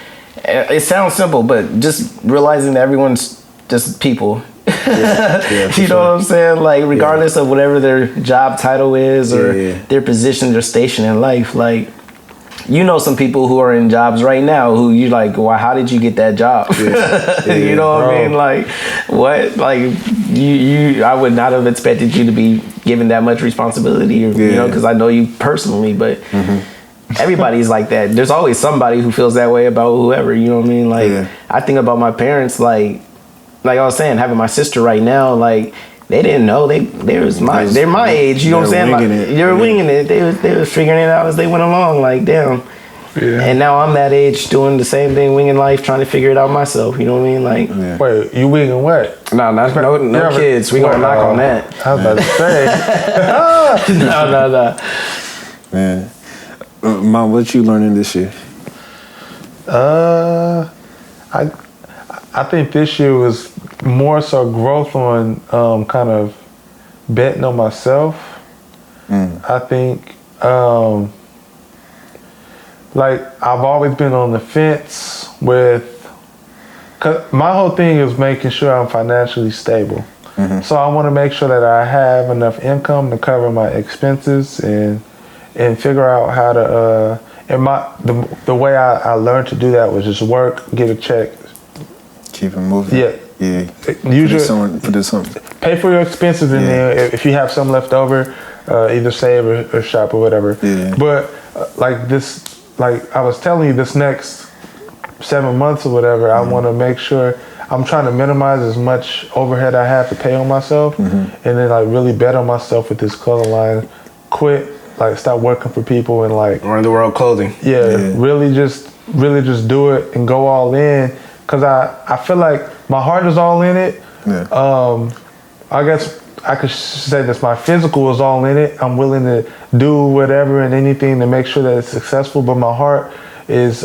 it sounds simple, but just realizing that everyone's just people. You know what I'm saying? Like, regardless of whatever their job title is or their position or station in life, like, you know, some people who are in jobs right now who you like, well, how did you get that job? You know what I mean? Like, what? Like, you I would not have expected you to be given that much responsibility, you know, because I know you personally, but everybody's like that. There's always somebody who feels that way about whoever, you know what I mean? Like, I think about my parents, like I was saying, having my sister right now, like, they didn't know they're my age, you know what I'm saying? Like, you're winging it. They were figuring it out as they went along, like, damn. Yeah. And now I'm that age doing the same thing, winging life, trying to figure it out myself, you know what I mean? Like, wait, you winging what? No kids. We gonna knock on that. I was about to say. No. Man. Mom, what you learning this year? I think this year was more so growth on kind of betting on myself. I think like I've always been on the fence with, cause my whole thing is making sure I'm financially stable. So I want to make sure that I have enough income to cover my expenses and figure out how to and the way I learned to do that was just work, get a check, keep it moving. Usually put something. Pay for your expenses, and then if you have some left over, either save or shop or whatever. But like I was telling you, this next 7 months or whatever, I want to make sure I'm trying to minimize as much overhead I have to pay on myself, and then like really bet on myself with this clothing line. Quit, like, stop working for people and like run the world clothing. Really just do it and go all in. Cause I feel like my heart is all in it. I guess I could say this: my physical is all in it. I'm willing to do whatever and anything to make sure that it's successful. But my heart is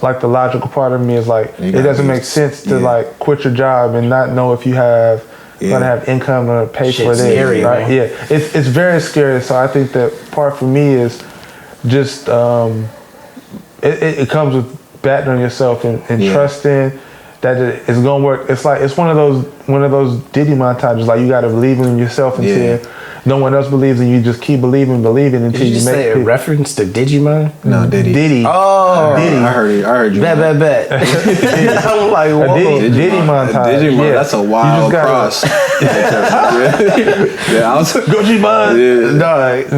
like the logical part of me is like, it doesn't make sense to like quit your job and not know if you have gonna have income to pay for this. Scary, right? It's very scary. So I think that part for me is just it comes with betting on yourself and trusting that it's gonna work. It's like it's one of those Diddy montages. Like, you gotta believe in yourself until no one else believes, and you just keep believing until Did you make it. A reference to Digimon? No, Diddy. Oh, Diddy. I heard you. Bet. I'm like, whoa. Diddy montage. Digimon, that's a wild cross. Gojimon.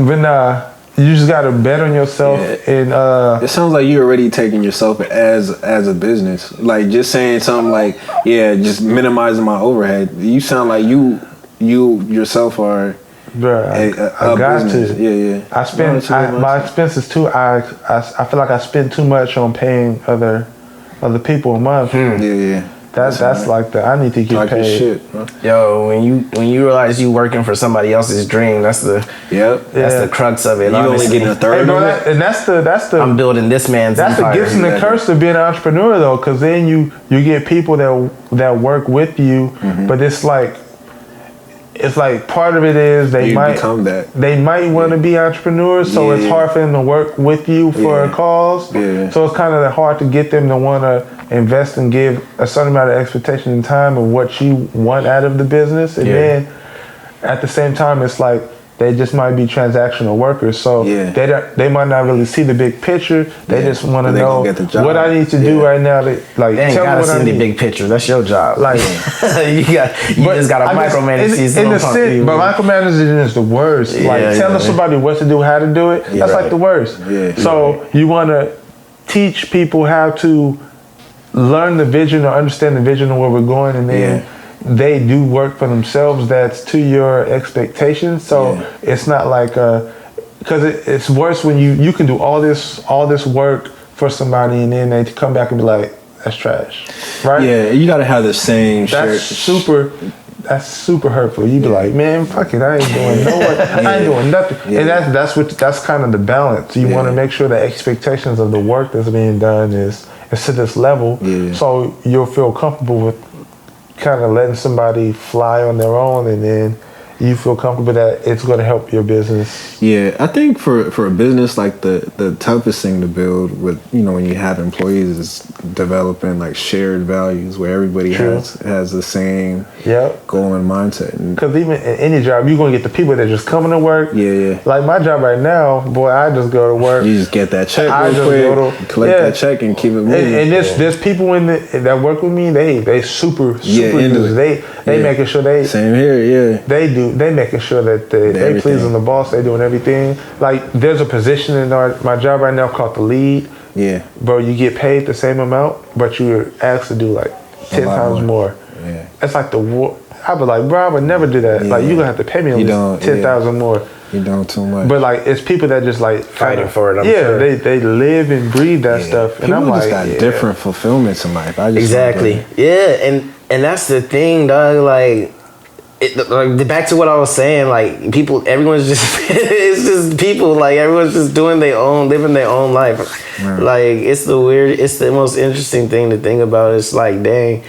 But nah, you just got to bet on yourself. And it sounds like you're already taking yourself as a business. Like just saying something like, just minimizing my overhead. You sound like you yourself are. Bruh, I got business. to. Yeah. I spend my expenses too. I feel like I spend too much on paying other people a month. Yeah. That's like I need to get paid. Shit, bro. Yo, when you realize you working for somebody else's dream, that's the the crux of it. You only getting a third of it, and that's the I'm building this man's. That's the gifts and the curse of being an entrepreneur, though, because then you get people that work with you, but it's like part of it is they might want to be entrepreneurs, so it's hard for them to work with you for a cause. So it's kind of hard to get them to want to invest and give a certain amount of expectation and time of what you want out of the business, and then at the same time it's like they just might be transactional workers, so they might not really see the big picture. They just want to know what I need to do right now. To, like, they ain't tell gotta me what see the big picture. That's your job. Like you just gotta micromanage. But micromanaging is the worst. Telling somebody what to do, how to do it. That's like the worst. So you want to teach people how to learn the vision or understand the vision of where we're going, and then they do work for themselves that's to your expectations. So it's not like because it's worse when you can do all this work for somebody and then they come back and be like, that's trash, right? Yeah, you gotta have the same. That's super hurtful. You be like, man, fuck it, I ain't doing I ain't doing nothing. And that's kind of the balance. You want to make sure the expectations of the work that's being done is to this level, so you'll feel comfortable with kind of letting somebody fly on their own, and then you feel comfortable that it's going to help your business. Yeah, I think for a business, like the toughest thing to build with, when you have employees is developing like shared values where everybody has the same goal and mindset. Because even in any job, you're going to get the people that just coming to work. Like my job right now, boy, I just go to work. You just get that check real quick, collect that check and keep it moving. And there's people that work with me, they super users. They making sure same here, they making sure that they pleasing the boss. They doing everything. Like there's a position in my job right now called the lead. Yeah, bro, you get paid the same amount, but you're asked to do like 10 times more. Yeah, it's like I be like, bro, I would never do that. Like you gonna have to pay me at least 10,000 more. You don't too much. But like it's people that just like fighting for it. I'm sure. They live and breathe that stuff. And people I'm just got different fulfillments in life. And that's the thing, dog. Like back to what I was saying, like everyone's just it's just people, like everyone's just living their own life. Right. Like it's the most interesting thing to think about. It's like, dang,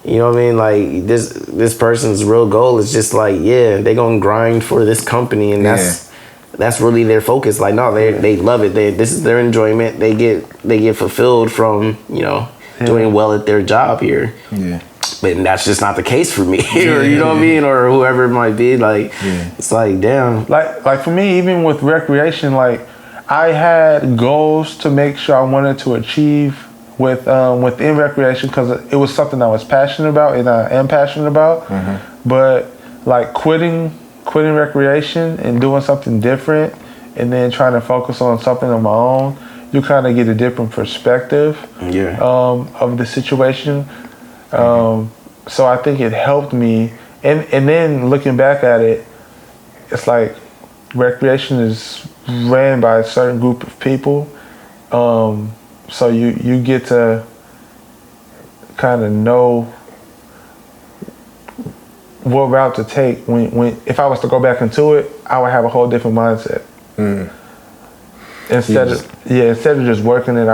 you know what I mean? Like this person's real goal is just like, they gonna grind for this company, and that's really their focus. Like no, they love it. This is their enjoyment. They get fulfilled from doing well at their job here. Yeah. But that's just not the case for me, or you know what I mean, or whoever it might be. Like, it's like, damn. Like for me, even with recreation, like I had goals to make sure I wanted to achieve within recreation because it was something I was passionate about and I am passionate about. Mm-hmm. But like quitting recreation and doing something different, and then trying to focus on something of my own, you kind of get a different perspective of the situation. So I think it helped me, and then looking back at it, it's like recreation is ran by a certain group of people, so you get to kind of know what route to take. When if I was to go back into it, I would have a whole different mindset. Instead of just working it,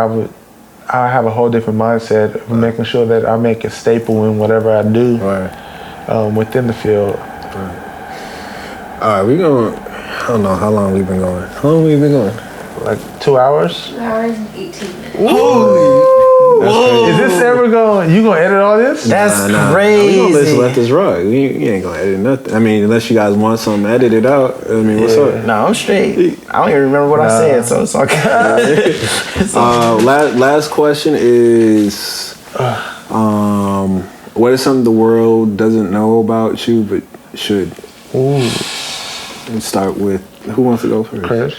I have a whole different mindset of making sure that I make a staple in whatever I do within the field. Right. All right, I don't know how long we've been going. How long have we been going? Like 2 hours? 2 hours and 18 minutes. Holy! Is this ever going? You gonna edit all this? That's crazy. We gonna let this rock. You ain't gonna edit nothing. I mean, unless you guys want something edited out. I mean, what's up? No, I'm straight. I don't even remember what I said, so it's okay. Last question is, what is something the world doesn't know about you but should? Let's start with who wants to go first? Chris.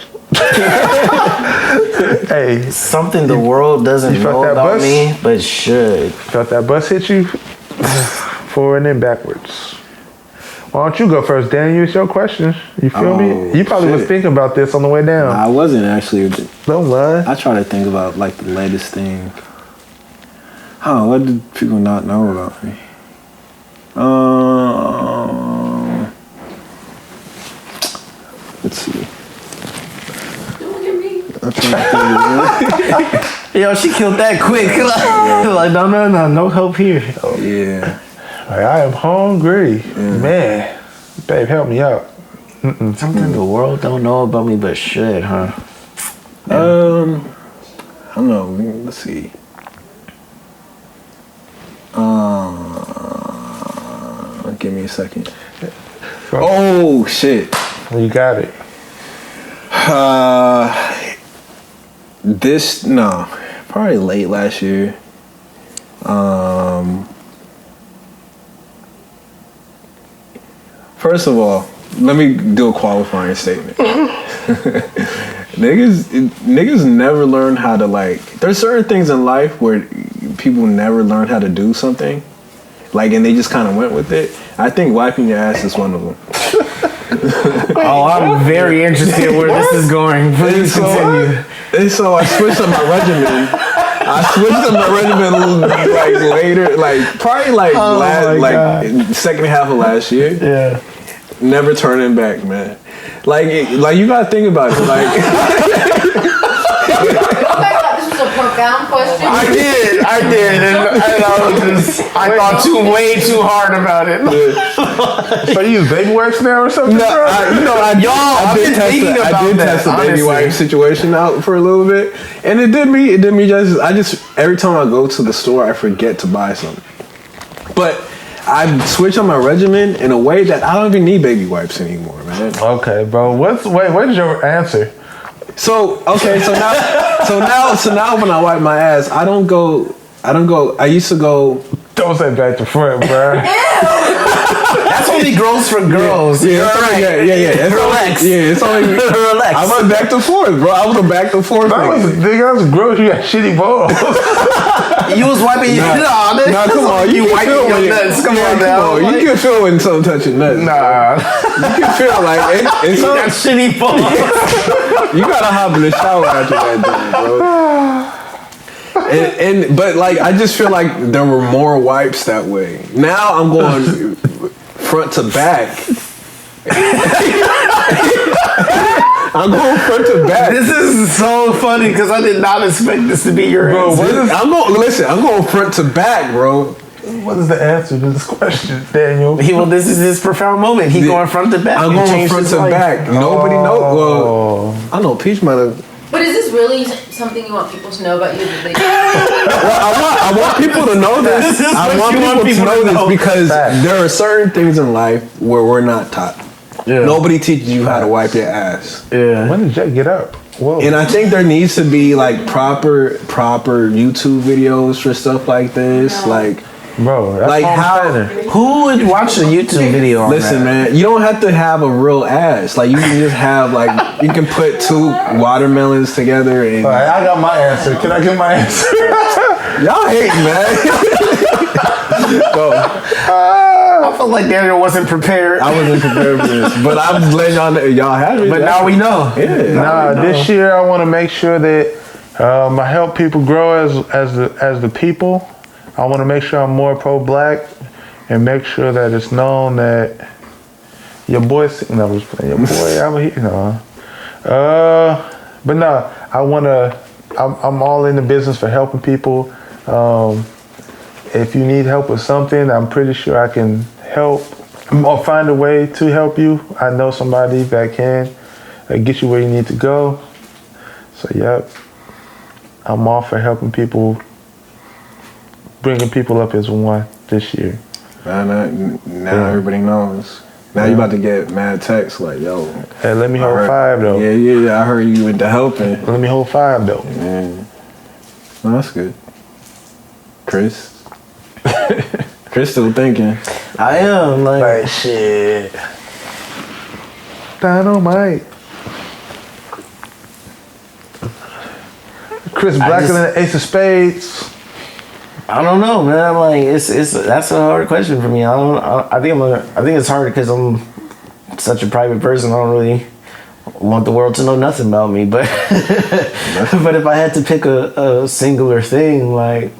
Hey, something the world doesn't know about me, but should. Felt that bus hit you? Forward and then backwards. Why don't you go first, Dan? It's your question. You feel me? You probably was thinking about this on the way down. I wasn't actually. Don't lie. I try to think about like the latest thing. Huh, what did people not know about me? Let's see. Don't look at me. I'm trying to think. Yo, she killed that quick. Like, no help here. Yeah. Like, I am hungry. Man, babe, help me out. Something the world don't know about me, but should, huh? I don't know. Let's see. Give me a second. Oh shit! You got it. Probably late last year. First of all, let me do a qualifying statement. Niggas never learn how to like. There's certain things in life where people never learn how to do something, like, and they just kind of went with it. I think wiping your ass is one of them. Oh, I'm very interested where this is going. Please continue. And so I switched up my regimen. Like later, like probably like second half of last year. Yeah. Never turning back, man. Like you gotta think about it. Like This was a profound question. I did, and I thought way too hard about it. So you use baby wipes now or something? I did test the baby wipe situation out for a little bit, and it did me just every time I go to the store, I forget to buy something. But I switched on my regimen in a way that I don't even need baby wipes anymore, man. Okay, bro. What's your answer? So now when I wipe my ass, I used to go. Don't say back to front, bro. That's only gross for girls. Yeah. Relax. It's only relax. I went back and forth, bro. I was a back and forth. That was gross. You got shitty balls. You was wiping your nuts. Nah, come on. You wiping your nuts. Come on now. You can feel when something touching nuts. Nah. You can feel like it's that shitty balls. You gotta hop in the shower after that, bro. But like I just feel like there were more wipes that way. Now I'm going front to back. I'm going front to back. This is so funny because I did not expect this to be your answer. I'm going front to back, bro. What is the answer to this question, Daniel? This is his profound moment. He going front to back. I'm going front to back. Nobody knows. Well, I know Peach might have. But is this really something you want people to know about you? I want people to know this. I want people to know this because there are certain things in life where we're not taught. Yeah. Nobody teaches you how to wipe your ass. Yeah. When did Jack get up? Whoa. And I think there needs to be like proper YouTube videos for stuff like this. No. Like, bro, that's like who would watch a YouTube video on Listen, man, you don't have to have a real ass. Like, you can just have like you can put two watermelons together and. All right, I got my answer. Can I get my answer? Y'all hate, man. I felt like Daniel wasn't prepared. I wasn't prepared for this, but I'm just letting y'all have it. But now we know. Yeah. This year I want to make sure that I help people grow as the people. I want to make sure I'm more pro-black and make sure that it's known that your boy. No, I was playing your boy. I'm here. But no, I want to. I'm all in the business for helping people. If you need help with something, I'm pretty sure I can help or find a way to help you. I know somebody that can get you where you need to go. So, yep, I'm all for helping people, bringing people up as one this year. Now everybody knows. Now you about to get mad texts like, yo. Hey, let me hold 5 though. Yeah, I heard you into helping. Let me hold 5 though. Yeah. No, that's good. Chris? Chris still thinking. I am like shit. Dynamite. Chris blacker than the Ace of Spades. I don't know, man. Like that's a hard question for me. I think it's hard because I'm such a private person. I don't really want the world to know nothing about me. But but if I had to pick a singular thing, like,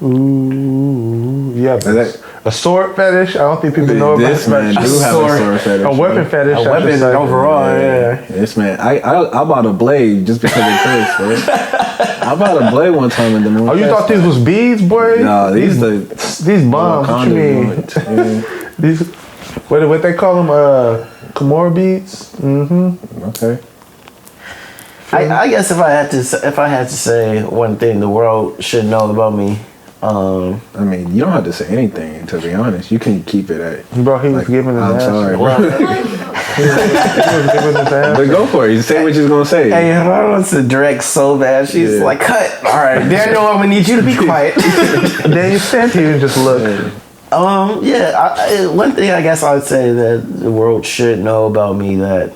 Ooh, yeah. A sword fetish? I don't think people know about this man do have a sword fetish. A weapon fetish. A weapon overall, yeah. This man, I bought a blade just because of Chris, bro. I bought a blade one time in the movie. Oh, you thought these was beads, boy? No, these bombs. What you mean? Yeah. These what they call them? Kimura beads. Mm-hmm. Okay. I guess if I had to say one thing the world should know about me. I mean, you don't have to say anything, to be honest. You can keep it at. Bro, he was giving his I'm ass. sorry, bro. He was giving his ass. But go for it. Say what you're going to say. Hey, I wants to direct so bad. She's like, cut. All right, Daniel, I'm going to need you to be quiet. Then you stand here and just look. One thing I guess I would say that the world should know about me that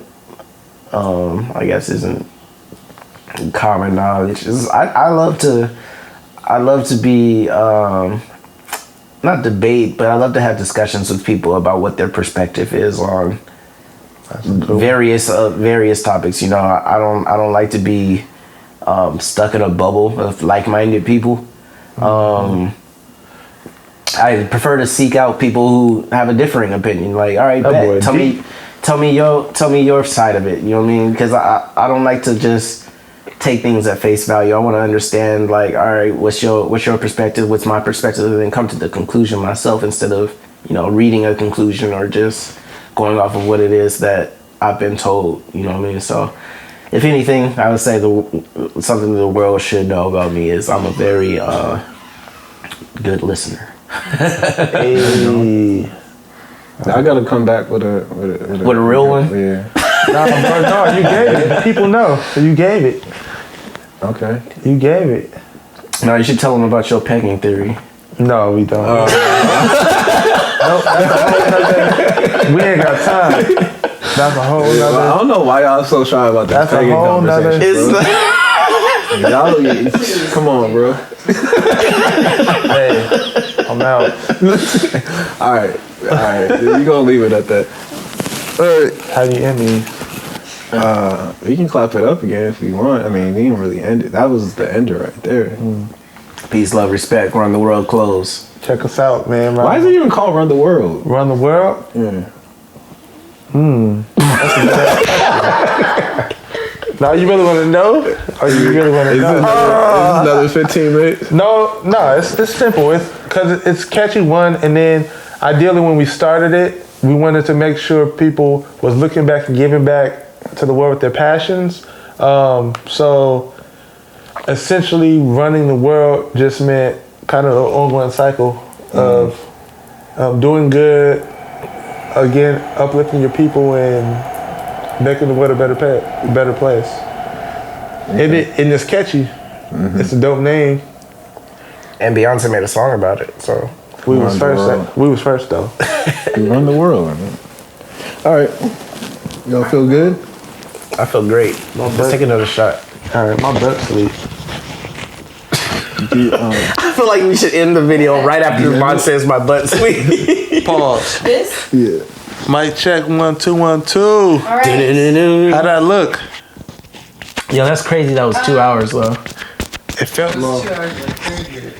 I guess isn't common knowledge is I love to be not debate, but I love to have discussions with people about what their perspective is on various topics. You know, I don't like to be stuck in a bubble of like-minded people. I prefer to seek out people who have a differing opinion. Like, all right, tell me your side of it. You know what I mean? Because I don't like to just take things at face value. I want to understand, like, all right, what's your perspective, what's my perspective, and then come to the conclusion myself instead of, you know, reading a conclusion or just going off of what it is that I've been told. You know what I mean? So, if anything, I would say something the world should know about me is I'm a very good listener. Hey. I gotta come back with a real one. Yeah. No, you gave it. People know. So you gave it. Okay. You gave it. No, you should tell them about your pegging theory. No, we don't. Nope, that's a whole nother. We ain't got time. That's a whole nother. I don't know why y'all so shy about that. That's a whole nother. Y'all, come on, bro. Hey, I'm out. All right. You gonna leave it at that. How do you end me? We can clap it up again if we want. I mean, we didn't really end it. That was the ender right there. Peace, love, respect. Run the world close. Check us out, man. Why is it even called Run the World? Run the World? Yeah. Now you really want to know? Or you really want to know? Is it another 15 minutes? No, it's simple. It's because it's catchy one, and then ideally when we started it, we wanted to make sure people was looking back and giving back to the world with their passions. So essentially running the world just meant kind of an ongoing cycle of doing good, again, uplifting your people and making the world a better place. Okay. And it's catchy. It's a dope name. And Beyonce made a song about it, so. We was first though. We run the world. Man. All right. Y'all feel good? I feel great. Let's take another shot. All right, my butt sleep. I feel like we should end the video right after Devon says my butt sleep. Pause. This? Yeah. Mic check 1 2 1 2. All right. How'd that look? Yo, that's crazy. That was 2 hours, though. It felt long. 2 hours, like 30 minutes.